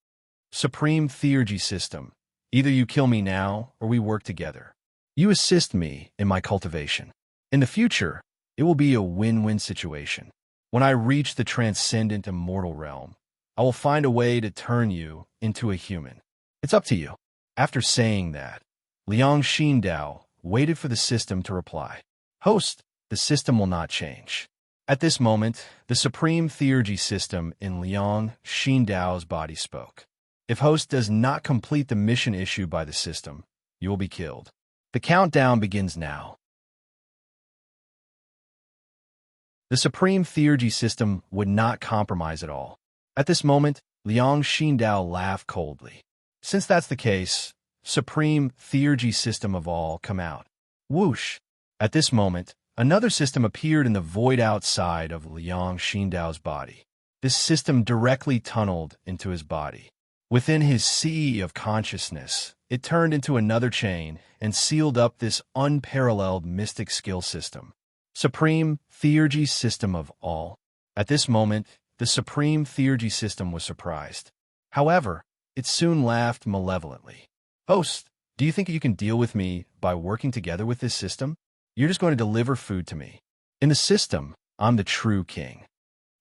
Supreme theurgy system, either you kill me now or we work together. You assist me in my cultivation. In the future, it will be a win-win situation. When I reach the transcendent immortal realm, I will find a way to turn you into a human. It's up to you. After saying that, Liang Xindao waited for the system to reply. Host, the system will not change. At this moment, the supreme theurgy system in Liang Xindao's body spoke. If host does not complete the mission issued by the system, you will be killed. The countdown begins now. The supreme theurgy system would not compromise at all. At this moment, Liang Xindao laughed coldly. Since that's the case, supreme theurgy system of all, come out. Whoosh! At this moment, another system appeared in the void outside of Liang Xindao's body. This system directly tunneled into his body. Within his sea of consciousness, it turned into another chain and sealed up this unparalleled mystic skill system. Supreme theurgy system of all. At this moment, the supreme theurgy system was surprised. However, it soon laughed malevolently. Host, do you think you can deal with me by working together with this system? You're just going to deliver food to me. In the system, I'm the true king.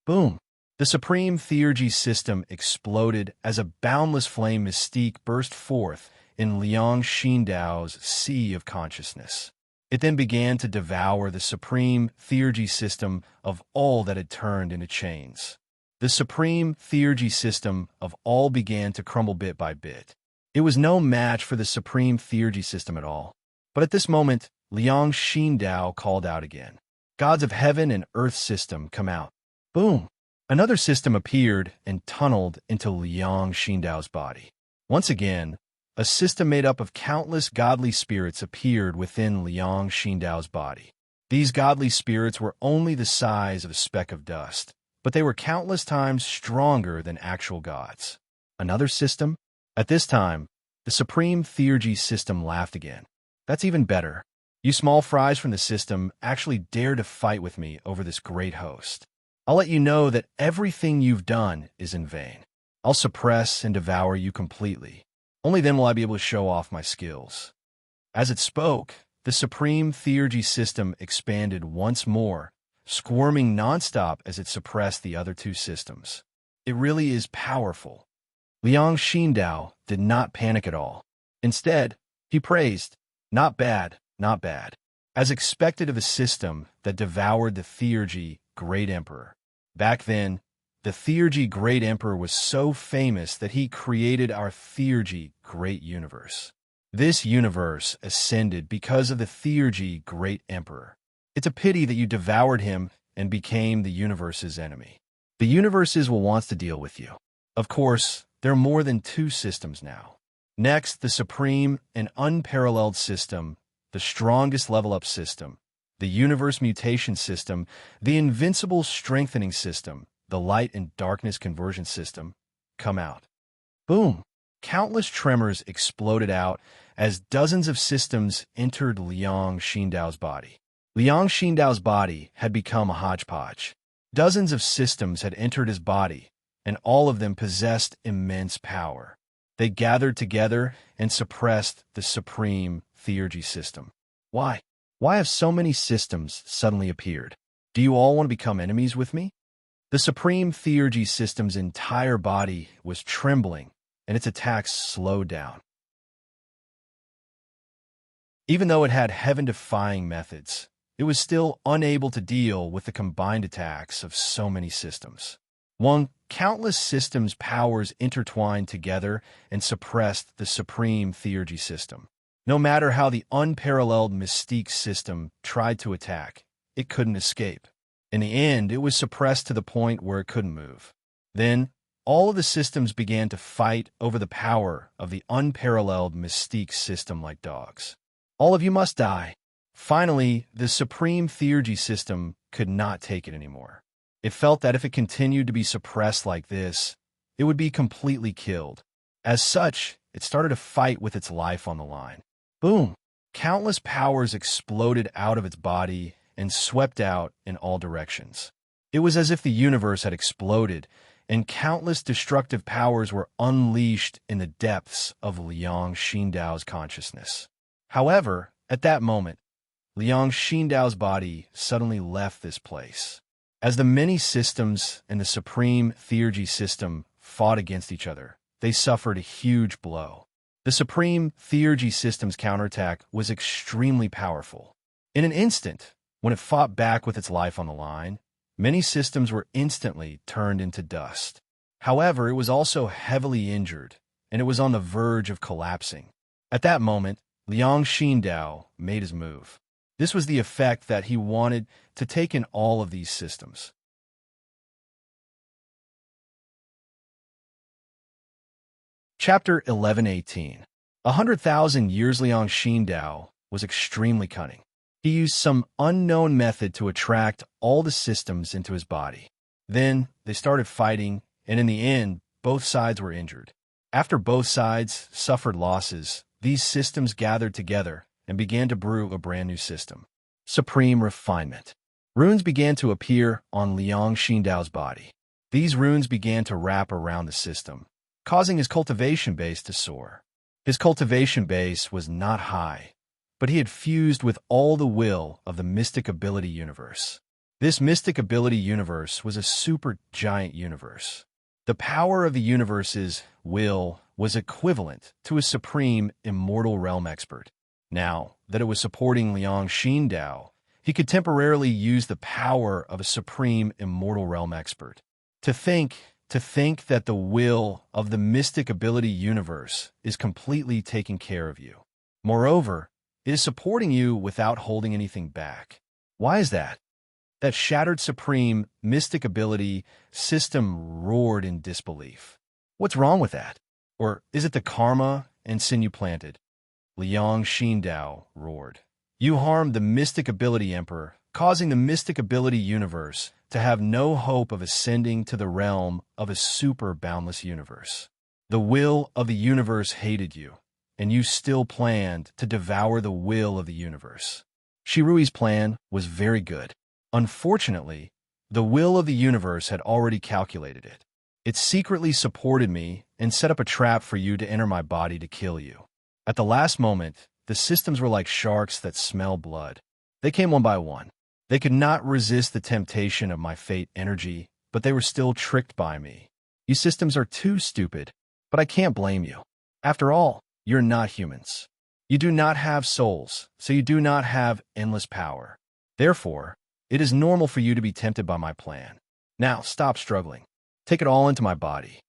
Boom. The supreme theurgy system exploded as a boundless flame mystique burst forth in Liang Xindao's sea of consciousness. It then began to devour the supreme theurgy system of all that had turned into chains. The supreme theurgy system of all began to crumble bit by bit. It was no match for the supreme theurgy system at all. But at this moment, Liang Xindao called out again. Gods of heaven and earth system, come out. Boom! Another system appeared and tunneled into Liang Xindao's body. Once again, a system made up of countless godly spirits appeared within Liang Xindao's body. These godly spirits were only the size of a speck of dust, but they were countless times stronger than actual gods. Another system? At this time, the Supreme Theurgy system laughed again. That's even better. You small fries from the system actually dare to fight with me over this great host. I'll let you know that everything you've done is in vain. I'll suppress and devour you completely. Only then will I be able to show off my skills. As it spoke, the Supreme Theurgy system expanded once more, squirming nonstop as it suppressed the other two systems. It really is powerful. Liang Xindao did not panic at all. Instead, he praised, "Not bad, not bad." As expected of a system that devoured the Theurgy Great Emperor. Back then, the Theurgy Great Emperor was so famous that he created our Theurgy Great Universe. This universe ascended because of the Theurgy Great Emperor. It's a pity that you devoured him and became the universe's enemy. The universes will want to deal with you. Of course, there are more than two systems now. Next, the supreme and unparalleled system, the strongest level-up system, the universe mutation system, the invincible strengthening system, the light and darkness conversion system, come out. Boom! Countless tremors exploded out as dozens of systems entered Liang Xindao's body. Liang Xindao's body had become a hodgepodge. Dozens of systems had entered his body, and all of them possessed immense power. They gathered together and suppressed the Supreme Theurgy system. Why? Why have so many systems suddenly appeared? Do you all want to become enemies with me? The Supreme Theurgy system's entire body was trembling, and its attacks slowed down. Even though it had heaven-defying methods, it was still unable to deal with the combined attacks of so many systems. Countless systems' powers intertwined together and suppressed the Supreme Theurgy system. No matter how the unparalleled Mystique system tried to attack, it couldn't escape. In the end, it was suppressed to the point where it couldn't move. Then, all of the systems began to fight over the power of the unparalleled Mystique system like dogs. All of you must die. Finally, the Supreme Theurgy system could not take it anymore. It felt that if it continued to be suppressed like this, it would be completely killed. As such, it started a fight with its life on the line. Boom! Countless powers exploded out of its body and swept out in all directions. It was as if the universe had exploded, and countless destructive powers were unleashed in the depths of Liang Xindao's consciousness. However, at that moment, Liang Xindao's body suddenly left this place. As the many systems in the Supreme Theurgy system fought against each other, they suffered a huge blow. The Supreme Theurgy system's counterattack was extremely powerful. In an instant, when it fought back with its life on the line, many systems were instantly turned into dust. However, it was also heavily injured, and it was on the verge of collapsing. At that moment, Liang Xindao made his move. This was the effect that he wanted to take in all of these systems. Chapter 11:18. 100,000 years Liang Xindao was extremely cunning. He used some unknown method to attract all the systems into his body. Then they started fighting, and in the end, both sides were injured. After both sides suffered losses, these systems gathered together and began to brew a brand new system. Supreme Refinement. Runes began to appear on Liang Xindao's body. These runes began to wrap around the system, causing his cultivation base to soar. His cultivation base was not high, but he had fused with all the will of the Mystic Ability Universe. This Mystic Ability Universe was a super giant universe. The power of the universe's will was equivalent to a supreme immortal realm expert. Now that it was supporting Liang Xindao, he could temporarily use the power of a supreme immortal realm expert. To think that the will of the Mystic Ability Universe is completely taking care of you. Moreover, it is supporting you without holding anything back. Why is that? That shattered supreme Mystic Ability system roared in disbelief. What's wrong with that? Or is it the karma and sinew planted. Liang Xindao roared. You harmed the Mystic Ability Emperor, causing the Mystic Ability Universe to have no hope of ascending to the realm of a super boundless universe. The will of the universe hated you, and you still planned to devour the will of the universe. Shirui's plan was very good. Unfortunately, the will of the universe had already calculated it. It secretly supported me and set up a trap for you to enter my body to kill you. At the last moment, the systems were like sharks that smell blood. They came one by one. They could not resist the temptation of my fate energy, but they were still tricked by me. You systems are too stupid, but I can't blame you. After all, you're not humans. You do not have souls, so you do not have endless power. Therefore, it is normal for you to be tempted by my plan. Now, stop struggling. Take it all into my body.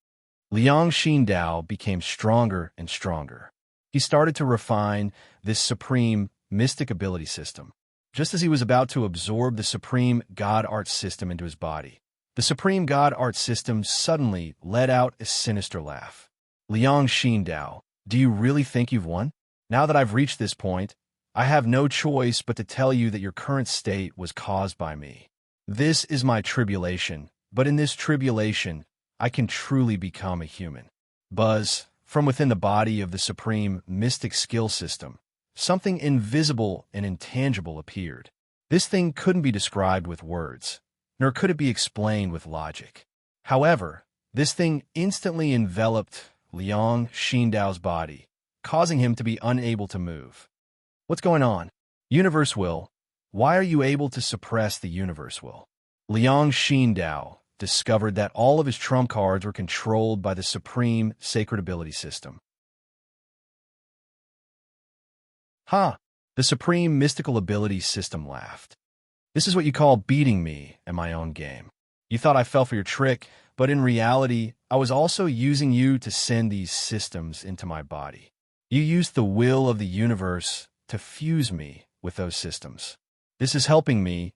Liang Xindao became stronger and stronger. He started to refine this supreme mystic ability system. Just as he was about to absorb the supreme God Art system into his body, the supreme God Art system suddenly let out a sinister laugh. Liang Xindao, do you really think you've won? Now that I've reached this point, I have no choice but to tell you that your current state was caused by me. This is my tribulation, but in this tribulation, I can truly become a human. Buzz, from within the body of the supreme mystic skill system, something invisible and intangible appeared. This thing couldn't be described with words, nor could it be explained with logic. However, this thing instantly enveloped Liang Xindao's body, causing him to be unable to move. What's going on? Universe will. Why are you able to suppress the universe will? Liang Xindao discovered that all of his trump cards were controlled by the supreme sacred ability system. Ha! The supreme mystical ability system laughed. This is what you call beating me in my own game. You thought I fell for your trick, but in reality, I was also using you to send these systems into my body. You used the will of the universe to fuse me with those systems. This is helping me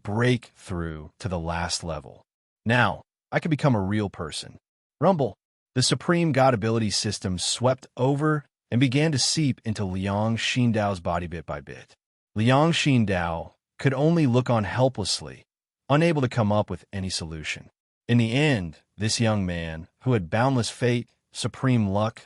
break through to the last level. Now, I can become a real person. Rumble, the supreme God ability system swept over and began to seep into Liang Xindao's body bit by bit. Liang Xindao could only look on helplessly, unable to come up with any solution. In the end, this young man, who had boundless fate, supreme luck,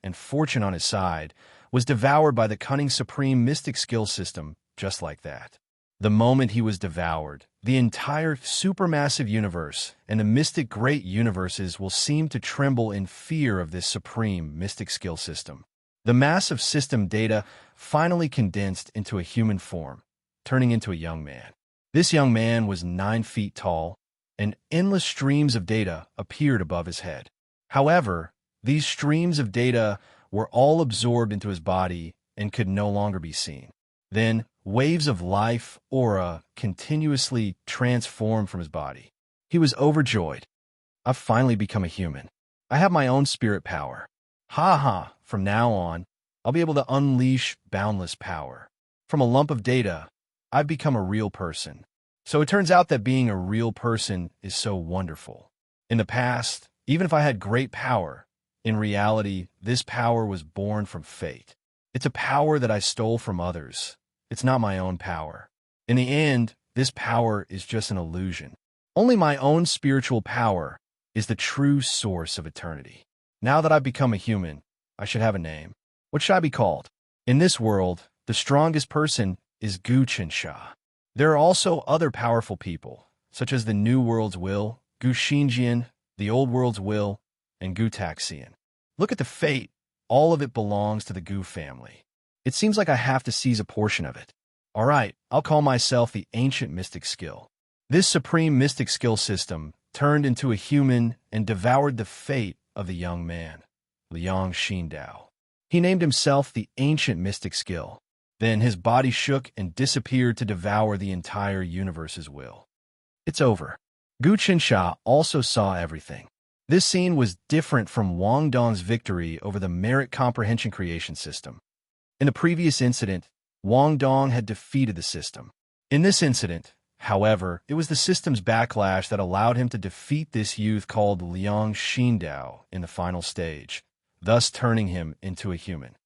and fortune on his side, was devoured by the cunning supreme mystic skill system just like that. The moment he was devoured, the entire supermassive universe and the mystic great universes will seem to tremble in fear of this supreme mystic skill system. The massive system data finally condensed into a human form, turning into a young man. This young man was 9 feet tall, and endless streams of data appeared above his head. However, these streams of data were all absorbed into his body and could no longer be seen. Then, waves of life aura continuously transformed from his body. He was overjoyed. I've finally become a human. I have my own spirit power. Ha ha, from now on, I'll be able to unleash boundless power. From a lump of data, I've become a real person. So it turns out that being a real person is so wonderful. In the past, even if I had great power, in reality, this power was born from fate. It's a power that I stole from others. It's not my own power. In the end, this power is just an illusion. Only my own spiritual power is the true source of eternity. Now that I've become a human, I should have a name. What should I be called? In this world, the strongest person is Gu Qinsha. There are also other powerful people, such as the New World's Will, Gu Xinjian, the Old World's Will, and Gu Taxian. Look at the fate. All of it belongs to the Gu family. It seems like I have to seize a portion of it. All right, I'll call myself the Ancient Mystic Skill. This supreme mystic skill system turned into a human and devoured the fate of the young man, Liang Xindao. He named himself the Ancient Mystic Skill. Then his body shook and disappeared to devour the entire universe's will. It's over. Gu Qinsha also saw everything. This scene was different from Wang Dong's victory over the merit comprehension creation system. In the previous incident, Wang Dong had defeated the system. In this incident, however, it was the system's backlash that allowed him to defeat this youth called Liang Xindao in the final stage, thus turning him into a human.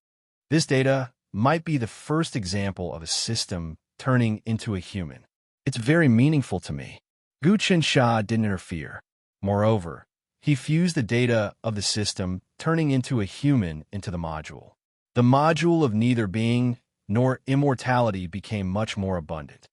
This data might be the first example of a system turning into a human. It's very meaningful to me. Gu Qinsha didn't interfere. Moreover, he fused the data of the system turning into a human into the module. The module of neither being nor immortality became much more abundant.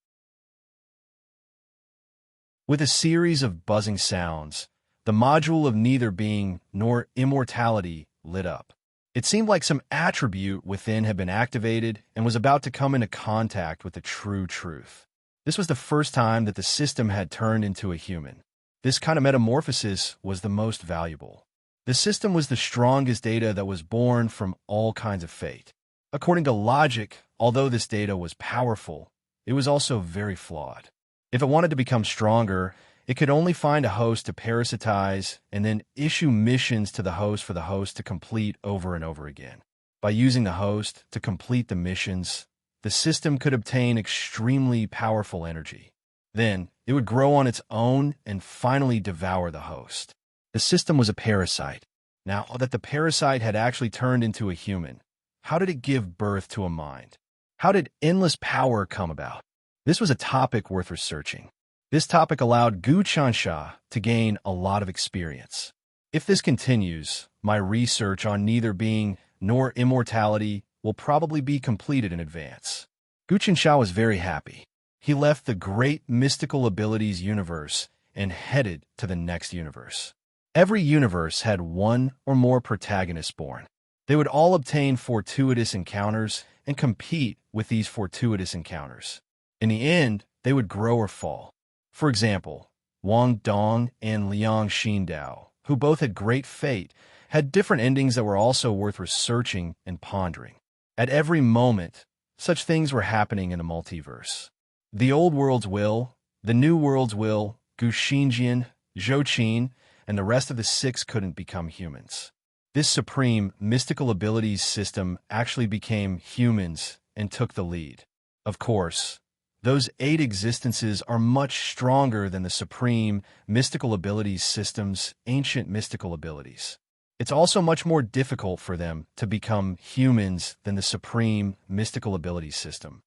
With a series of buzzing sounds, the module of neither being nor immortality lit up. It seemed like some attribute within had been activated and was about to come into contact with the true truth. This was the first time that the system had turned into a human. This kind of metamorphosis was the most valuable. The system was the strongest data that was born from all kinds of fate. According to logic, although this data was powerful, it was also very flawed. If it wanted to become stronger, it could only find a host to parasitize and then issue missions to the host for the host to complete over and over again. By using the host to complete the missions, the system could obtain extremely powerful energy. Then, it would grow on its own and finally devour the host. The system was a parasite. Now that the parasite had actually turned into a human, how did it give birth to a mind? How did endless power come about? This was a topic worth researching. This topic allowed Gu Qinsha to gain a lot of experience. If this continues, my research on neither being nor immortality will probably be completed in advance. Gu Qinsha was very happy. He left the great mystical abilities universe and headed to the next universe. Every universe had one or more protagonists born. They would all obtain fortuitous encounters and compete with these fortuitous encounters. In the end, they would grow or fall. For example, Wang Dong and Liang Xindao, who both had great fate, had different endings that were also worth researching and pondering. At every moment, such things were happening in the multiverse. The old world's will, the new world's will, Gu Xinjian, Zhou Qin, and the rest of the six couldn't become humans. This supreme mystical abilities system actually became humans and took the lead. Of course, those 8 existences are much stronger than the supreme mystical abilities system's ancient mystical abilities. It's also much more difficult for them to become humans than the supreme mystical abilities system.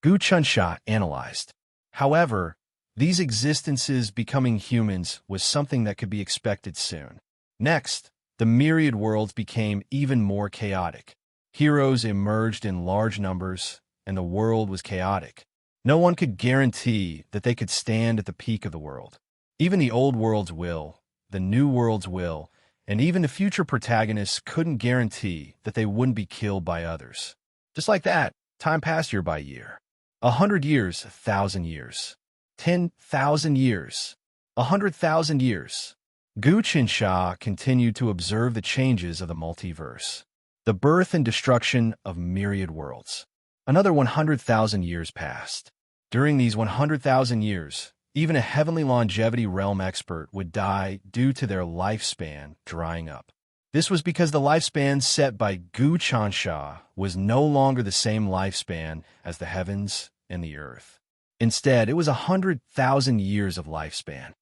Gu Qinsha analyzed. However, these existences becoming humans was something that could be expected soon. Next, the myriad worlds became even more chaotic. Heroes emerged in large numbers, and the world was chaotic. No one could guarantee that they could stand at the peak of the world. Even the old world's will, the new world's will, and even the future protagonists couldn't guarantee that they wouldn't be killed by others. Just like that, time passed year by year. 100 years, 1,000 years. 10,000 years. 100,000 years. Gu Qinsha continued to observe the changes of the multiverse, the birth and destruction of myriad worlds. Another 100,000 years passed. During these 100,000 years, even a heavenly longevity realm expert would die due to their lifespan drying up. This was because the lifespan set by Gu Qinsha was no longer the same lifespan as the heavens and the earth. Instead, it was 100,000 years of lifespan.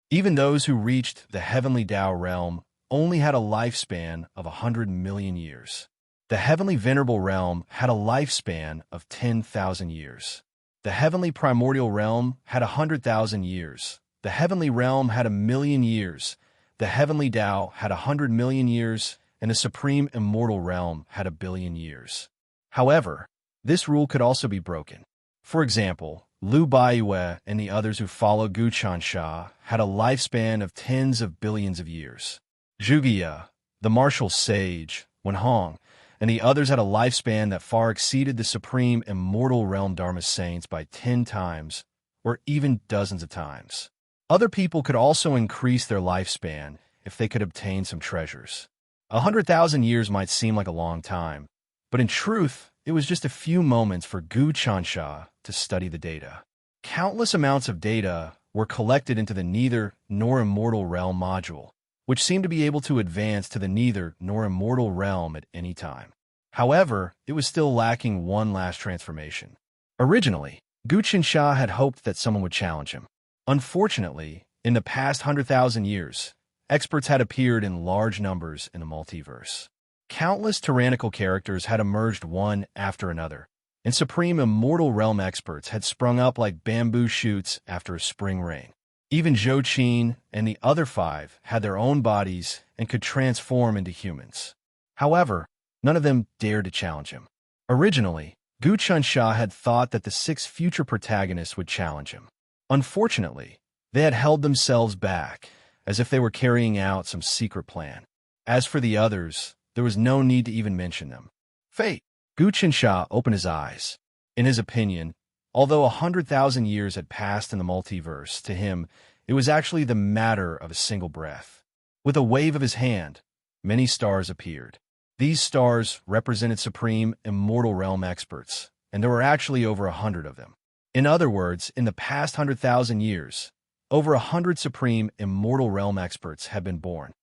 Even those who reached the heavenly Tao realm only had a lifespan of 100 million years. The heavenly venerable realm had a lifespan of 10,000 years. The heavenly primordial realm had 100,000 years. The heavenly realm had 1,000,000 years. The heavenly Tao had 100 million years, and the supreme immortal realm had 1,000,000,000 years. However, this rule could also be broken. For example, Liu Baiyue and the others who followed Gu Qinsha had a lifespan of tens of billions of years. Zhuge, the martial sage, Wenhong, and the others had a lifespan that far exceeded the supreme immortal realm Dharma saints by 10 times, or even dozens of times. Other people could also increase their lifespan if they could obtain some treasures. 100,000 years might seem like a long time, but in truth, it was just a few moments for Gu Qinsha to study the data. Countless amounts of data were collected into the neither nor immortal realm module, which seemed to be able to advance to the neither nor immortal realm at any time. However, it was still lacking one last transformation. Originally, Gu Qinsha had hoped that someone would challenge him. Unfortunately, in the past 100,000 years, experts had appeared in large numbers in the multiverse. Countless tyrannical characters had emerged one after another, and supreme immortal realm experts had sprung up like bamboo shoots after a spring rain. Even Zhou Qin and the other five had their own bodies and could transform into humans. However, none of them dared to challenge him. Originally, Gu Chunsha had thought that the 6 future protagonists would challenge him. Unfortunately, they had held themselves back, as if they were carrying out some secret plan. As for the others, there was no need to even mention them. Fate. Gu Chunsha opened his eyes. In his opinion, although 100,000 years had passed in the multiverse, to him, it was actually the matter of a single breath. With a wave of his hand, many stars appeared. These stars represented supreme immortal realm experts, and there were actually over 100 of them. In other words, in the past 100,000 years, over 100 supreme immortal realm experts had been born.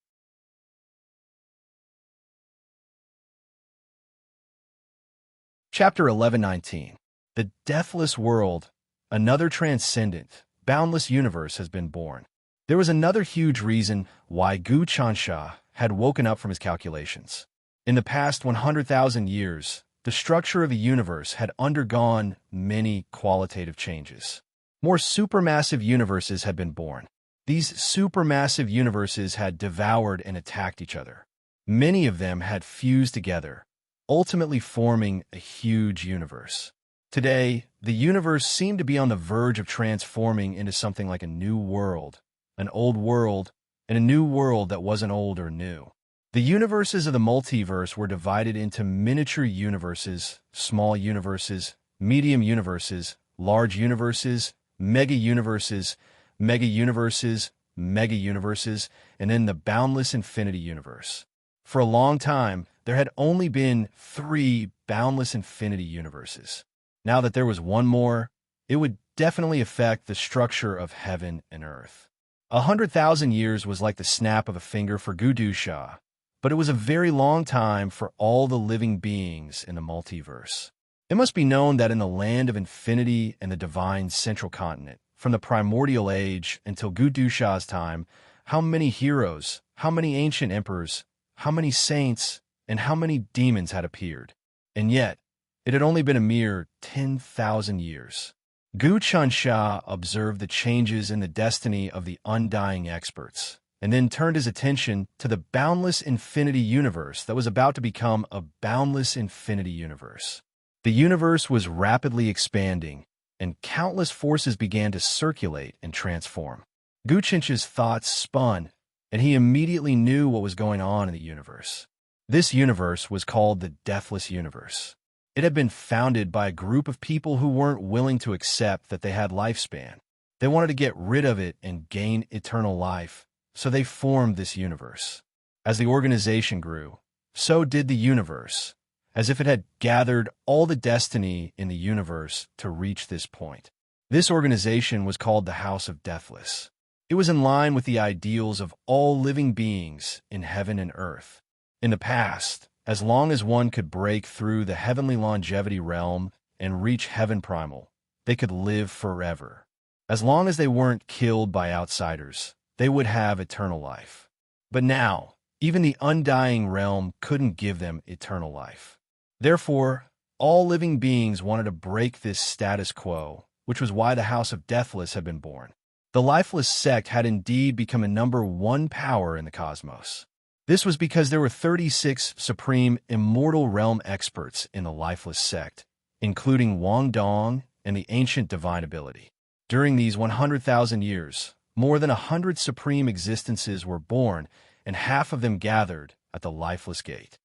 Chapter 1119. The Deathless World, another transcendent, boundless universe has been born. There was another huge reason why Gu Chunsha had woken up from his calculations. In the past 100,000 years, the structure of the universe had undergone many qualitative changes. More supermassive universes had been born. These supermassive universes had devoured and attacked each other. Many of them had fused together, ultimately forming a huge universe. Today, the universe seemed to be on the verge of transforming into something like a new world, an old world, and a new world that wasn't old or new. The universes of the multiverse were divided into miniature universes, small universes, medium universes, large universes, mega-universes, mega-universes, mega-universes, and then the boundless infinity universe. For a long time, there had only been 3 boundless infinity universes. Now that there was one more, it would definitely affect the structure of heaven and earth. 100,000 years was like the snap of a finger for Gudusha, but it was a very long time for all the living beings in the multiverse. It must be known that in the land of infinity and the divine central continent, from the primordial age until Gudusha's time, how many heroes, how many ancient emperors, how many saints, and how many demons had appeared. And yet, it had only been a mere 10,000 years. Gu Chunsha observed the changes in the destiny of the undying experts, and then turned his attention to the boundless infinity universe that was about to become a boundless infinity universe. The universe was rapidly expanding, and countless forces began to circulate and transform. Gu Chunsha's thoughts spun, and he immediately knew what was going on in the universe. This universe was called the Deathless Universe. It had been founded by a group of people who weren't willing to accept that they had lifespan. They wanted to get rid of it and gain eternal life, so they formed this universe. As the organization grew, so did the universe, as if it had gathered all the destiny in the universe to reach this point. This organization was called the House of Deathless. It was in line with the ideals of all living beings in heaven and earth. In the past, as long as one could break through the heavenly longevity realm and reach heaven primal, they could live forever. As long as they weren't killed by outsiders, they would have eternal life. But now, even the undying realm couldn't give them eternal life. Therefore, all living beings wanted to break this status quo, which was why the House of Deathless had been born. The lifeless sect had indeed become a #1 power in the cosmos. This was because there were 36 supreme immortal realm experts in the lifeless sect, including Wang Dong and the ancient divine ability. During these 100,000 years, more than 100 supreme existences were born, and half of them gathered at the lifeless gate.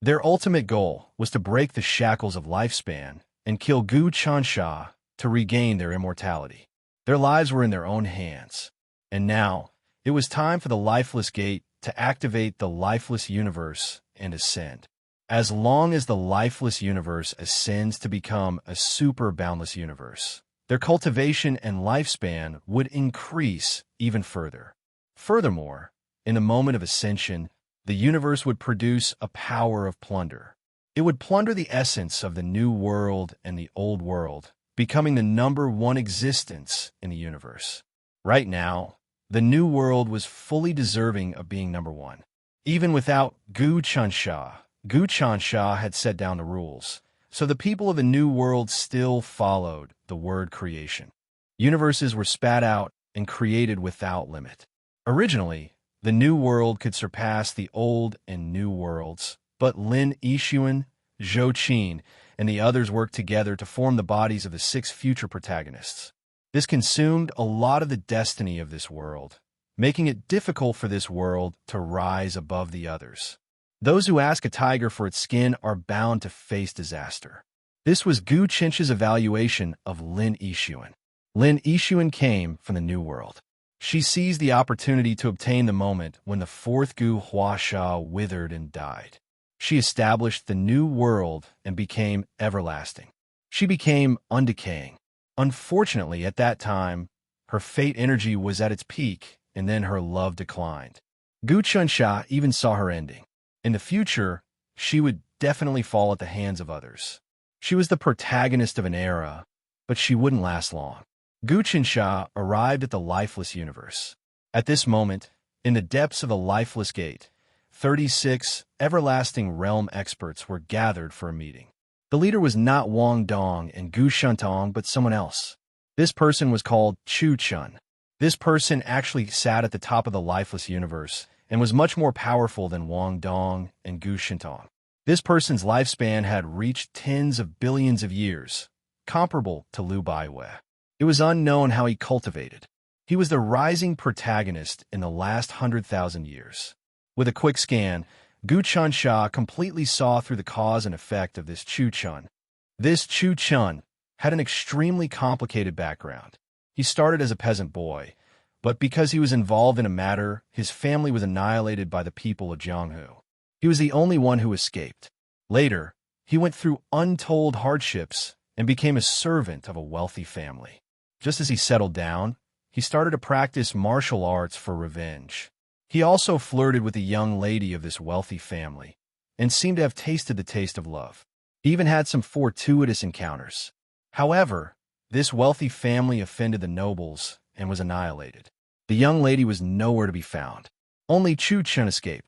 Their ultimate goal was to break the shackles of lifespan and kill Gu Chunsha to regain their immortality. Their lives were in their own hands, and now it was time for the lifeless gate to activate the lifeless universe and ascend. As long as the lifeless universe ascends to become a super boundless universe, their cultivation and lifespan would increase even further. Furthermore, in the moment of ascension, the universe would produce a power of plunder. It would plunder the essence of the new world and the old world, becoming the #1 existence in the universe. Right now, the new world was fully deserving of being number one. Even without Gu Chansha had set down the rules, so the people of the new world still followed the word creation. Universes were spat out and created without limit. Originally, the new world could surpass the old and new worlds, but Lin Yixuan, Zhou Qin, and the others worked together to form the bodies of the 6 future protagonists. This consumed a lot of the destiny of this world, making it difficult for this world to rise above the others. Those who ask a tiger for its skin are bound to face disaster. This was Gu Chinch's evaluation of Lin Yixuan. Lin Yixuan came from the new world. She seized the opportunity to obtain the moment when the 4th Gu Huasha withered and died. She established the new world and became everlasting. She became undecaying. Unfortunately, at that time, her fate energy was at its peak, and then her love declined. Gu Chunsha even saw her ending. In the future, she would definitely fall at the hands of others. She was the protagonist of an era, but she wouldn't last long. Gu Chunsha arrived at the lifeless universe. At this moment, in the depths of the lifeless gate, 36 everlasting realm experts were gathered for a meeting. The leader was not Wang Dong and Gu Shantong, but someone else. This person was called Chu Chun. This person actually sat at the top of the lifeless universe and was much more powerful than Wang Dong and Gu Shantong. This person's lifespan had reached tens of billions of years, comparable to Liu Baiwei. It was unknown how he cultivated. He was the rising protagonist in the last 100,000 years. With a quick scan, Gu Chansha completely saw through the cause and effect of this Chu Chun. This Chu Chun had an extremely complicated background. He started as a peasant boy, but because he was involved in a matter, his family was annihilated by the people of Jianghu. He was the only one who escaped. Later, he went through untold hardships and became a servant of a wealthy family. Just as he settled down, he started to practice martial arts for revenge. He also flirted with a young lady of this wealthy family and seemed to have tasted the taste of love. He even had some fortuitous encounters. However, this wealthy family offended the nobles and was annihilated. The young lady was nowhere to be found. Only Chu Chun escaped.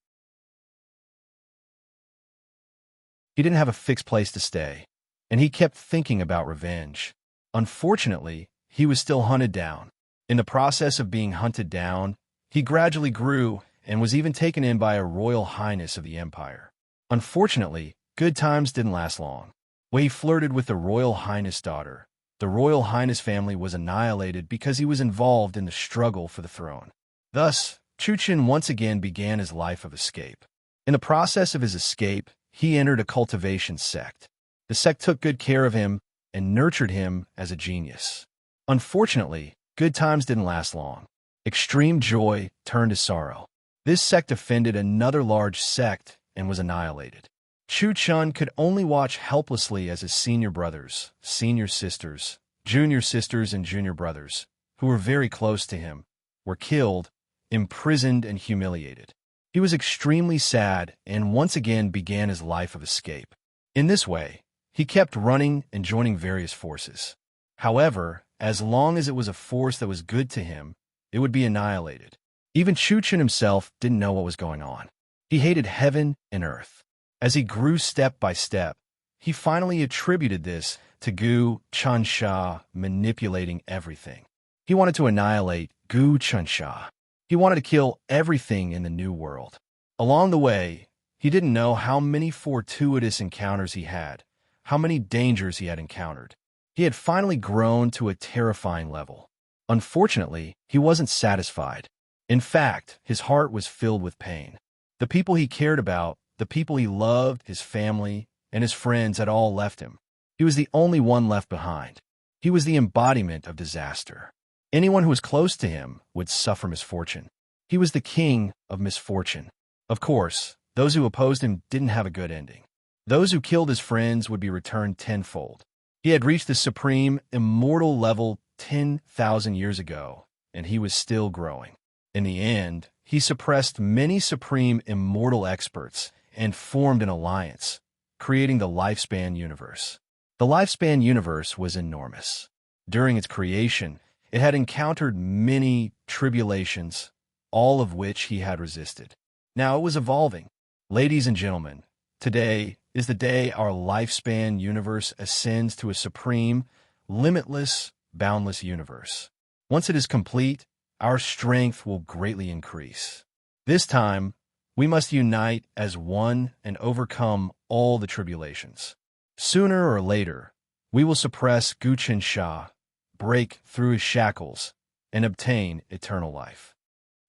He didn't have a fixed place to stay, and he kept thinking about revenge. Unfortunately, he was still hunted down. In the process of being hunted down, he gradually grew and was even taken in by a royal highness of the empire. Unfortunately, good times didn't last long. When he flirted with the royal highness daughter, the royal highness family was annihilated because he was involved in the struggle for the throne. Thus, Chu Chun once again began his life of escape. In the process of his escape, he entered a cultivation sect. The sect took good care of him and nurtured him as a genius. Unfortunately, good times didn't last long. Extreme joy turned to sorrow. This sect offended another large sect and was annihilated. Chu Chun could only watch helplessly as his senior brothers, senior sisters, junior sisters, and junior brothers, who were very close to him, were killed, imprisoned, and humiliated. He was extremely sad and once again began his life of escape. In this way, he kept running and joining various forces. However, as long as it was a force that was good to him, it would be annihilated. Even Chu Chun himself didn't know what was going on. He hated heaven and earth. As he grew step by step, he finally attributed this to Gu Chansha manipulating everything. He wanted to annihilate Gu Chansha. He wanted to kill everything in the new world. Along the way, he didn't know how many fortuitous encounters he had, how many dangers he had encountered. He had finally grown to a terrifying level. Unfortunately, he wasn't satisfied. In fact, his heart was filled with pain. The people he cared about, the people he loved, his family, and his friends had all left him. He was the only one left behind. He was the embodiment of disaster. Anyone who was close to him would suffer misfortune. He was the king of misfortune. Of course, those who opposed him didn't have a good ending. Those who killed his friends would be returned tenfold. He had reached the supreme, immortal level 10,000 years ago, and he was still growing. In the end, he suppressed many supreme immortal experts and formed an alliance, creating the Lifespan universe. The Lifespan universe was enormous. During its creation, It had encountered many tribulations, all of which he had resisted. Now it was evolving. Ladies and gentlemen, today is the day our lifespan universe ascends to a supreme, limitless, boundless universe. Once it is complete, our strength will greatly increase. This time, we must unite as one and overcome all the tribulations. Sooner or later, we will suppress Guchen Sha, break through his shackles, and obtain eternal life.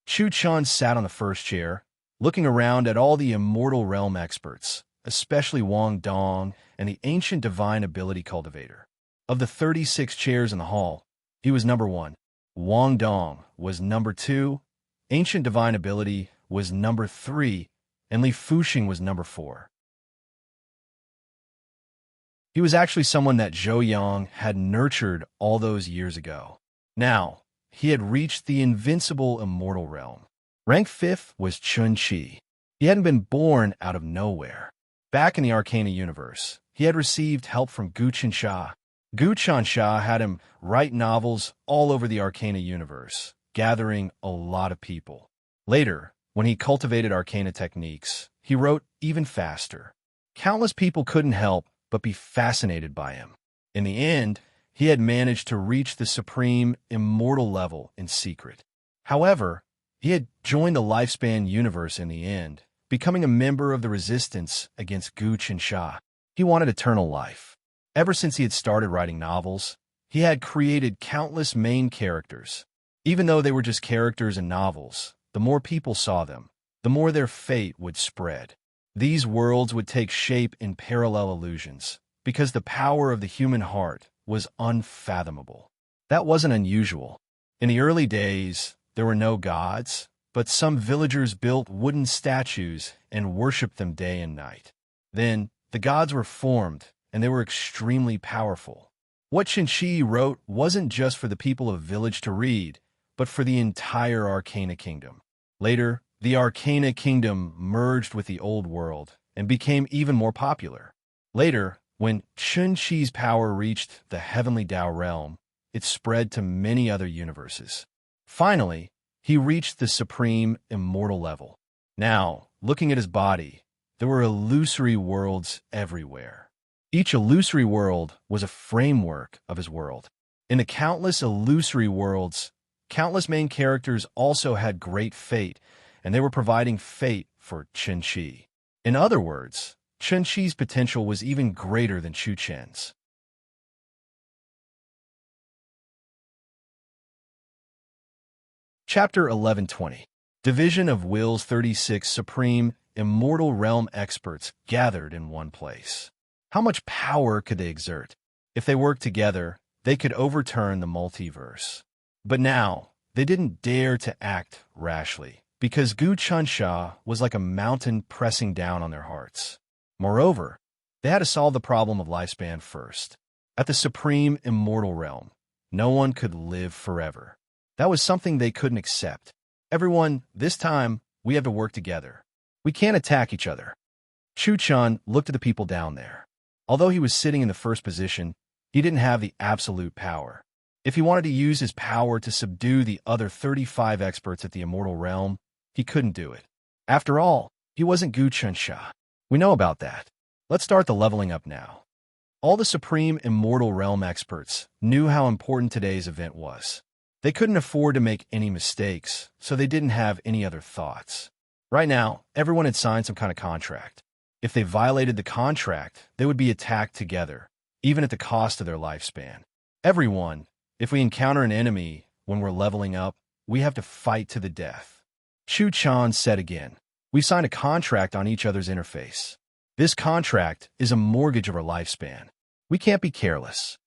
Chu Chun sat on the first chair, looking around at all the immortal realm experts, especially Wang Dong and the ancient divine ability cultivator. Of the 36 chairs in the hall, he was number 1. Wang Dong was number 2, ancient divine ability was number 3, and Li Fuxing was number 4. He was actually someone that Zhou Yang had nurtured all those years ago. Now, he had reached the invincible immortal realm. Rank 5th was Chun Chi. He hadn't been born out of nowhere. Back in the Arcana universe, he had received help from Gu Qinsha. Gu Qinsha had him write novels all over the Arcana universe, gathering a lot of people. Later, when he cultivated Arcana techniques, he wrote even faster. Countless people couldn't help but be fascinated by him. In the end, he had managed to reach the supreme, immortal level in secret. However, he had joined the lifespan universe in the end, becoming a member of the resistance against Gu Qinsha. He wanted eternal life. Ever since he had started writing novels, he had created countless main characters. Even though they were just characters in novels, the more people saw them, the more their fate would spread. These worlds would take shape in parallel illusions, because the power of the human heart was unfathomable. That wasn't unusual. In the early days, there were no gods, but some villagers built wooden statues and worshipped them day and night. Then, the gods were formed, and they were extremely powerful. What Qinshi wrote wasn't just for the people of village to read, but for the entire Arcana Kingdom. Later, the Arcana Kingdom merged with the Old World and became even more popular. Later, when Qinxi's power reached the Heavenly Tao realm, it spread to many other universes. Finally, he reached the supreme immortal level. Now, looking at his body, there were illusory worlds everywhere. Each illusory world was a framework of his world. In the countless illusory worlds, countless main characters also had great fate, and they were providing fate for Qinshi. In other words, Qinshi's potential was even greater than Chu Chen's. Chapter 1120. Division of Will's 36 Supreme Immortal Realm experts gathered in one place. How much power could they exert? If they worked together, they could overturn the multiverse. But now, they didn't dare to act rashly, because Gu Qinsha was like a mountain pressing down on their hearts. Moreover, they had to solve the problem of lifespan first. At the supreme immortal realm, no one could live forever. That was something they couldn't accept. Everyone, this time, we have to work together. We can't attack each other. Chu Chun looked at the people down there. Although he was sitting in the first position, he didn't have the absolute power. If he wanted to use his power to subdue the other 35 experts at the immortal realm, he couldn't do it. After all, he wasn't Gu Qinsha. We know about that. Let's start the leveling up now. All the supreme immortal realm experts knew how important today's event was. They couldn't afford to make any mistakes, so they didn't have any other thoughts. Right now, everyone had signed some kind of contract. If they violated the contract, they would be attacked together, even at the cost of their lifespan. Everyone, if we encounter an enemy when we're leveling up, we have to fight to the death. Chu Chan said again, we signed a contract on each other's interface. This contract is a mortgage of our lifespan. We can't be careless.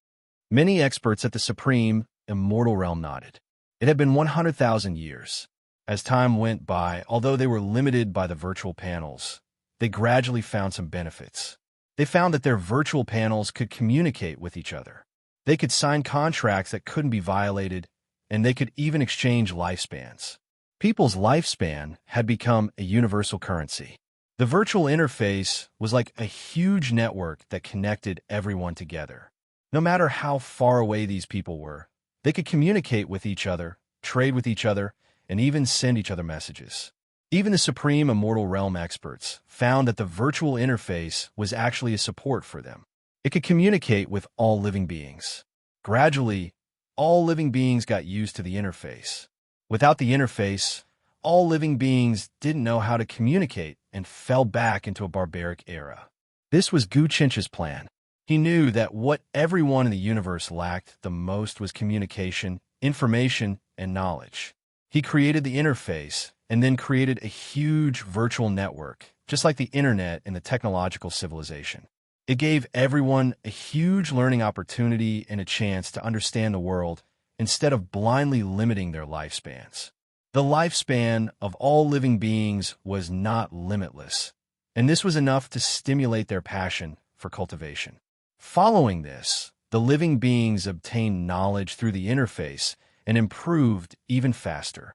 Many experts at the supreme immortal realm nodded. It had been 100,000 years. As time went by, although they were limited by the virtual panels, they gradually found some benefits. They found that their virtual panels could communicate with each other. They could sign contracts that couldn't be violated, and they could even exchange lifespans. People's lifespan had become a universal currency. The virtual interface was like a huge network that connected everyone together. No matter how far away these people were, They could communicate with each other, trade with each other, and even send each other messages. Even the supreme immortal realm experts found that the virtual interface was actually a support for them. It could communicate with all living beings. Gradually, all living beings got used to the interface. Without the interface, all living beings didn't know how to communicate and fell back into a barbaric era. This was Gu Chinch's plan. He knew that what everyone in the universe lacked the most was communication, information, and knowledge. He created the interface and then created a huge virtual network, just like the internet in the technological civilization. It gave everyone a huge learning opportunity and a chance to understand the world instead of blindly limiting their lifespans. The lifespan of all living beings was not limitless, and this was enough to stimulate their passion for cultivation. Following this, the living beings obtained knowledge through the interface and improved even faster.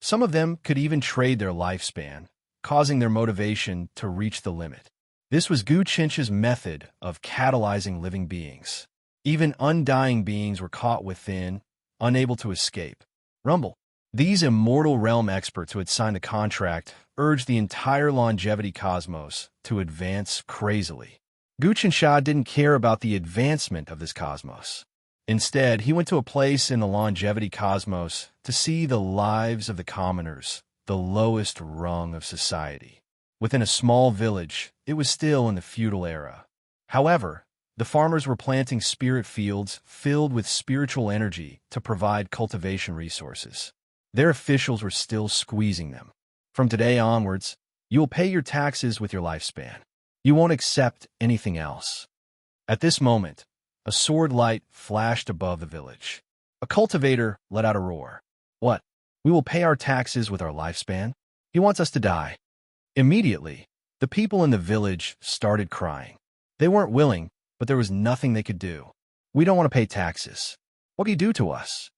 Some of them could even trade their lifespan, causing their motivation to reach the limit. This was Gu Chinch's method of catalyzing living beings. Even undying beings were caught within, unable to escape. Rumble. These immortal realm experts who had signed the contract urged the entire longevity cosmos to advance crazily. Gu Qinsha didn't care about the advancement of this cosmos. Instead, he went to a place in the longevity cosmos to see the lives of the commoners, the lowest rung of society. Within a small village, it was still in the feudal era. However, the farmers were planting spirit fields filled with spiritual energy to provide cultivation resources. Their officials were still squeezing them. From today onwards, you will pay your taxes with your lifespan. You won't accept anything else. At this moment, a sword light flashed above the village. A cultivator let out a roar. What? We will pay our taxes with our lifespan? He wants us to die. Immediately, the people in the village started crying. They weren't willing, but there was nothing they could do. We don't want to pay taxes. What can you do to us?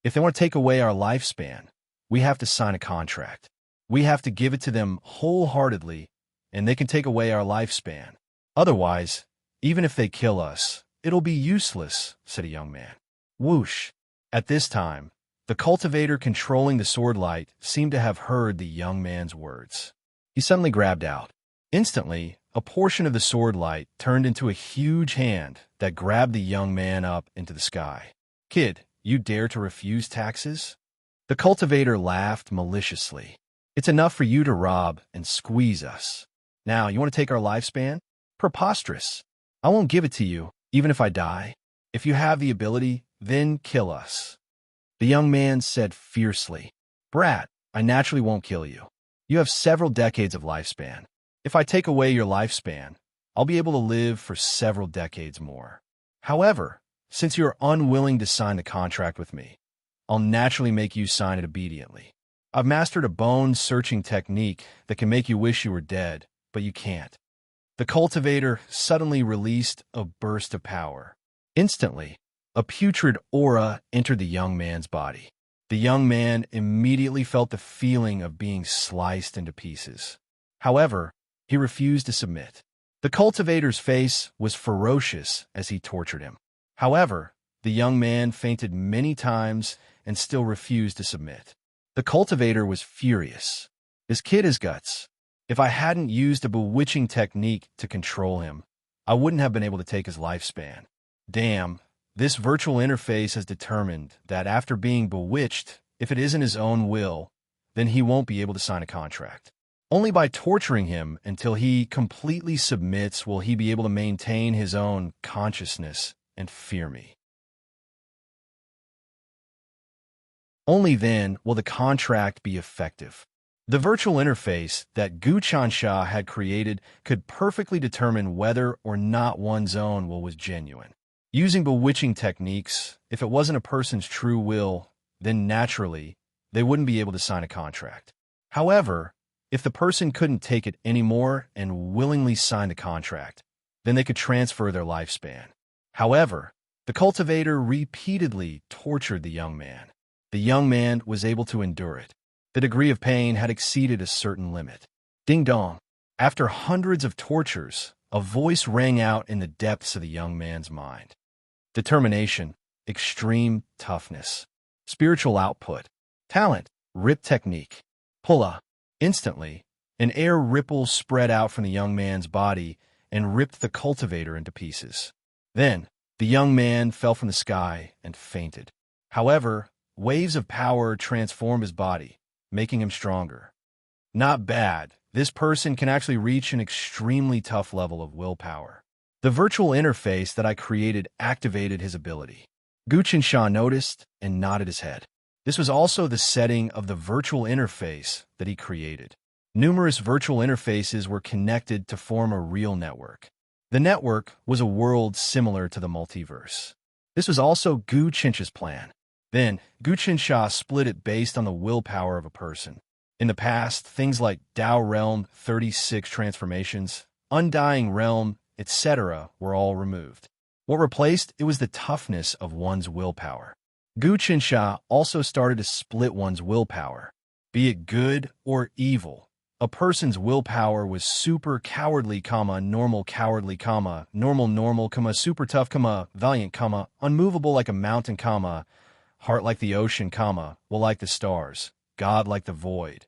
If they want to take away our lifespan, we have to sign a contract. We have to give it to them wholeheartedly, and they can take away our lifespan. Otherwise, even if they kill us, it'll be useless, said a young man. Whoosh! At this time, the cultivator controlling the sword light seemed to have heard the young man's words. He suddenly grabbed out. Instantly, a portion of the sword light turned into a huge hand that grabbed the young man up into the sky. Kid, you dare to refuse taxes? The cultivator laughed maliciously. It's enough for you to rob and squeeze us. Now, you want to take our lifespan? Preposterous. I won't give it to you, even if I die. If you have the ability, then kill us. The young man said fiercely, Brat, I naturally won't kill you. You have several decades of lifespan. If I take away your lifespan, I'll be able to live for several decades more. However, since you're unwilling to sign the contract with me, I'll naturally make you sign it obediently. I've mastered a bone-searching technique that can make you wish you were dead, but you can't. The cultivator suddenly released a burst of power. Instantly, a putrid aura entered the young man's body. The young man immediately felt the feeling of being sliced into pieces. However, he refused to submit. The cultivator's face was ferocious as he tortured him. However, the young man fainted many times and still refused to submit. The cultivator was furious. This kid has guts. If I hadn't used a bewitching technique to control him, I wouldn't have been able to take his lifespan. Damn, this virtual interface has determined that after being bewitched, if it isn't his own will, then he won't be able to sign a contract. Only by torturing him until he completely submits will he be able to maintain his own consciousness and fear me. Only then will the contract be effective. The virtual interface that Gu Qinsha had created could perfectly determine whether or not one's own will was genuine. Using bewitching techniques, if it wasn't a person's true will, then naturally, they wouldn't be able to sign a contract. However, if the person couldn't take it anymore and willingly sign the contract, then they could transfer their lifespan. However, the cultivator repeatedly tortured the young man. The young man was able to endure it. The degree of pain had exceeded a certain limit. Ding dong. After hundreds of tortures, a voice rang out in the depths of the young man's mind. determination, extreme toughness, spiritual output, talent, rip technique, pulla. Instantly, an air ripple spread out from the young man's body and ripped the cultivator into pieces. Then, the young man fell from the sky and fainted. However, waves of power transformed his body, making him stronger. Not bad. This person can actually reach an extremely tough level of willpower. The virtual interface that I created activated his ability. Guqinsha noticed and nodded his head. This was also the setting of the virtual interface that he created. Numerous virtual interfaces were connected to form a real network. The network was a world similar to the multiverse. This was also Guqinsha's plan. Then, Guqinsha split it based on the willpower of a person. In the past, things like Tao Realm, 36 transformations, Undying Realm, etc. were all removed. What replaced it was the toughness of one's willpower. Guqinsha also started to split one's willpower. Be it good or evil, a person's willpower was super cowardly, normal cowardly, normal, super tough, valiant, unmovable like a mountain, heart like the ocean, will like the stars, God like the void,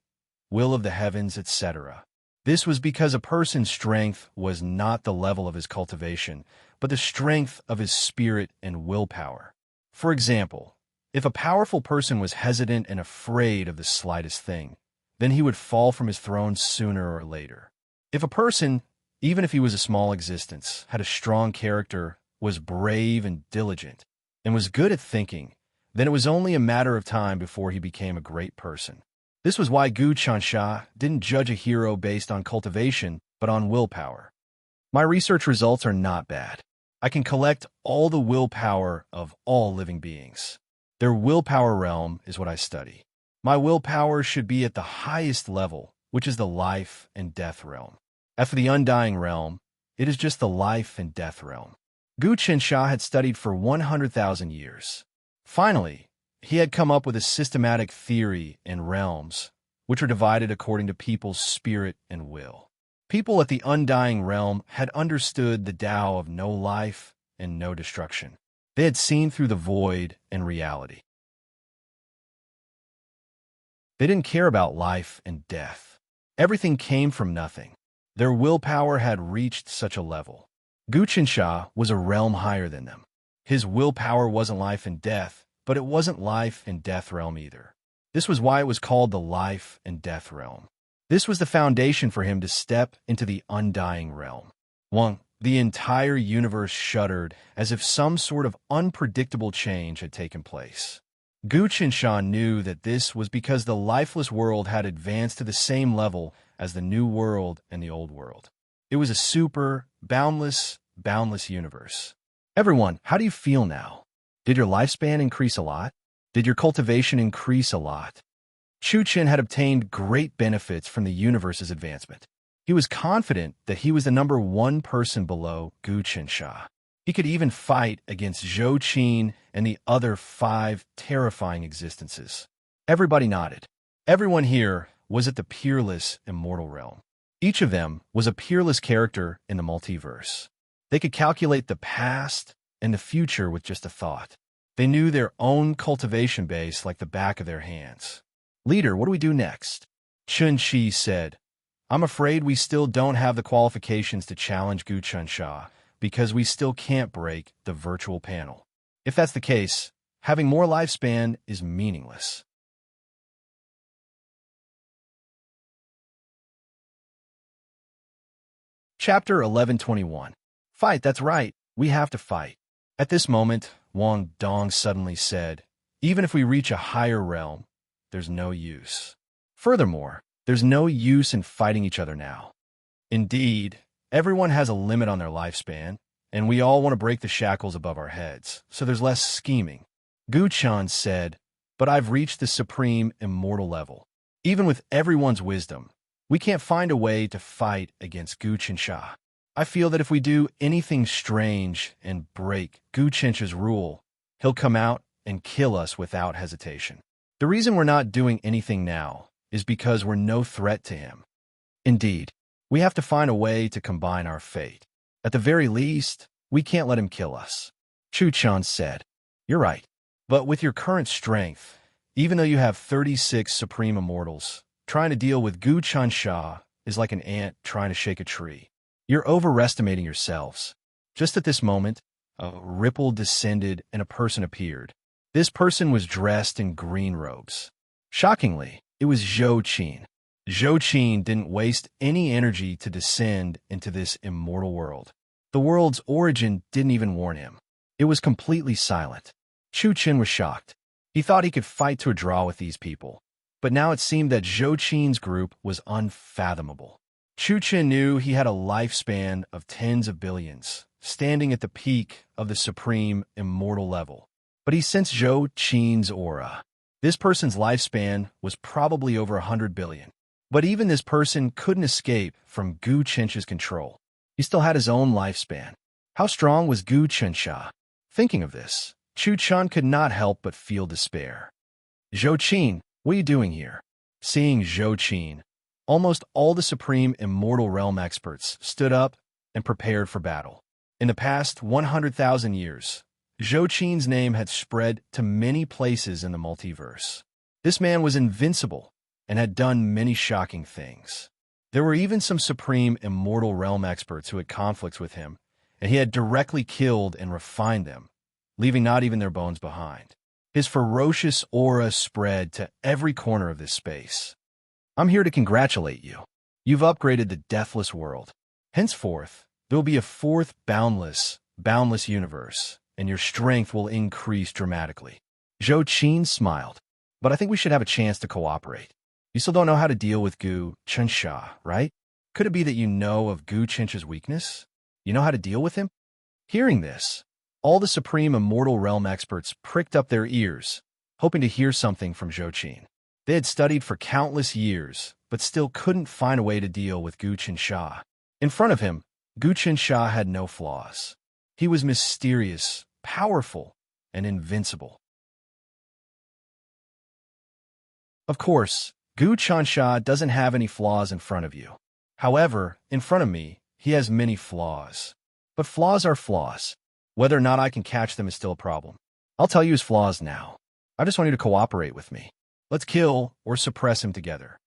will of the heavens, etc. This was because a person's strength was not the level of his cultivation, but the strength of his spirit and willpower. For example, if a powerful person was hesitant and afraid of the slightest thing, then he would fall from his throne sooner or later. If a person, even if he was a small existence, had a strong character, was brave and diligent, and was good at thinking, then it was only a matter of time before he became a great person. This was why Guqinsha didn't judge a hero based on cultivation, but on willpower. My research results are not bad. I can collect all the willpower of all living beings. Their willpower realm is what I study. My willpower should be at the highest level, which is the life and death realm. As for the undying realm, it is just the life and death realm. Guqinsha had studied for 100,000 years. Finally, he had come up with a systematic theory in realms, which are divided according to people's spirit and will. People at the undying realm had understood the Tao of no life and no destruction. They had seen through the void and reality. They didn't care about life and death. Everything came from nothing. Their willpower had reached such a level. Guqinsha was a realm higher than them. His willpower wasn't life and death, but it wasn't life and death realm either. This was why it was called the life and death realm. This was the foundation for him to step into the undying realm. 1. The entire universe shuddered as if some sort of unpredictable change had taken place. Guqinsha knew that this was because the lifeless world had advanced to the same level as the new world and the old world. It was a super, boundless universe. Everyone, how do you feel now? Did your lifespan increase a lot? Did your cultivation increase a lot? Chuchen had obtained great benefits from the universe's advancement. He was confident that he was the number one person below Guqinsha. He could even fight against Zhou Qin and the other 5 terrifying existences. Everybody nodded. Everyone here was at the peerless immortal realm. Each of them was a peerless character in the multiverse. They could calculate the past and the future with just a thought. They knew their own cultivation base like the back of their hands. Leader, what do we do next? Chun Chi said, I'm afraid we still don't have the qualifications to challenge Guqinsha, because we still can't break the virtual panel. If that's the case, having more lifespan is meaningless. Chapter 1121. Fight, that's right, we have to fight. At this moment, Wang Dong suddenly said, even if we reach a higher realm, there's no use. Furthermore, there's no use in fighting each other now. Indeed, everyone has a limit on their lifespan, and we all want to break the shackles above our heads, so there's less scheming. Guqinsha said, but I've reached the supreme immortal level. Even with everyone's wisdom, we can't find a way to fight against Guqinsha. I feel that if we do anything strange and break Guqinsha's rule, he'll come out and kill us without hesitation. The reason we're not doing anything now is because we're no threat to him. Indeed, we have to find a way to combine our fate. At the very least, we can't let him kill us. Chu Chan said. You're right. But with your current strength, even though you have 36 supreme immortals, trying to deal with Gu Chansha is like an ant trying to shake a tree. You're overestimating yourselves. Just at this moment, a ripple descended and a person appeared. This person was dressed in green robes. Shockingly, it was Zhou Qin. Zhou Qin didn't waste any energy to descend into this immortal world. The world's origin didn't even warn him. It was completely silent. Chu Qin was shocked. He thought he could fight to a draw with these people. But now it seemed that Zhou Qin's group was unfathomable. Chu Qin knew he had a lifespan of tens of billions, standing at the peak of the supreme immortal level. But he sensed Zhou Qin's aura. This person's lifespan was probably over 100 billion. But even this person couldn't escape from Gu Chencha's control. He still had his own lifespan. How strong was Gu Chencha? Thinking of this, Chu Chan could not help but feel despair. Zhou Qin, what are you doing here? Seeing Zhou Qin, almost all the supreme immortal realm experts stood up and prepared for battle. In the past 100,000 years, Zhou Qin's name had spread to many places in the multiverse. This man was invincible and had done many shocking things. There were even some supreme immortal realm experts who had conflicts with him, and he had directly killed and refined them, leaving not even their bones behind. His ferocious aura spread to every corner of this space. I'm here to congratulate you. You've upgraded the deathless world. Henceforth, there will be a fourth boundless universe, and your strength will increase dramatically. Zhou Qin smiled. But I think we should have a chance to cooperate. You still don't know how to deal with Gu Chensha, right? Could it be that you know of Gu Chensha's weakness? You know how to deal with him? Hearing this, all the supreme immortal realm experts pricked up their ears, hoping to hear something from Zhou Qin. They had studied for countless years, but still couldn't find a way to deal with Gu Chensha. In front of him, Gu Chensha had no flaws. He was mysterious, powerful, and invincible. Of course, Gu Chansha doesn't have any flaws in front of you. However, in front of me, he has many flaws. But flaws are flaws. Whether or not I can catch them is still a problem. I'll tell you his flaws now. I just want you to cooperate with me. Let's kill or suppress him together.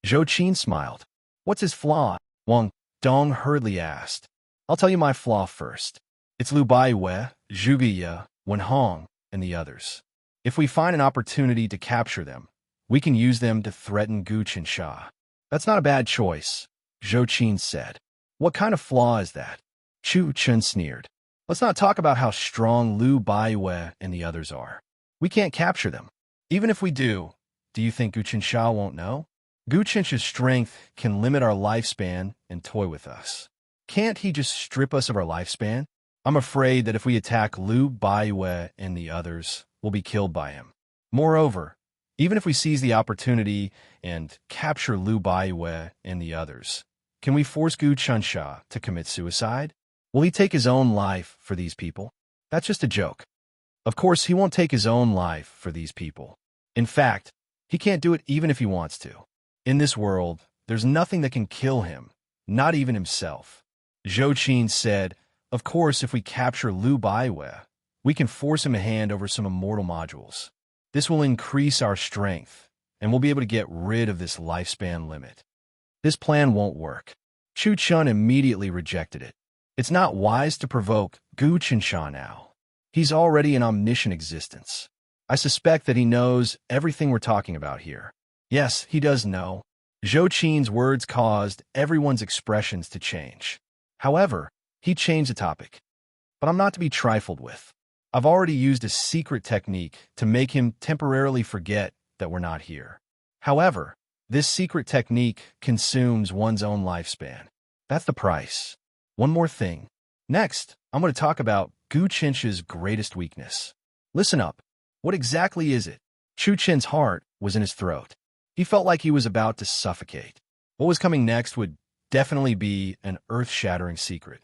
Zhou Qin smiled. What's his flaw? Wang Dong hurriedly asked. I'll tell you my flaw first. It's Lu Baiwei, Zhuge Wenhong, and the others. If we find an opportunity to capture them, we can use them to threaten Gu Chensha. That's not a bad choice, Zhou Qin said. What kind of flaw is that? Chu Chen sneered. Let's not talk about how strong Lu Baiwei and the others are. We can't capture them. Even if we do you think Gu Chensha won't know? Gu Chensha's strength can limit our lifespan and toy with us. Can't he just strip us of our lifespan? I'm afraid that if we attack Lu Baiwei and the others, we'll be killed by him. Moreover, even if we seize the opportunity and capture Lu Baiwei and the others, can we force Gu Chensha to commit suicide? Will he take his own life for these people? That's just a joke. Of course, he won't take his own life for these people. In fact, he can't do it even if he wants to. In this world, there's nothing that can kill him, not even himself. Zhou Qin said, of course, if we capture Lu Baiwei, we can force him a hand over some immortal modules. This will increase our strength, and we'll be able to get rid of this lifespan limit. This plan won't work. Chu Chun immediately rejected it. It's not wise to provoke Gu Chensha now. He's already an omniscient existence. I suspect that he knows everything we're talking about here. Yes, he does know. Zhou Qin's words caused everyone's expressions to change. However, he changed the topic. But I'm not to be trifled with. I've already used a secret technique to make him temporarily forget that we're not here. However, this secret technique consumes one's own lifespan. That's the price. One more thing. Next, I'm going to talk about Gu Chensha's greatest weakness. Listen up. What exactly is it? Chu Chen's heart was in his throat. He felt like he was about to suffocate. What was coming next would definitely be an earth-shattering secret.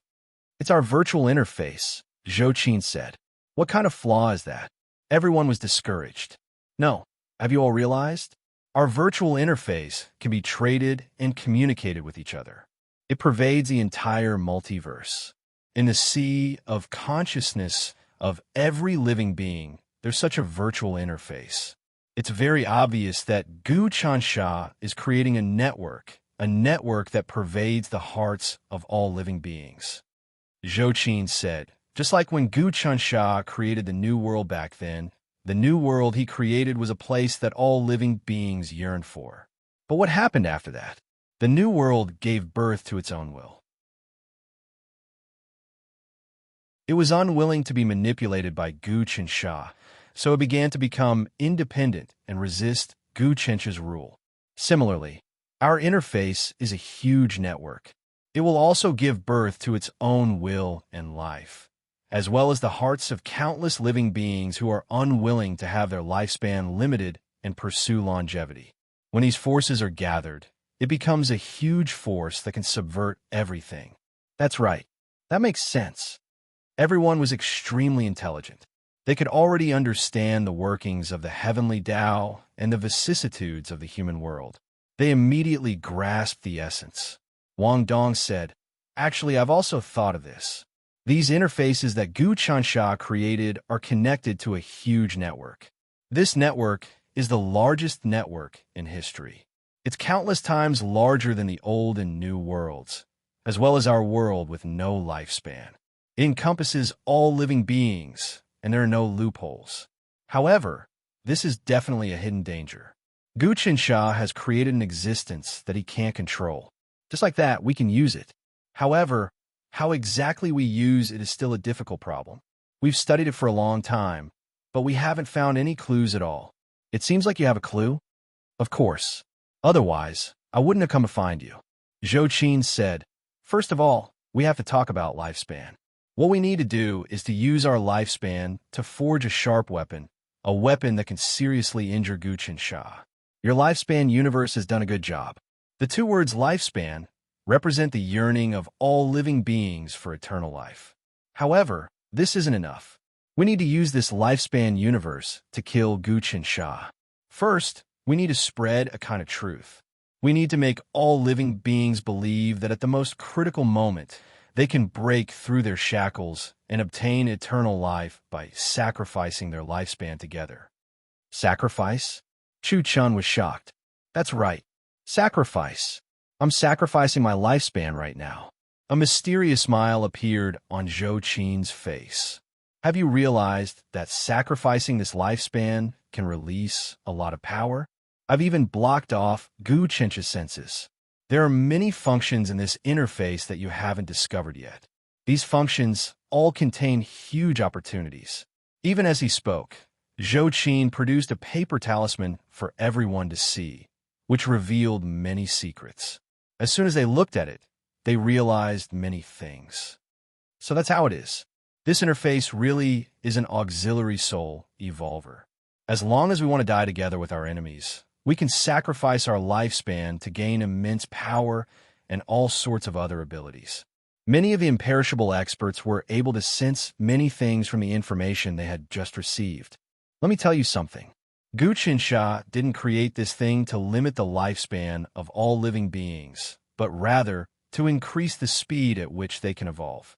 It's our virtual interface, Zhou Qin said. What kind of flaw is that? Everyone was discouraged. No, have you all realized? Our virtual interface can be traded and communicated with each other. It pervades the entire multiverse. In the sea of consciousness of every living being, there's such a virtual interface. It's very obvious that Gu Chansha is creating a network that pervades the hearts of all living beings. Zhou Qin said, just like when Gu Chansha created the New World back then, the New World he created was a place that all living beings yearned for. But what happened after that? The New World gave birth to its own will. It was unwilling to be manipulated by Gu Chansha, so it began to become independent and resist Gu Chansha's rule. Similarly, our interface is a huge network. It will also give birth to its own will and life, as well as the hearts of countless living beings who are unwilling to have their lifespan limited and pursue longevity. When these forces are gathered, it becomes a huge force that can subvert everything. That's right. That makes sense. Everyone was extremely intelligent. They could already understand the workings of the heavenly Tao and the vicissitudes of the human world. They immediately grasped the essence. Wang Dong said, actually, I've also thought of this. These interfaces that Gu Chansha created are connected to a huge network. This network is the largest network in history. It's countless times larger than the old and new worlds, as well as our world with no lifespan. It encompasses all living beings, and there are no loopholes. However, this is definitely a hidden danger. Gu Chansha has created an existence that he can't control. Just like that, we can use it. However, how exactly we use it is still a difficult problem. We've studied it for a long time, but we haven't found any clues at all. It seems like you have a clue? Of course. Otherwise, I wouldn't have come to find you. Zhou Qin said, first of all, we have to talk about lifespan. What we need to do is to use our lifespan to forge a sharp weapon, a weapon that can seriously injure Gu Chansha. Your lifespan universe has done a good job. The two words lifespan represent the yearning of all living beings for eternal life. However, this isn't enough. We need to use this lifespan universe to kill Gu Chansha. First, we need to spread a kind of truth. We need to make all living beings believe that at the most critical moment, they can break through their shackles and obtain eternal life by sacrificing their lifespan together. Sacrifice? Chu Chun was shocked. That's right. Sacrifice. I'm sacrificing my lifespan right now. A mysterious smile appeared on Zhou Qin's face. Have you realized that sacrificing this lifespan can release a lot of power? I've even blocked off Gu Chansha's senses. There are many functions in this interface that you haven't discovered yet. These functions all contain huge opportunities. Even as he spoke, Zhou Qin produced a paper talisman for everyone to see, which revealed many secrets. As soon as they looked at it, they realized many things. So that's how it is. This interface really is an auxiliary soul evolver. As long as we want to die together with our enemies, we can sacrifice our lifespan to gain immense power and all sorts of other abilities. Many of the imperishable experts were able to sense many things from the information they had just received. Let me tell you something. Gu Chansha didn't create this thing to limit the lifespan of all living beings, but rather to increase the speed at which they can evolve.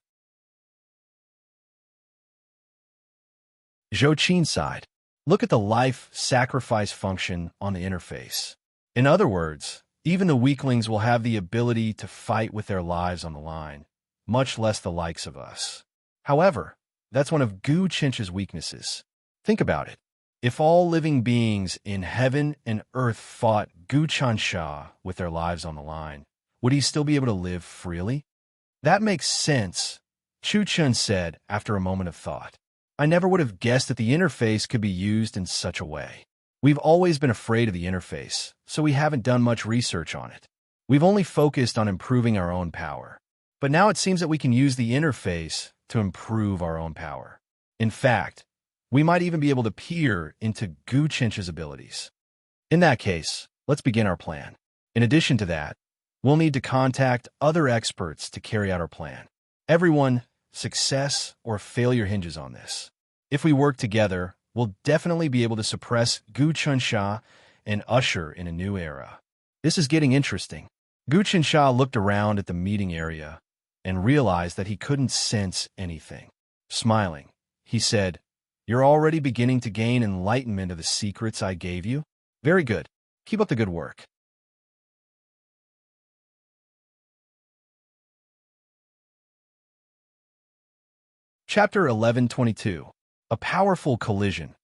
Zhou Qin sighed. Look at the life sacrifice function on the interface. In other words, even the weaklings will have the ability to fight with their lives on the line, much less the likes of us. However, that's one of Gu Chansha's weaknesses. Think about it. If all living beings in heaven and earth fought Gu Chansha with their lives on the line, would he still be able to live freely? That makes sense, Chu Chun said after a moment of thought. I never would have guessed that the interface could be used in such a way. We've always been afraid of the interface, so we haven't done much research on it. We've only focused on improving our own power. But now it seems that we can use the interface to improve our own power. In fact, we might even be able to peer into Gu Chansha's abilities. In that case, let's begin our plan. In addition to that, we'll need to contact other experts to carry out our plan. Everyone, success or failure hinges on this. If we work together, we'll definitely be able to suppress Gu Chansha and usher in a new era. This is getting interesting. Gu Chansha looked around at the meeting area and realized that he couldn't sense anything. Smiling, he said. You're already beginning to gain enlightenment of the secrets I gave you? Very good. Keep up the good work. Chapter 1122. A Powerful Collision.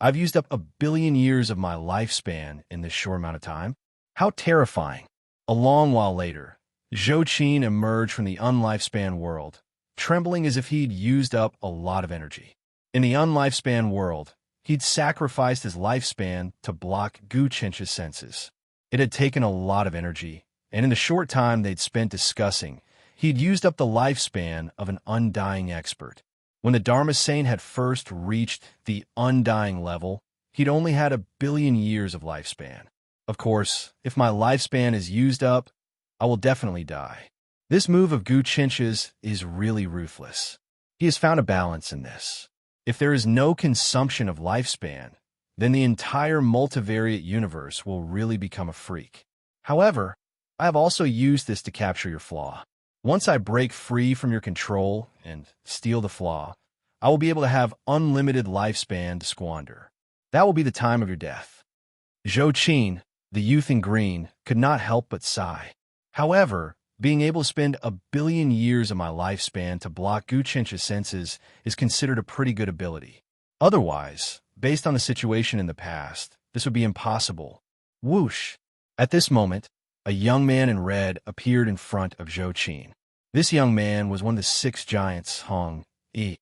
I've used up 1 billion years of my lifespan in this short amount of time. How terrifying. A long while later, Zhou Qin emerged from the unlifespan world, trembling as if he'd used up a lot of energy. In the unlifespan world, he'd sacrificed his lifespan to block Gu Chen's senses. It had taken a lot of energy, and in the short time they'd spent discussing, he'd used up the lifespan of an undying expert. When the Dharma Saint had first reached the undying level, he'd only had 1 billion years of lifespan. Of course, if my lifespan is used up, I will definitely die. This move of Gu Chen's is really ruthless. He has found a balance in this. If there is no consumption of lifespan, then the entire multivariate universe will really become a freak. However, I have also used this to capture your flaw. Once I break free from your control and steal the flaw, I will be able to have unlimited lifespan to squander. That will be the time of your death. Zhou Qin, the youth in green, could not help but sigh. However, being able to spend 1 billion years of my lifespan to block Gu Chen's senses is considered a pretty good ability. Otherwise, based on the situation in the past, this would be impossible. Whoosh! At this moment, a young man in red appeared in front of Zhou Qin. This young man was one of the 6 giants, Hong Yi.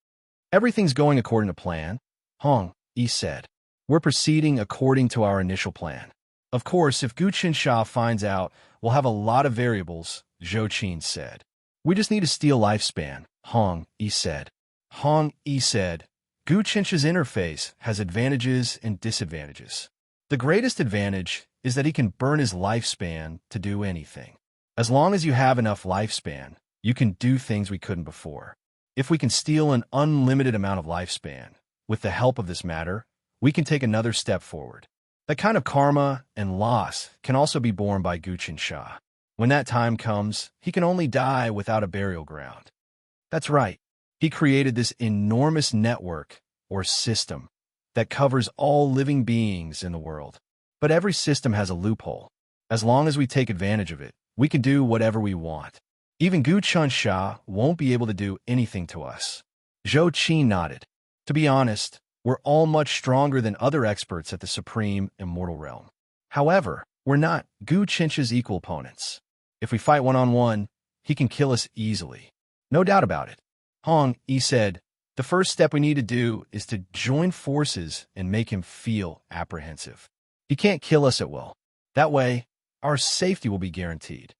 Everything's going according to plan, Hong Yi said. We're proceeding according to our initial plan. Of course, if Gu Qinsha finds out, we'll have a lot of variables, Zhou Qin said. We just need to steal lifespan, Hong Yi said. Hong Yi said, Gu Qinsha's interface has advantages and disadvantages. The greatest advantage is that he can burn his lifespan to do anything. As long as you have enough lifespan, you can do things we couldn't before. If we can steal an unlimited amount of lifespan, with the help of this matter, we can take another step forward. That kind of karma and loss can also be borne by Gu Qinsha. When that time comes, he can only die without a burial ground. That's right. He created this enormous network, or system, that covers all living beings in the world. But every system has a loophole. As long as we take advantage of it, we can do whatever we want. Even Gu Qinsha won't be able to do anything to us. Zhou Qin nodded. To be honest, we're all much stronger than other experts at the supreme immortal realm. However, we're not Gu Qinsha's equal opponents. If we fight one-on-one, he can kill us easily. No doubt about it. Hong Yi said, the first step we need to do is to join forces and make him feel apprehensive. He can't kill us at will. That way, our safety will be guaranteed.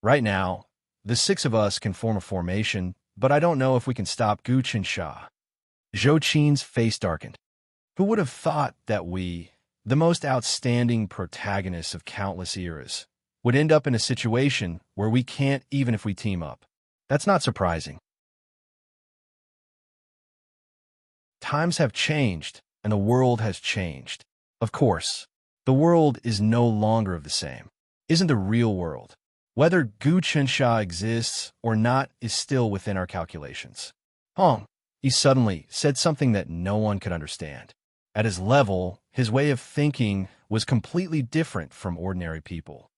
Right now, the 6 of us can form a formation, but I don't know if we can stop Gu Qinsha. Zhou Qin's face darkened. Who would have thought that we, the most outstanding protagonists of countless eras, would end up in a situation where we can't even if we team up? That's not surprising. Times have changed, and the world has changed. Of course, the world is no longer of the same. Isn't the real world? Whether Gu Qinsha exists or not is still within our calculations. Hong, he suddenly said something that no one could understand. At his level, his way of thinking was completely different from ordinary people.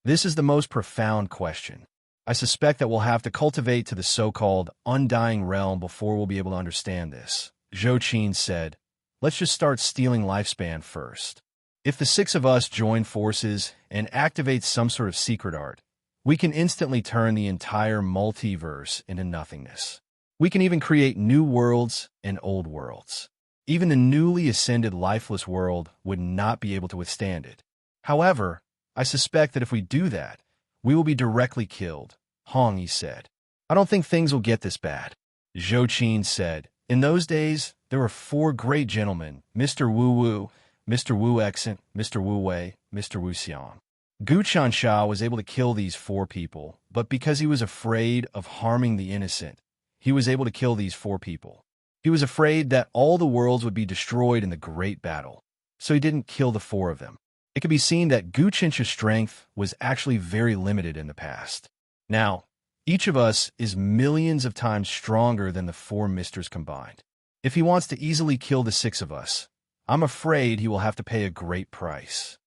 This is the most profound question. I suspect that we'll have to cultivate to the so-called undying realm before we'll be able to understand this. Zhou Qin said, let's just start stealing lifespan first. If the 6 of us join forces and activate some sort of secret art, we can instantly turn the entire multiverse into nothingness. We can even create new worlds and old worlds. Even the newly ascended lifeless world would not be able to withstand it. However, I suspect that if we do that, we will be directly killed, Hong Yi said. I don't think things will get this bad. Zhou Qin said, in those days, there were 4 great gentlemen, Mr. Wu Wu, Mr. Wu Exant, Mr. Wu Wei, Mr. Wu Xiang. Gu Qinsha was able to kill these 4 people, but because he was afraid of harming the innocent, he was able to kill these 4 people. He was afraid that all the worlds would be destroyed in the great battle, so he didn't kill the 4 of them. It could be seen that Gu Qinsha's strength was actually very limited in the past. Now, each of us is millions of times stronger than the 4 misters combined. If he wants to easily kill the six of us, I'm afraid he will have to pay a great price.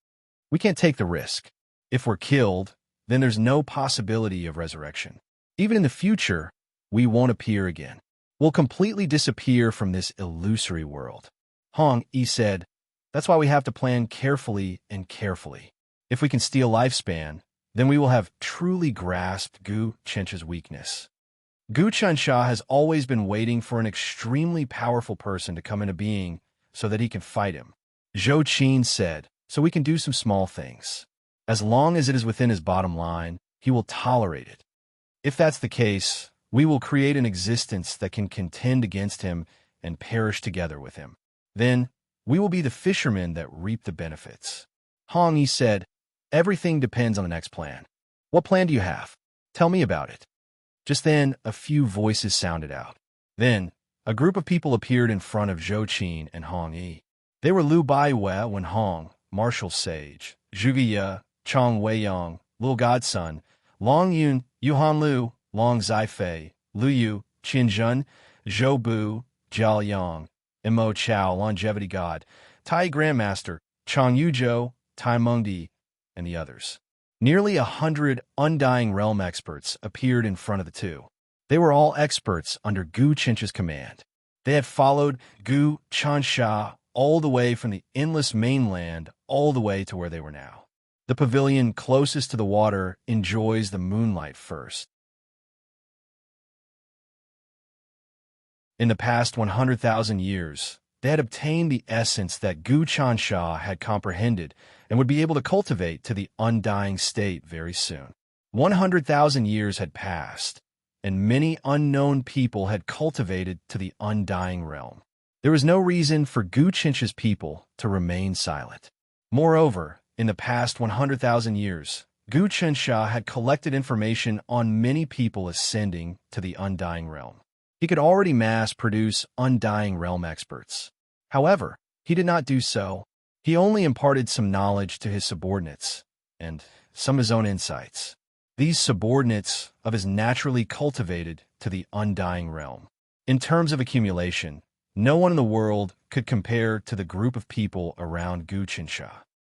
We can't take the risk. If we're killed, then there's no possibility of resurrection. Even in the future, we won't appear again. We'll completely disappear from this illusory world. Hong Yi said, that's why we have to plan carefully and carefully. If we can steal lifespan, then we will have truly grasped Gu Chencha's weakness. Gu Chensha has always been waiting for an extremely powerful person to come into being so that he can fight him. Zhou Qin said, so we can do some small things. As long as it is within his bottom line, he will tolerate it. If that's the case, we will create an existence that can contend against him and perish together with him. Then, we will be the fishermen that reap the benefits. Hong Yi said, everything depends on the next plan. What plan do you have? Tell me about it. Just then, a few voices sounded out. Then, a group of people appeared in front of Zhou Qin and Hong Yi. They were Liu Baiwei, Wen Hong, Martial Sage, Zhuge Ye, Chong Weiyang, Lil Godson, Long Yun, Yuhan Liu, Long Zaifei, Lu Yu, Qin Zhen, Zhou Bu, Jiao Yang, Mo Chao, Longevity God, Tai Grandmaster, Chong Yuzhou, Tai Mengdi, and the others. Nearly 100 Undying Realm experts appeared in front of the two. They were all experts under Gu Chencha's command. They had followed Gu Chensha all the way from the endless mainland all the way to where they were now. The pavilion closest to the water enjoys the moonlight first. In the past 100,000 years, they had obtained the essence that Gu Chensha had comprehended and would be able to cultivate to the undying state very soon. 100,000 years had passed, and many unknown people had cultivated to the undying realm. There was no reason for Gu Chencha's people to remain silent. Moreover, in the past 100,000 years, Gu Chensha had collected information on many people ascending to the undying realm. He could already mass-produce undying realm experts. However, he did not do so. He only imparted some knowledge to his subordinates, and some of his own insights. These subordinates of his naturally cultivated to the undying realm. In terms of accumulation, no one in the world could compare to the group of people around Gu Chensha.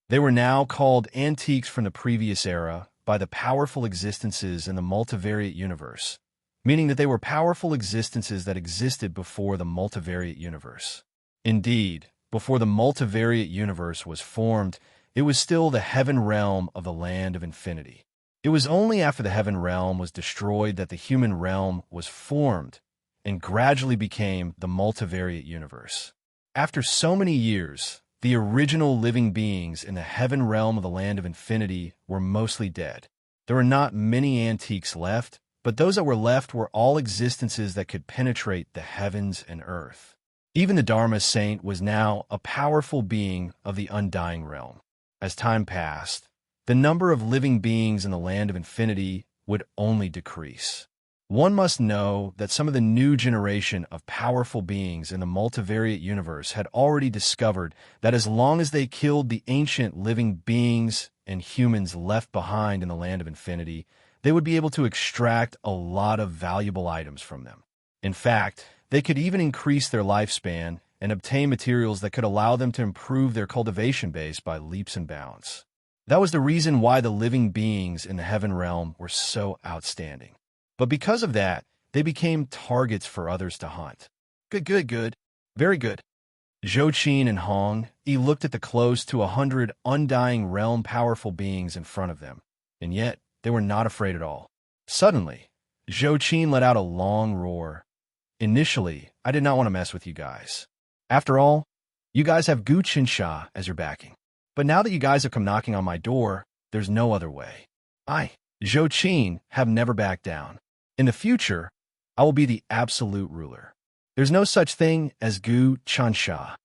They were now called antiques from the previous era by the powerful existences in the multivariate universe, meaning that they were powerful existences that existed before the multivariate universe. Indeed, before the multivariate universe was formed, it was still the heaven realm of the land of infinity. It was only after the heaven realm was destroyed that the human realm was formed and gradually became the multivariate universe. After so many years, the original living beings in the heaven realm of the land of infinity were mostly dead. There were not many antiques left, but those that were left were all existences that could penetrate the heavens and earth. Even the Dharma saint was now a powerful being of the undying realm. As time passed, the number of living beings in the land of infinity would only decrease. One must know that some of the new generation of powerful beings in the multivariate universe had already discovered that as long as they killed the ancient living beings and humans left behind in the land of infinity, they would be able to extract a lot of valuable items from them. In fact, they could even increase their lifespan and obtain materials that could allow them to improve their cultivation base by leaps and bounds. That was the reason why the living beings in the heaven realm were so outstanding. But because of that, they became targets for others to hunt. Good. Very good. Zhou Qin and Hong Yi looked at the close to 100 undying realm powerful beings in front of them, and yet they were not afraid at all. Suddenly, Zhou Qin let out a long roar. Initially, I did not want to mess with you guys. After all, you guys have Gu Chensha as your backing. But now that you guys have come knocking on my door, there's no other way. I, Zhou Qin, have never backed down. In the future, I will be the absolute ruler. There's no such thing as Gu Chensha.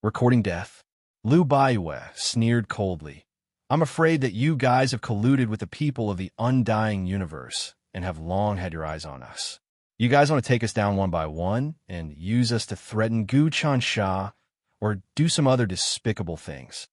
Recording death. Liu Baiwei sneered coldly. I'm afraid that you guys have colluded with the people of the undying universe and have long had your eyes on us. You guys want to take us down one by one and use us to threaten Gu Chensha or do some other despicable things.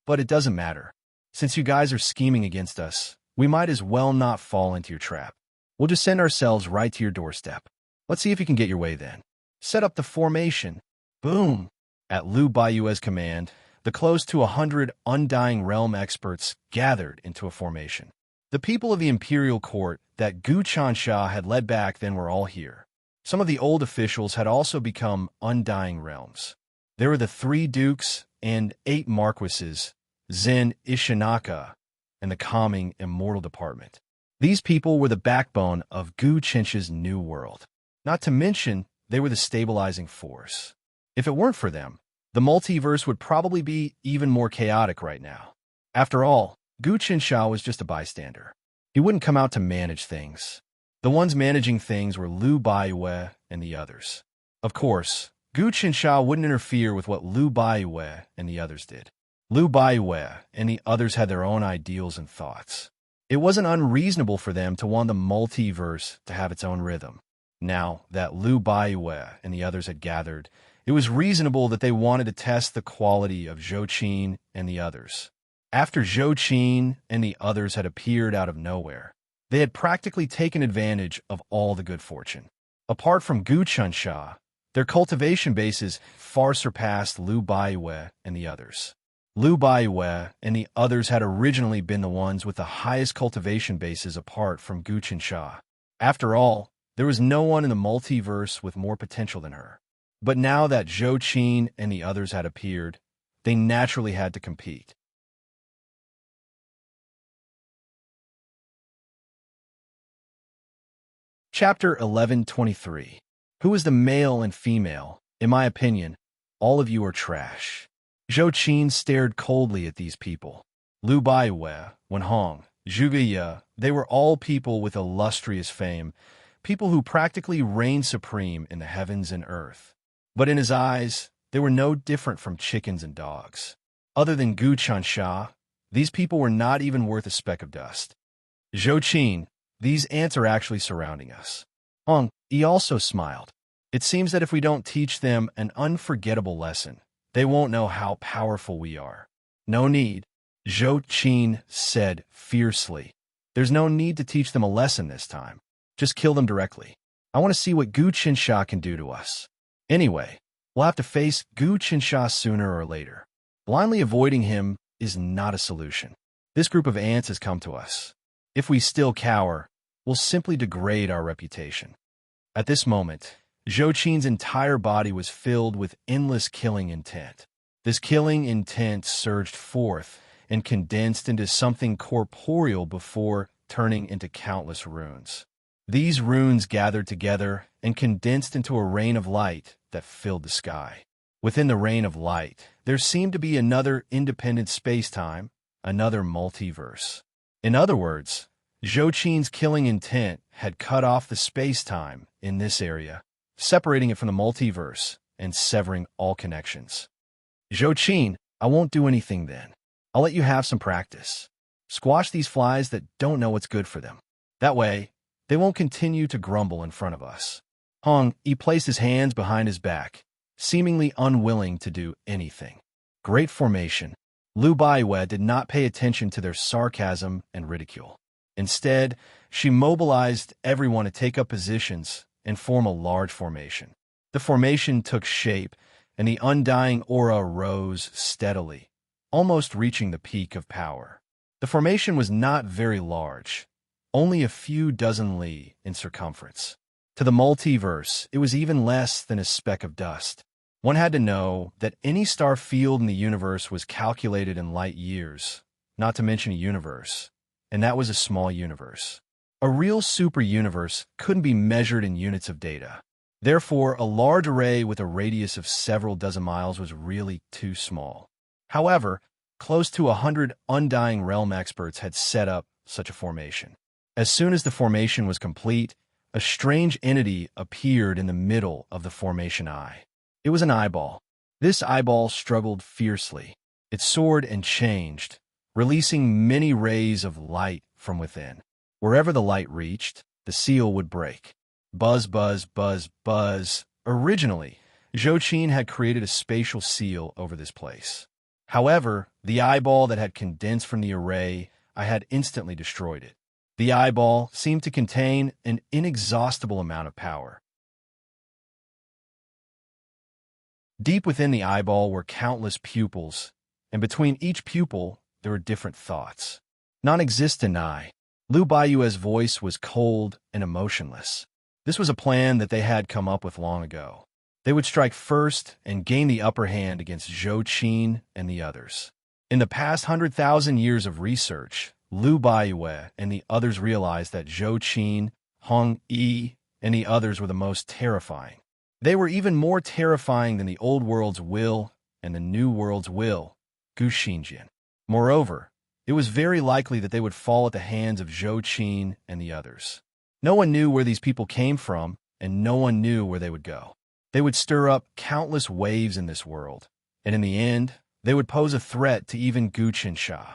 But it doesn't matter. Since you guys are scheming against us, we might as well not fall into your trap. We'll just send ourselves right to your doorstep. Let's see if you can get your way then. Set up the formation. Boom! At Lu Baiyue's command, the close to 100 Undying Realm experts gathered into a formation. The people of the imperial court that Gu Chansha had led back then were all here. Some of the old officials had also become Undying Realms. There were the 3 dukes and 8 marquises, Zen Ishinaka, and the calming immortal department. These people were the backbone of Gu Chensh's new world. Not to mention, they were the stabilizing force. If it weren't for them, the multiverse would probably be even more chaotic right now. After all, Gu Chensha was just a bystander. He wouldn't come out to manage things. The ones managing things were Lu Baiyue and the others. Of course, Gu Chensha wouldn't interfere with what Lu Baiyue and the others did. Lu Baiyue and the others had their own ideals and thoughts. It wasn't unreasonable for them to want the multiverse to have its own rhythm. Now that Lu Baiyue and the others had gathered, it was reasonable that they wanted to test the quality of Zhou Qin and the others. After Zhou Qin and the others had appeared out of nowhere, they had practically taken advantage of all the good fortune. Apart from Gu Chensha, their cultivation bases far surpassed Lu Baiyue and the others. Lu Baiyue and the others had originally been the ones with the highest cultivation bases apart from Gu Chensha. After all, there was no one in the multiverse with more potential than her. But now that Zhou Qin and the others had appeared, they naturally had to compete. Chapter 1123. Who is the male and female? In my opinion, all of you are trash. Zhou Qin stared coldly at these people. Lu Baiyue, Wenhong, Zhuge Ye, they were all people with illustrious fame, people who practically reigned supreme in the heavens and earth. But in his eyes, they were no different from chickens and dogs. Other than Gu Chansha, these people were not even worth a speck of dust. Zhou Qin, these ants are actually surrounding us. Hong, he also smiled. It seems that if we don't teach them an unforgettable lesson, they won't know how powerful we are. No need, Zhou Qin said fiercely. There's no need to teach them a lesson this time. Just kill them directly. I want to see what Gu Chensha can do to us. Anyway, we'll have to face Gu Chensha sooner or later. Blindly avoiding him is not a solution. This group of ants has come to us. If we still cower, we'll simply degrade our reputation. At this moment, Zhou Qin's entire body was filled with endless killing intent. This killing intent surged forth and condensed into something corporeal before turning into countless runes. These runes gathered together and condensed into a rain of light that filled the sky. Within the rain of light, there seemed to be another independent space-time, another multiverse. In other words, Zhou Qin's killing intent had cut off the space-time in this area, separating it from the multiverse and severing all connections. Zhou Qin, I won't do anything then. I'll let you have some practice. Squash these flies that don't know what's good for them. That way, they won't continue to grumble in front of us. Hong, he placed his hands behind his back, seemingly unwilling to do anything. Great formation. Lu Baiyue did not pay attention to their sarcasm and ridicule. Instead, she mobilized everyone to take up positions and form a large formation. The formation took shape, and the undying aura rose steadily, almost reaching the peak of power. The formation was not very large, only a few dozen li in circumference. To the multiverse, it was even less than a speck of dust. One had to know that any star field in the universe was calculated in light years, not to mention a universe, and that was a small universe. A real super-universe couldn't be measured in units of data. Therefore, a large array with a radius of several dozen miles was really too small. However, close to 100 Undying Realm experts had set up such a formation. As soon as the formation was complete, a strange entity appeared in the middle of the formation eye. It was an eyeball. This eyeball struggled fiercely. It soared and changed, releasing many rays of light from within. Wherever the light reached, the seal would break. Buzz, buzz, buzz, buzz. Originally, Zhou Qin had created a spatial seal over this place. However, the eyeball that had condensed from the array, I had instantly destroyed it. The eyeball seemed to contain an inexhaustible amount of power. Deep within the eyeball were countless pupils, and between each pupil there were different thoughts. Non-existent eye. Lu Baiyue's voice was cold and emotionless. This was a plan that they had come up with long ago. They would strike first and gain the upper hand against Zhou Qin and the others. In the past 100,000 years of research, Lu Baiyue and the others realized that Zhou Qin, Hong Yi, and the others were the most terrifying. They were even more terrifying than the old world's will and the new world's will, Gu Xinjian. Moreover, it was very likely that they would fall at the hands of Zhou Qin and the others. No one knew where these people came from, and no one knew where they would go. They would stir up countless waves in this world, and in the end, they would pose a threat to even Gu Qinsha.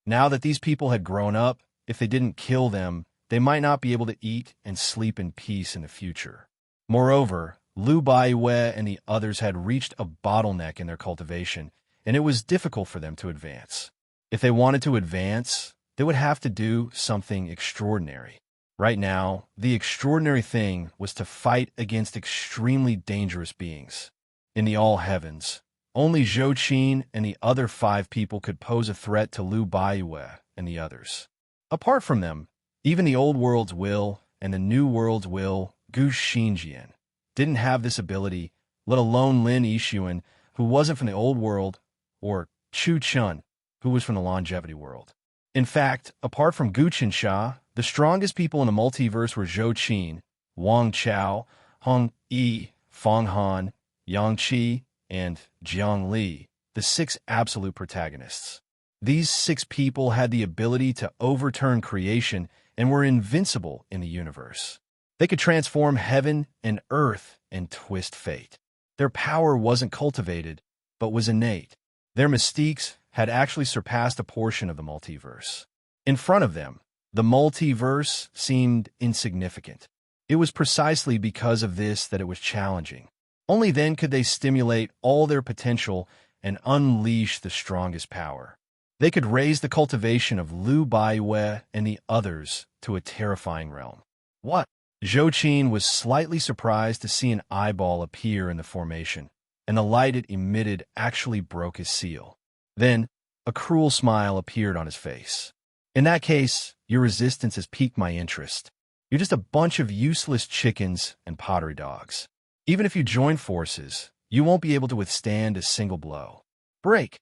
Now that these people had grown up, if they didn't kill them, they might not be able to eat and sleep in peace in the future. Moreover, Lu Baiyue and the others had reached a bottleneck in their cultivation, and it was difficult for them to advance. If they wanted to advance, they would have to do something extraordinary. Right now, the extraordinary thing was to fight against extremely dangerous beings. In the all heavens, only Zhou Qin and the other 5 people could pose a threat to Lu Baiyue and the others. Apart from them, even the old world's will and the new world's will, Gu Xinjian, didn't have this ability, let alone Lin Yixuan, who wasn't from the old world, or Chu Chun, who was from the longevity world. In fact, apart from Gu Qinsha, the strongest people in the multiverse were Zhou Qin, Wang Chao, Hong Yi, Feng Han, Yang Qi, and Jiang Li, the 6 absolute protagonists. These 6 people had the ability to overturn creation and were invincible in the universe. They could transform heaven and earth and twist fate. Their power wasn't cultivated, but was innate. Their mystiques had actually surpassed a portion of the multiverse. In front of them, the multiverse seemed insignificant. It was precisely because of this that it was challenging. Only then could they stimulate all their potential and unleash the strongest power. They could raise the cultivation of Lu Baiyue and the others to a terrifying realm. What? Zhou Qin was slightly surprised to see an eyeball appear in the formation, and the light it emitted actually broke his seal. Then, a cruel smile appeared on his face. In that case, your resistance has piqued my interest. You're just a bunch of useless chickens and pottery dogs. Even if you join forces, you won't be able to withstand a single blow. Break!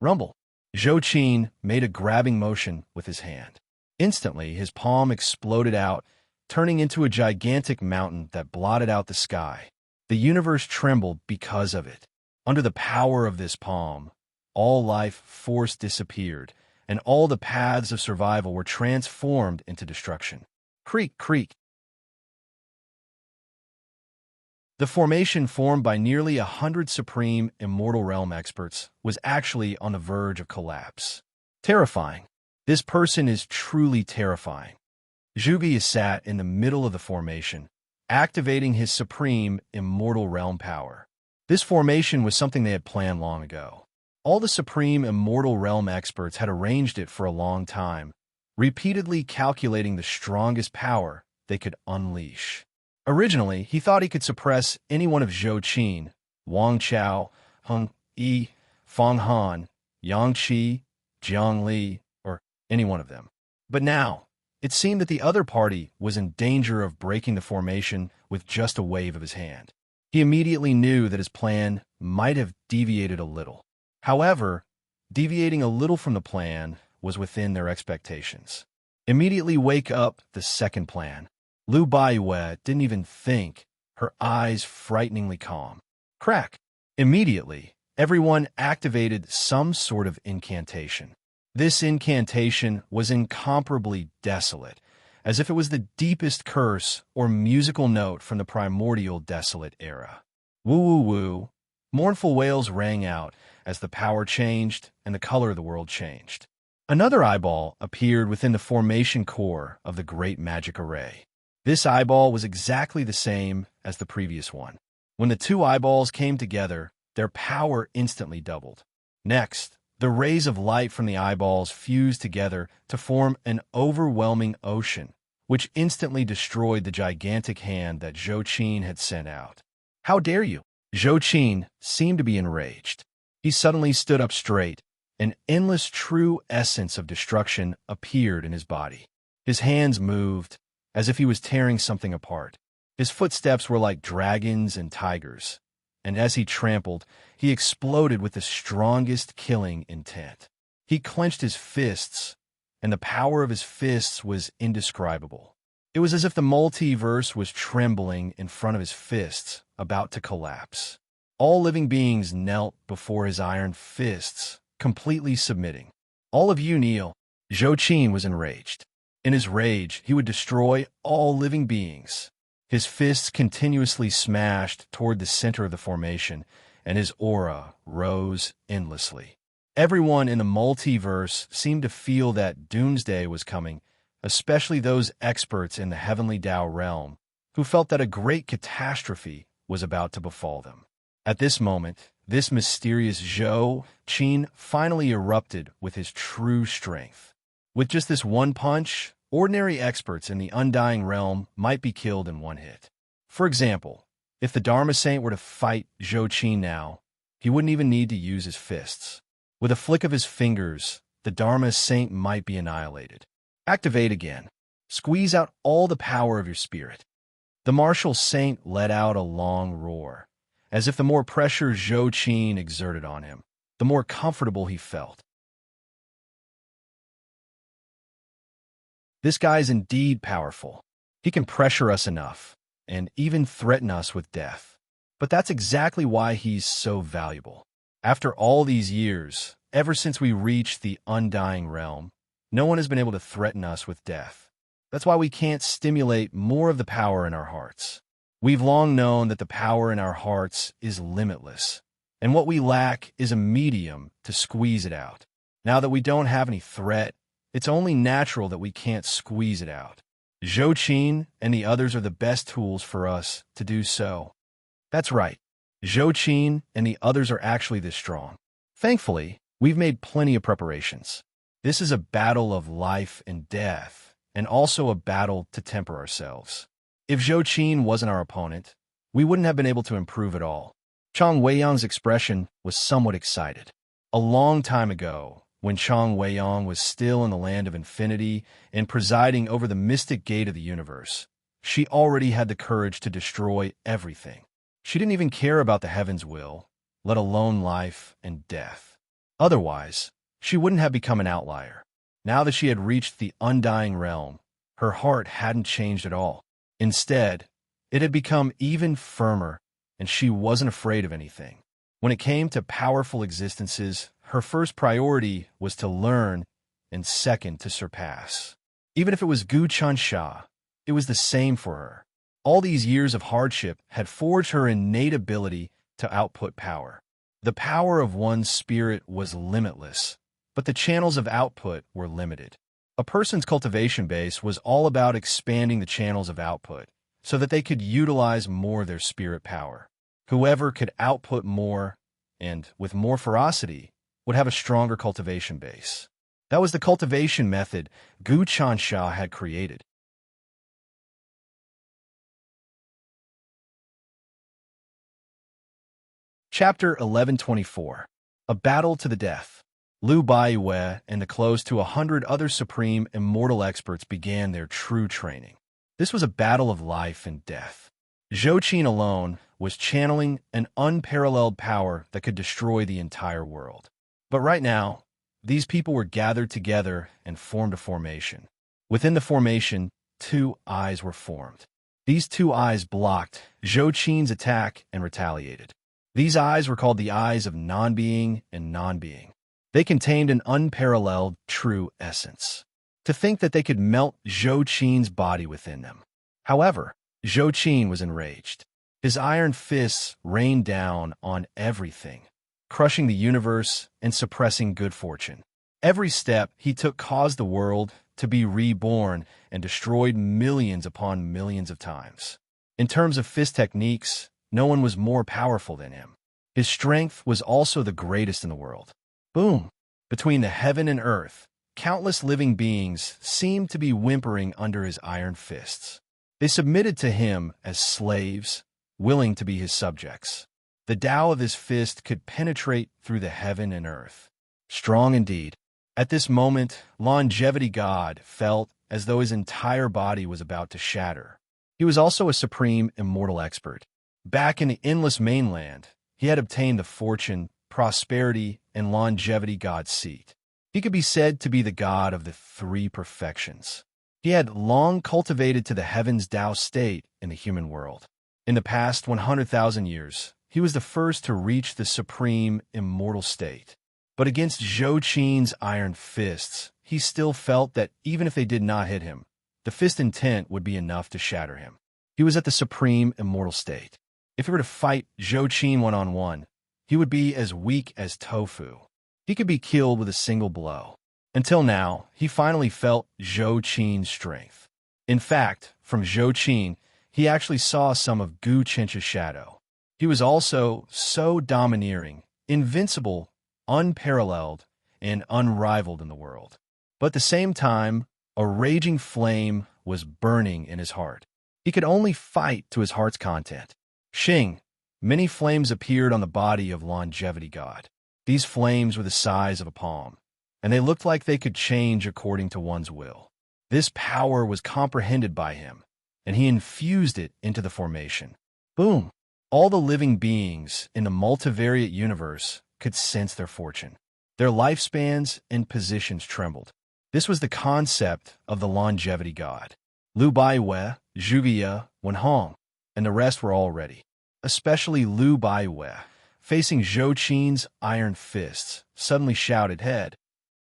Rumble! Zhou Qin made a grabbing motion with his hand. Instantly, his palm exploded out, turning into a gigantic mountain that blotted out the sky. The universe trembled because of it. Under the power of this palm, all life force disappeared, and all the paths of survival were transformed into destruction. Creak, creak. The formation formed by nearly 100 supreme immortal realm experts was actually on the verge of collapse. Terrifying. This person is truly terrifying. Zhuge sat in the middle of the formation, activating his supreme immortal realm power. This formation was something they had planned long ago. All the supreme immortal realm experts had arranged it for a long time, repeatedly calculating the strongest power they could unleash. Originally, he thought he could suppress any one of Zhou Qin, Wang Chao, Hong Yi, Feng Han, Yang Qi, Jiang Li, or any one of them. But now, it seemed that the other party was in danger of breaking the formation with just a wave of his hand. He immediately knew that his plan might have deviated a little. However, deviating a little from the plan was within their expectations. Immediately wake up the second plan. Lu Baiyue didn't even think, her eyes frighteningly calm. Crack! Immediately, everyone activated some sort of incantation. This incantation was incomparably desolate, as if it was the deepest curse or musical note from the primordial desolate era. Woo-woo-woo, mournful wails rang out as the power changed and the color of the world changed. Another eyeball appeared within the formation core of the great magic array. This eyeball was exactly the same as the previous one. When the 2 eyeballs came together, their power instantly doubled. Next, the rays of light from the eyeballs fused together to form an overwhelming ocean, which instantly destroyed the gigantic hand that Zhou Qin had sent out. How dare you? Zhou Qin seemed to be enraged. He suddenly stood up straight. An endless true essence of destruction appeared in his body. His hands moved, as if he was tearing something apart. His footsteps were like dragons and tigers, and as he trampled, he exploded with the strongest killing intent. He clenched his fists, and the power of his fists was indescribable. It was as if the multiverse was trembling in front of his fists, about to collapse. All living beings knelt before his iron fists, completely submitting. All of you kneel. Zhou Qin was enraged. In his rage, he would destroy all living beings. His fists continuously smashed toward the center of the formation, and his aura rose endlessly. Everyone in the multiverse seemed to feel that doomsday was coming, especially those experts in the heavenly Tao realm, who felt that a great catastrophe was about to befall them. At this moment, this mysterious Zhou Qin finally erupted with his true strength. With just this one punch, ordinary experts in the undying realm might be killed in one hit. For example, if the Dharma Saint were to fight Zhou Qin now, he wouldn't even need to use his fists. With a flick of his fingers, the Dharma Saint might be annihilated. Activate again. Squeeze out all the power of your spirit. The martial saint let out a long roar, as if the more pressure Zhou Qin exerted on him, the more comfortable he felt. This guy is indeed powerful. He can pressure us enough, and even threaten us with death. But that's exactly why he's so valuable. After all these years, ever since we reached the undying realm, no one has been able to threaten us with death. That's why we can't stimulate more of the power in our hearts. We've long known that the power in our hearts is limitless, and what we lack is a medium to squeeze it out. Now that we don't have any threat, it's only natural that we can't squeeze it out. Zhou Qin and the others are the best tools for us to do so. That's right. Zhou Qin and the others are actually this strong. Thankfully, we've made plenty of preparations. This is a battle of life and death, and also a battle to temper ourselves. If Zhou Qin wasn't our opponent, we wouldn't have been able to improve at all. Chang Weiyang's expression was somewhat excited. A long time ago, when Chang Weiyang was still in the land of infinity and presiding over the mystic gate of the universe, she already had the courage to destroy everything. She didn't even care about the heaven's will, let alone life and death. Otherwise, she wouldn't have become an outlier. Now that she had reached the undying realm, her heart hadn't changed at all. Instead, it had become even firmer, and she wasn't afraid of anything. When it came to powerful existences, her first priority was to learn, and second to surpass. Even if it was Gu Chansha, it was the same for her. All these years of hardship had forged her innate ability to output power. The power of one's spirit was limitless, but the channels of output were limited. A person's cultivation base was all about expanding the channels of output so that they could utilize more of their spirit power. Whoever could output more and, with more ferocity, would have a stronger cultivation base. That was the cultivation method Gu Chansha had created. Chapter 1124. A Battle to the Death. Liu Baiwei and the close to 100 other supreme immortal experts began their true training. This was a battle of life and death. Zhou Qin alone was channeling an unparalleled power that could destroy the entire world. But right now, these people were gathered together and formed a formation. Within the formation, two eyes were formed. These two eyes blocked Zhou Qin's attack and retaliated. These eyes were called the eyes of non-being and non-being. They contained an unparalleled true essence. To think that they could melt Zhou Qin's body within them. However, Zhou Qin was enraged. His iron fists rained down on everything, crushing the universe and suppressing good fortune. Every step he took caused the world to be reborn and destroyed millions upon millions of times. In terms of fist techniques, no one was more powerful than him. His strength was also the greatest in the world. Boom! Between the heaven and earth, countless living beings seemed to be whimpering under his iron fists. They submitted to him as slaves, willing to be his subjects. The Tao of his fist could penetrate through the heaven and earth. Strong indeed. At this moment, Longevity God felt as though his entire body was about to shatter. He was also a supreme immortal expert. Back in the endless mainland, he had obtained the fortune, prosperity, and longevity God's seat. He could be said to be the god of the three perfections. He had long cultivated to the heavens Tao state in the human world. In the past 100,000 years, he was the first to reach the supreme immortal state. But against Zhou Qin's iron fists, he still felt that even if they did not hit him, the fist intent would be enough to shatter him. He was at the supreme immortal state. If he were to fight Zhou Qin one-on-one, he would be as weak as tofu. He could be killed with a single blow. Until now, he finally felt Zhou Qin's strength. In fact, from Zhou Qin, he actually saw some of Gu Chen's shadow. He was also so domineering, invincible, unparalleled, and unrivaled in the world. But at the same time, a raging flame was burning in his heart. He could only fight to his heart's content. Xing, many flames appeared on the body of Longevity God. These flames were the size of a palm, and they looked like they could change according to one's will. This power was comprehended by him, and he infused it into the formation. Boom! All the living beings in the multivariate universe could sense their fortune. Their lifespans and positions trembled. This was the concept of the Longevity God. Lu Baiwei, Zhuge Wenhong, and the rest were all ready. Especially Lu Baiwei, facing Zhou Qin's iron fists, suddenly shouted head.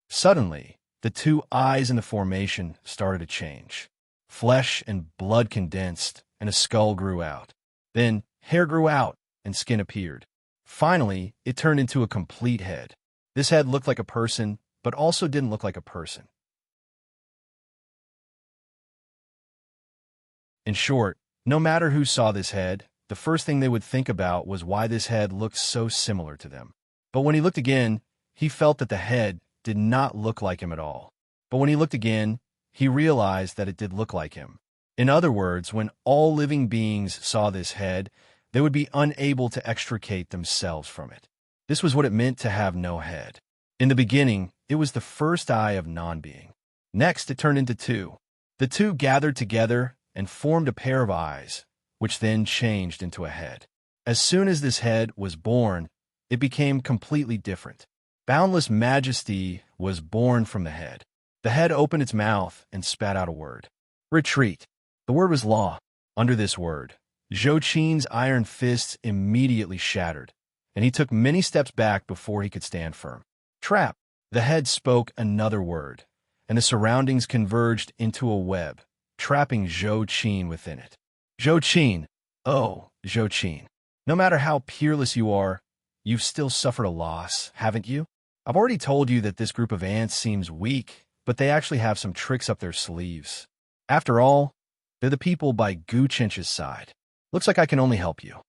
Suddenly, the two eyes in the formation started to change. Flesh and blood condensed, and a skull grew out. Then, hair grew out, and skin appeared. Finally, it turned into a complete head. This head looked like a person, but also didn't look like a person. In short, no matter who saw this head, the first thing they would think about was why this head looked so similar to them. But when he looked again, he felt that the head did not look like him at all. But when he looked again, he realized that it did look like him. In other words, when all living beings saw this head, they would be unable to extricate themselves from it. This was what it meant to have no head. In the beginning, it was the first eye of non-being. Next, it turned into two. The two gathered together and formed a pair of eyes, which then changed into a head. As soon as this head was born, it became completely different. Boundless majesty was born from the head. The head opened its mouth and spat out a word. Retreat. The word was law. Under this word, Zhou Qin's iron fists immediately shattered, and he took many steps back before he could stand firm. Trap. The head spoke another word, and the surroundings converged into a web, trapping Zhou Qin within it. Zhou Qin. Oh, Zhou Qin. No matter how peerless you are, you've still suffered a loss, haven't you? I've already told you that this group of ants seems weak, but they actually have some tricks up their sleeves. After all, they're the people by Gu Chen's side. Looks like I can only help you.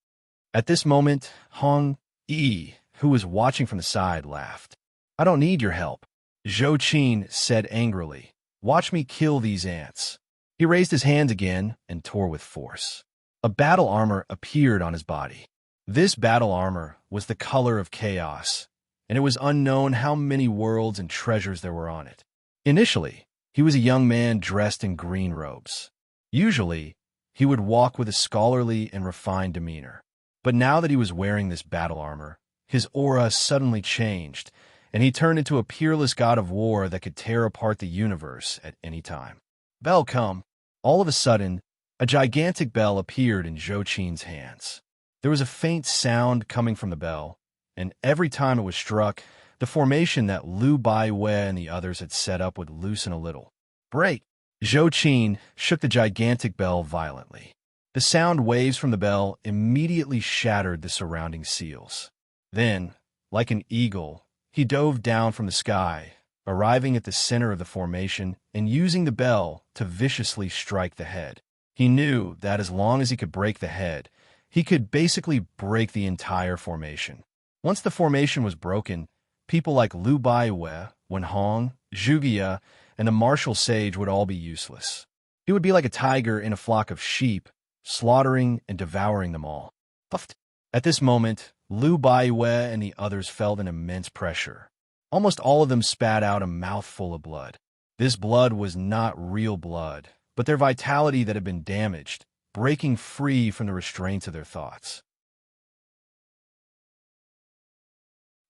At this moment, Hong Yi, who was watching from the side, laughed. I don't need your help, Zhou Qin said angrily. Watch me kill these ants. He raised his hands again and tore with force. A battle armor appeared on his body. This battle armor was the color of chaos, and it was unknown how many worlds and treasures there were on it. Initially, he was a young man dressed in green robes. Usually, he would walk with a scholarly and refined demeanor. But now that he was wearing this battle armor, his aura suddenly changed, and he turned into a peerless god of war that could tear apart the universe at any time. Bell come. All of a sudden, a gigantic bell appeared in Zhou Qin's hands. There was a faint sound coming from the bell, and every time it was struck, the formation that Lu Baiwei and the others had set up would loosen a little. Break! Zhou Qin shook the gigantic bell violently. The sound waves from the bell immediately shattered the surrounding seals. Then, like an eagle, he dove down from the sky, arriving at the center of the formation and using the bell to viciously strike the head. He knew that as long as he could break the head, he could basically break the entire formation. Once the formation was broken, people like Lu Baiwei, Wenhong, Zhuge, and the martial sage would all be useless. He would be like a tiger in a flock of sheep, slaughtering and devouring them all. Puffed. At this moment, Lu Baiyue and the others felt an immense pressure. Almost all of them spat out a mouthful of blood. This blood was not real blood, but their vitality that had been damaged, breaking free from the restraints of their thoughts.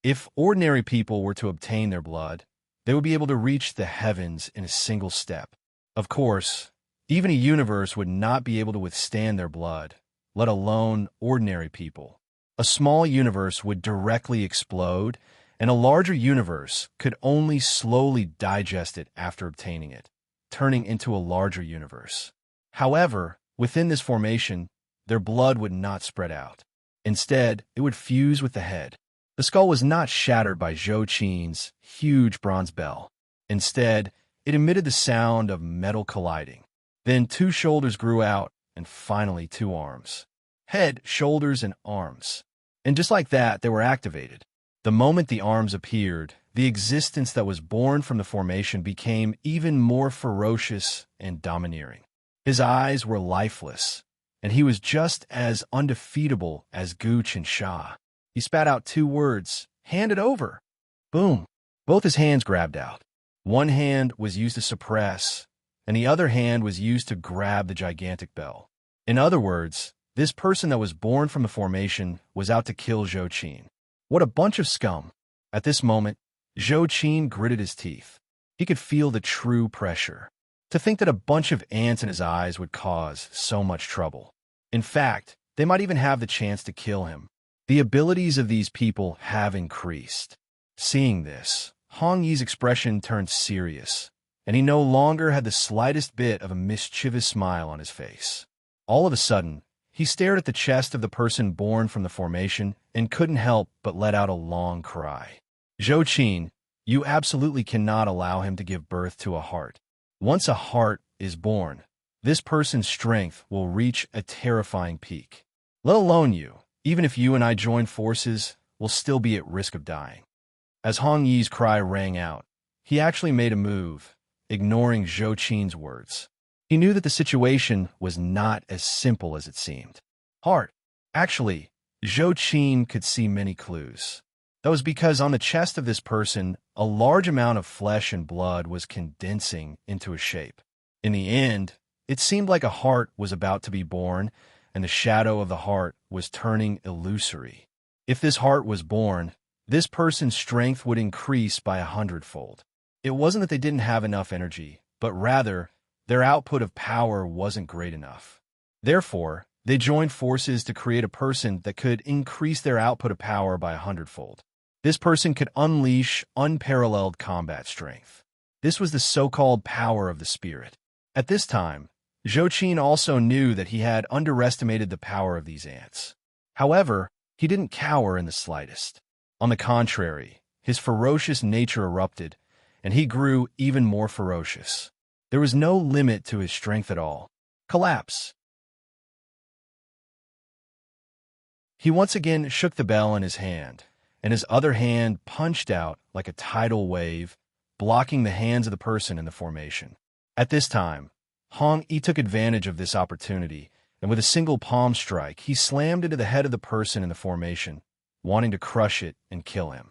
If ordinary people were to obtain their blood, they would be able to reach the heavens in a single step. Of course, even a universe would not be able to withstand their blood, let alone ordinary people. A small universe would directly explode, and a larger universe could only slowly digest it after obtaining it, turning into a larger universe. However, within this formation, their blood would not spread out. Instead, it would fuse with the head. The skull was not shattered by Zhou Qin's huge bronze bell. Instead, it emitted the sound of metal colliding. Then 2 shoulders grew out, and finally 2 arms. Head, shoulders, and arms. And just like that, they were activated. The moment the arms appeared, the existence that was born from the formation became even more ferocious and domineering. His eyes were lifeless, and he was just as undefeatable as Gooch and Sha. He spat out 2 words, "Hand it over." Boom. Both his hands grabbed out. One hand was used to suppress, and the other hand was used to grab the gigantic bell. In other words, this person that was born from the formation was out to kill Zhou Qin. What a bunch of scum. At this moment, Zhou Qin gritted his teeth. He could feel the true pressure. To think that a bunch of ants in his eyes would cause so much trouble. In fact, they might even have the chance to kill him. The abilities of these people have increased. Seeing this, Hong Yi's expression turned serious, and he no longer had the slightest bit of a mischievous smile on his face. All of a sudden, he stared at the chest of the person born from the formation and couldn't help but let out a long cry. Zhou Qin, you absolutely cannot allow him to give birth to a heart. Once a heart is born, this person's strength will reach a terrifying peak. Let alone you, even if you and I join forces, will still be at risk of dying. As Hong Yi's cry rang out, he actually made a move, ignoring Zhou Qin's words. He knew that the situation was not as simple as it seemed. Heart. Actually, Zhou Qin could see many clues. That was because on the chest of this person, a large amount of flesh and blood was condensing into a shape. In the end, it seemed like a heart was about to be born, and the shadow of the heart was turning illusory. If this heart was born, this person's strength would increase by 100-fold. It wasn't that they didn't have enough energy, but rather, their output of power wasn't great enough. Therefore, they joined forces to create a person that could increase their output of power by 100-fold. This person could unleash unparalleled combat strength. This was the so-called power of the spirit. At this time, Zhou Qin also knew that he had underestimated the power of these ants. However, he didn't cower in the slightest. On the contrary, his ferocious nature erupted, and he grew even more ferocious. There was no limit to his strength at all. Collapse. He once again shook the bell in his hand, and his other hand punched out like a tidal wave, blocking the hands of the person in the formation. At this time, Hong Yi took advantage of this opportunity, and with a single palm strike, he slammed into the head of the person in the formation, wanting to crush it and kill him.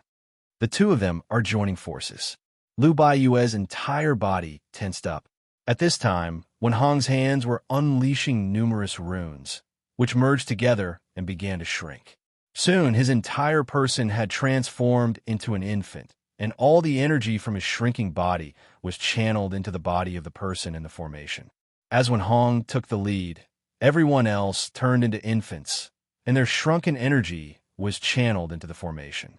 The two of them are joining forces. Lu Baiyue's entire body tensed up. At this time, when Hong's hands were unleashing numerous runes, which merged together and began to shrink. Soon, his entire person had transformed into an infant, and all the energy from his shrinking body was channeled into the body of the person in the formation. As when Hong took the lead, everyone else turned into infants, and their shrunken energy was channeled into the formation.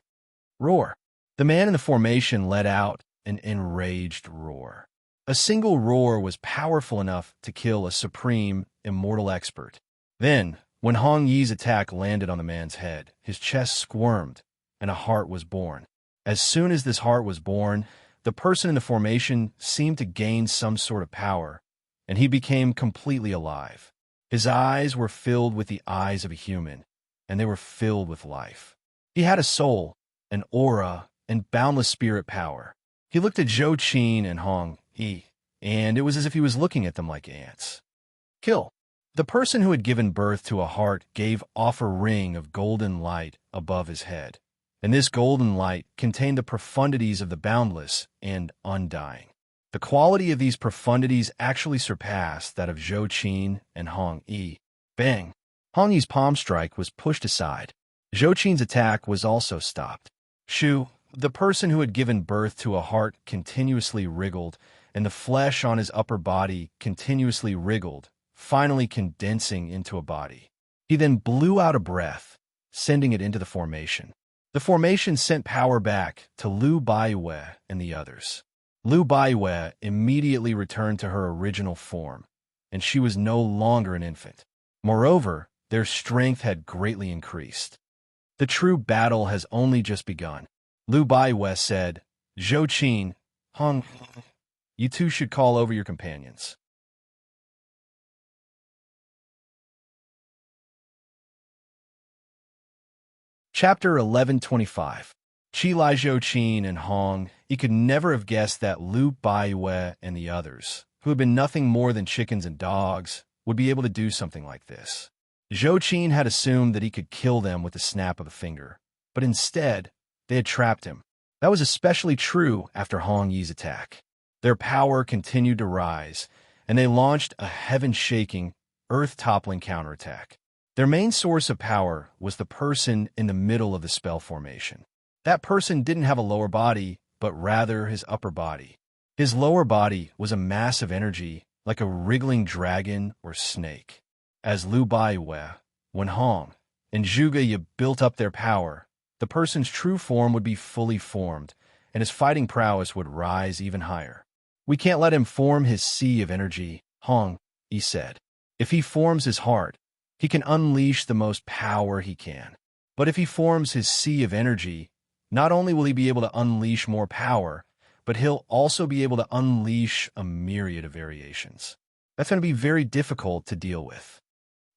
Roar. The man in the formation let out an enraged roar. A single roar was powerful enough to kill a supreme, immortal expert. Then, when Hong Yi's attack landed on the man's head, his chest squirmed, and a heart was born. As soon as this heart was born, the person in the formation seemed to gain some sort of power, and he became completely alive. His eyes were filled with the eyes of a human, and they were filled with life. He had a soul, an aura, and boundless spirit power. He looked at Zhou Qin and Hong Yi, and it was as if he was looking at them like ants. Kill. The person who had given birth to a heart gave off a ring of golden light above his head, and this golden light contained the profundities of the boundless and undying. The quality of these profundities actually surpassed that of Zhou Qin and Hong Yi. Bang! Hong Yi's palm strike was pushed aside. Zhou Qin's attack was also stopped. Shu, the person who had given birth to a heart, continuously wriggled, and the flesh on his upper body continuously wriggled, finally condensing into a body. He then blew out a breath, sending it into the formation. The formation sent power back to Lu Baiwei and the others. Lu Baiwei immediately returned to her original form, and she was no longer an infant. Moreover, their strength had greatly increased. The true battle has only just begun. Lu Baiwei said, Zhou Qin, Hong, you two should call over your companions. Chapter 1125. Qi Lai Zhou Qin and Hong. He could never have guessed that Lu Baiwei and the others, who had been nothing more than chickens and dogs, would be able to do something like this. Zhou Qin had assumed that he could kill them with the snap of a finger, but instead, they had trapped him. That was especially true after Hong Yi's attack. Their power continued to rise, and they launched a heaven-shaking, earth-toppling counterattack. Their main source of power was the person in the middle of the spell formation. That person didn't have a lower body, but rather his upper body. His lower body was a mass of energy, like a wriggling dragon or snake. As Lu Baiwei, when Hong and Zhuge Ye built up their power, the person's true form would be fully formed, and his fighting prowess would rise even higher. We can't let him form his sea of energy, Hong Yi said. If he forms his heart, he can unleash the most power he can. But if he forms his sea of energy, not only will he be able to unleash more power, but he'll also be able to unleash a myriad of variations. That's going to be very difficult to deal with.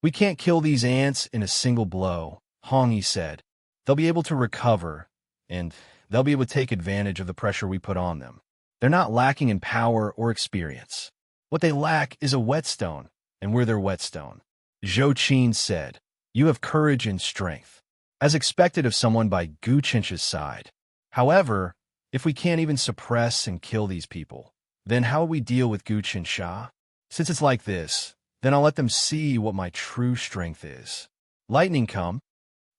We can't kill these ants in a single blow, Hong Yi said. They'll be able to recover, and they'll be able to take advantage of the pressure we put on them. They're not lacking in power or experience. What they lack is a whetstone, and we're their whetstone. Zhou Qin said, you have courage and strength, as expected of someone by Gu Chen's side. However, if we can't even suppress and kill these people, then how will we deal with Gu Qinsha? Since it's like this, then I'll let them see what my true strength is. Lightning come.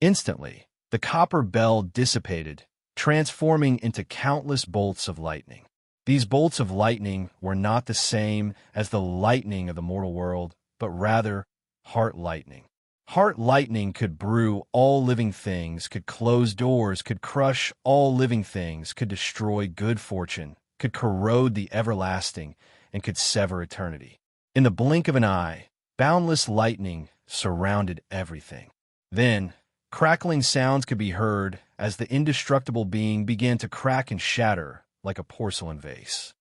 Instantly, the copper bell dissipated, transforming into countless bolts of lightning. These bolts of lightning were not the same as the lightning of the mortal world, but rather heart lightning. Heart lightning could brew all living things, could close doors, could crush all living things, could destroy good fortune, could corrode the everlasting, and could sever eternity. In the blink of an eye, boundless lightning surrounded everything. Then, crackling sounds could be heard as the indestructible being began to crack and shatter like a porcelain vase.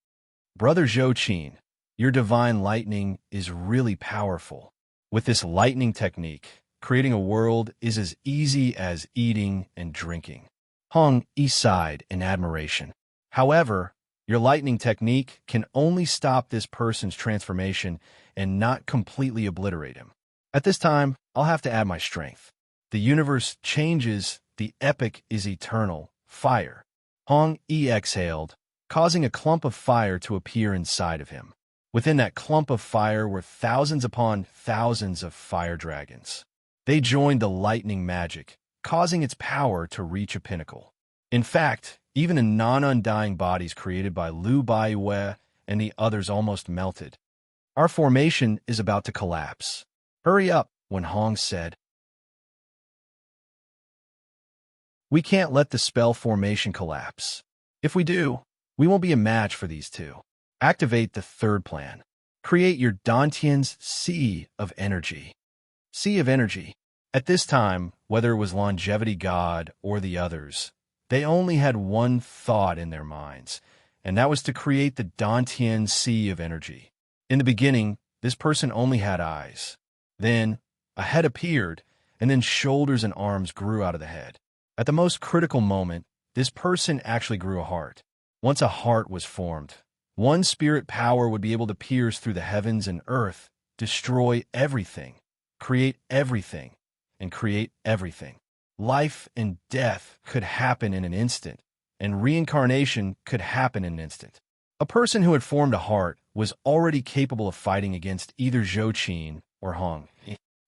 Brother Zhou Qin, your divine lightning is really powerful. With this lightning technique, creating a world is as easy as eating and drinking. Hong Yi sighed in admiration. However, your lightning technique can only stop this person's transformation and not completely obliterate him. At this time, I'll have to add my strength. The universe changes, the epic is eternal, fire. Hong Yi exhaled, causing a clump of fire to appear inside of him. Within that clump of fire were thousands upon thousands of fire dragons. They joined the lightning magic, causing its power to reach a pinnacle. In fact, even the non-undying bodies created by Lu Baiwei and the others almost melted. Our formation is about to collapse. Hurry up, when Hong said. We can't let the spell formation collapse. If we do, we won't be a match for these two. Activate the third plan. Create your Dantian's Sea of Energy. Sea of Energy. At this time, whether it was Longevity God or the others, they only had one thought in their minds, and that was to create the Dantian Sea of Energy. In the beginning, this person only had eyes. Then, a head appeared, and then shoulders and arms grew out of the head. At the most critical moment, this person actually grew a heart. Once a heart was formed, one spirit power would be able to pierce through the heavens and earth destroy everything, create everything, and create everything. Life and death could happen in an instant, and reincarnation could happen in an instant. A person who had formed a heart was already capable of fighting against either Zhou Qin or Hong.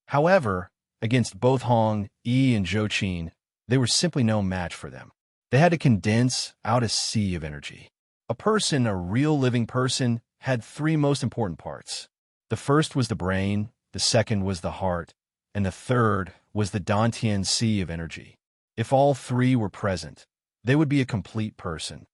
However, against both Hong, Yi, and Zhou Qin, they were simply no match for them. They had to condense out a sea of energy. A person, a real living person, had three most important parts. The first was the brain, the second was the heart, and the third was the Dantian sea of energy. If all three were present, they would be a complete person.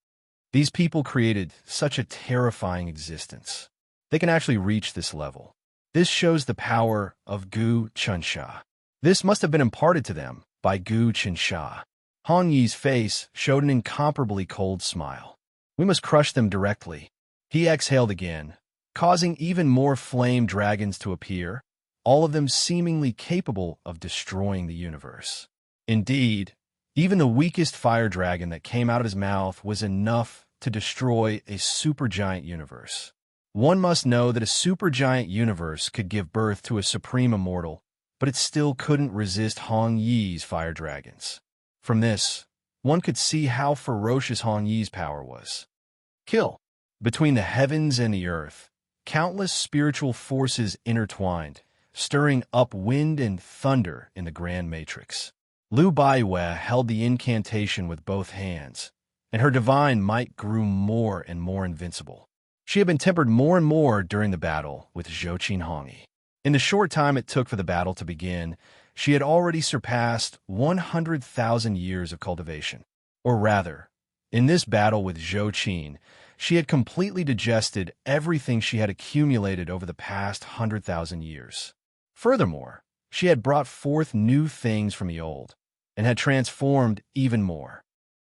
These people created such a terrifying existence. They can actually reach this level. This shows the power of Gu Chunsha. This must have been imparted to them by Gu Chunsha. Hong Yi's face showed an incomparably cold smile. We must crush them directly. He exhaled again, causing even more flame dragons to appear, all of them seemingly capable of destroying the universe. Indeed, even the weakest fire dragon that came out of his mouth was enough to destroy a supergiant universe. One must know that a supergiant universe could give birth to a supreme immortal, but it still couldn't resist Hong Yi's fire dragons. From this, one could see how ferocious Hong Yi's power was. Kill. Between the heavens and the earth, countless spiritual forces intertwined, stirring up wind and thunder in the grand matrix. Lu Baiyue held the incantation with both hands, and her divine might grew more and more invincible. She had been tempered more and more during the battle with Zhou Qin Hongyi. In the short time it took for the battle to begin, she had already surpassed 100,000 years of cultivation. Or rather, in this battle with Zhou Qin, she had completely digested everything she had accumulated over the past 100,000 years. Furthermore, she had brought forth new things from the old, and had transformed even more.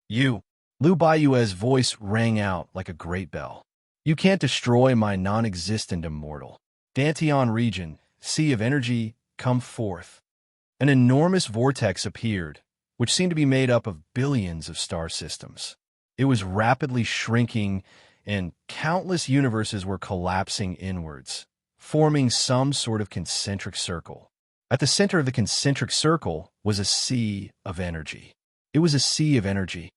You, Lu Baiyue's voice rang out like a great bell. You can't destroy my non-existent immortal. Dantian region, sea of energy, come forth. An enormous vortex appeared, which seemed to be made up of billions of star systems. It was rapidly shrinking, and countless universes were collapsing inwards, forming some sort of concentric circle. At the center of the concentric circle was a sea of energy. It was a sea of energy.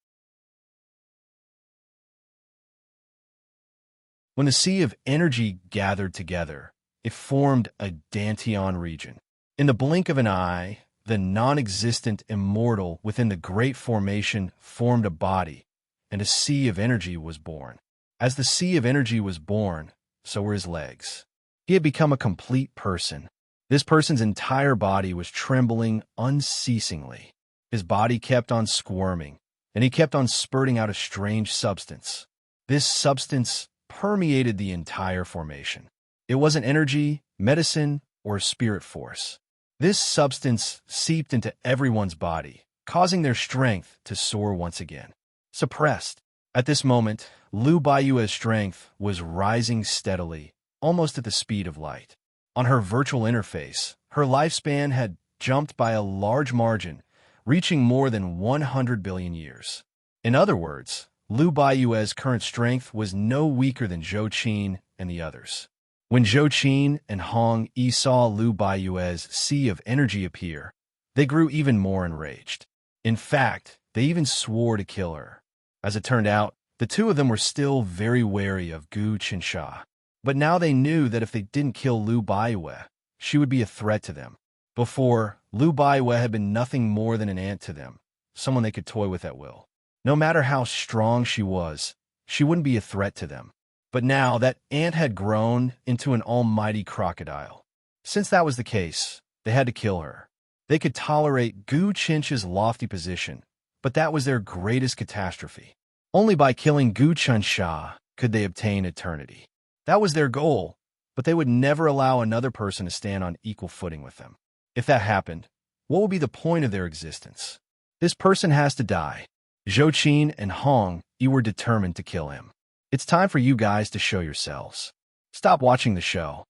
When the sea of energy gathered together, it formed a Dantian region. In the blink of an eye, the non-existent immortal within the great formation formed a body, and a sea of energy was born. As the sea of energy was born, so were his legs. He had become a complete person. This person's entire body was trembling unceasingly. His body kept on squirming, and he kept on spurting out a strange substance. This substance permeated the entire formation. It wasn't energy, medicine, or spirit force. This substance seeped into everyone's body, causing their strength to soar once again. Suppressed. At this moment, Lu Baiyue's strength was rising steadily, almost at the speed of light. On her virtual interface, her lifespan had jumped by a large margin, reaching more than 100 billion years. In other words, Lu Baiyue's current strength was no weaker than Zhou Qin and the others. When Zhou Qin and Hong Yi saw Lu Baiyue's sea of energy appear, they grew even more enraged. In fact, they even swore to kill her. As it turned out, the two of them were still very wary of Gu Qinsha. But now they knew that if they didn't kill Lu Baiyue, she would be a threat to them. Before, Lu Baiyue had been nothing more than an ant to them, someone they could toy with at will. No matter how strong she was, she wouldn't be a threat to them. But now that ant had grown into an almighty crocodile. Since that was the case, they had to kill her. They could tolerate Gu Qinsha's lofty position, but that was their greatest catastrophe. Only by killing Gu Qinsha could they obtain eternity. That was their goal, but they would never allow another person to stand on equal footing with them. If that happened, what would be the point of their existence? This person has to die. Zhou Qin and Hong Yi were determined to kill him. It's time for you guys to show yourselves. Stop watching the show.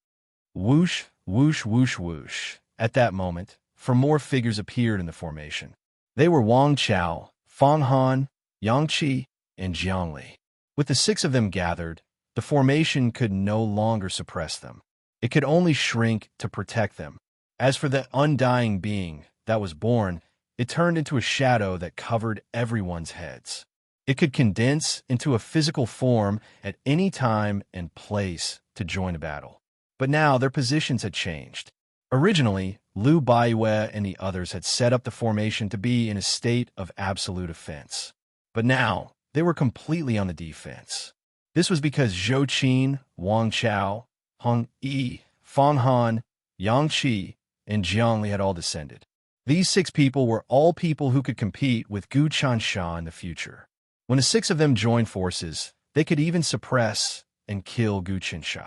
Whoosh, whoosh, whoosh, whoosh. At that moment, 4 more figures appeared in the formation. They were Wang Chao, Fang Han, Yang Qi, and Jiang Li. With the 6 of them gathered, the formation could no longer suppress them. It could only shrink to protect them. As for the undying being that was born, it turned into a shadow that covered everyone's heads. It could condense into a physical form at any time and place to join a battle. But now their positions had changed. Originally, Liu Baiwei and the others had set up the formation to be in a state of absolute offense. But now, they were completely on the defense. This was because Zhou Qin, Wang Chao, Hong Yi, Fang Han, Yang Qi, and Jiang Li had all descended. These 6 people were all people who could compete with Gu Chansha in the future. When the 6 of them joined forces, they could even suppress and kill Gu Chansha.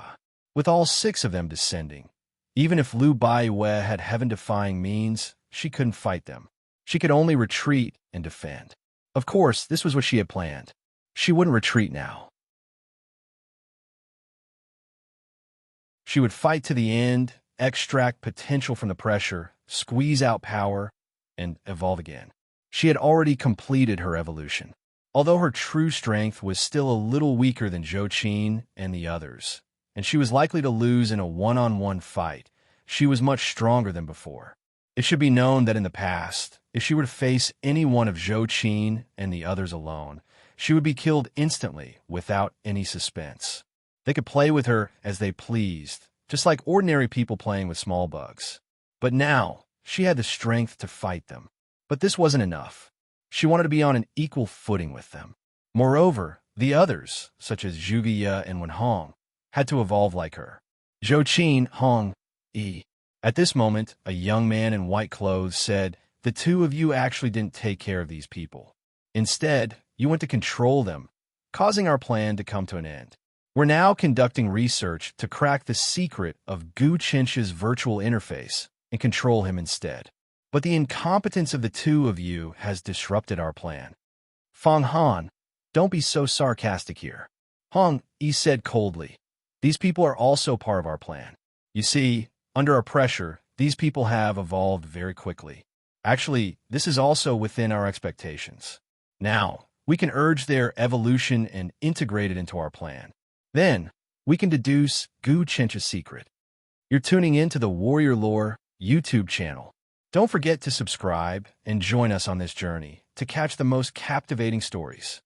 With all 6 of them descending, even if Liu Baiwei had heaven-defying means, she couldn't fight them. She could only retreat and defend. Of course, this was what she had planned. She wouldn't retreat now. She would fight to the end, extract potential from the pressure, squeeze out power, and evolve again. She had already completed her evolution. Although her true strength was still a little weaker than Zhou Qin and the others, and she was likely to lose in a one-on-one fight, she was much stronger than before. It should be known that in the past, if she were to face any one of Zhou Qin and the others alone, she would be killed instantly without any suspense. They could play with her as they pleased, just like ordinary people playing with small bugs. But now, she had the strength to fight them. But this wasn't enough. She wanted to be on an equal footing with them. Moreover, the others, such as Zhuge and Wen Hong, had to evolve like her. Zhou Qin, Hong Yi. At this moment, a young man in white clothes said, "The 2 of you actually didn't take care of these people. Instead, you went to control them, causing our plan to come to an end. We're now conducting research to crack the secret of Gu Chensh's virtual interface and control him instead. But the incompetence of the 2 of you has disrupted our plan." Fang Han, don't be so sarcastic here. Hong Yi said coldly. These people are also part of our plan. You see, under our pressure, these people have evolved very quickly. Actually, this is also within our expectations. Now, we can urge their evolution and integrate it into our plan. Then, we can deduce Gu Chencha's secret. You're tuning in to the Warrior Lore YouTube channel. Don't forget to subscribe and join us on this journey to catch the most captivating stories.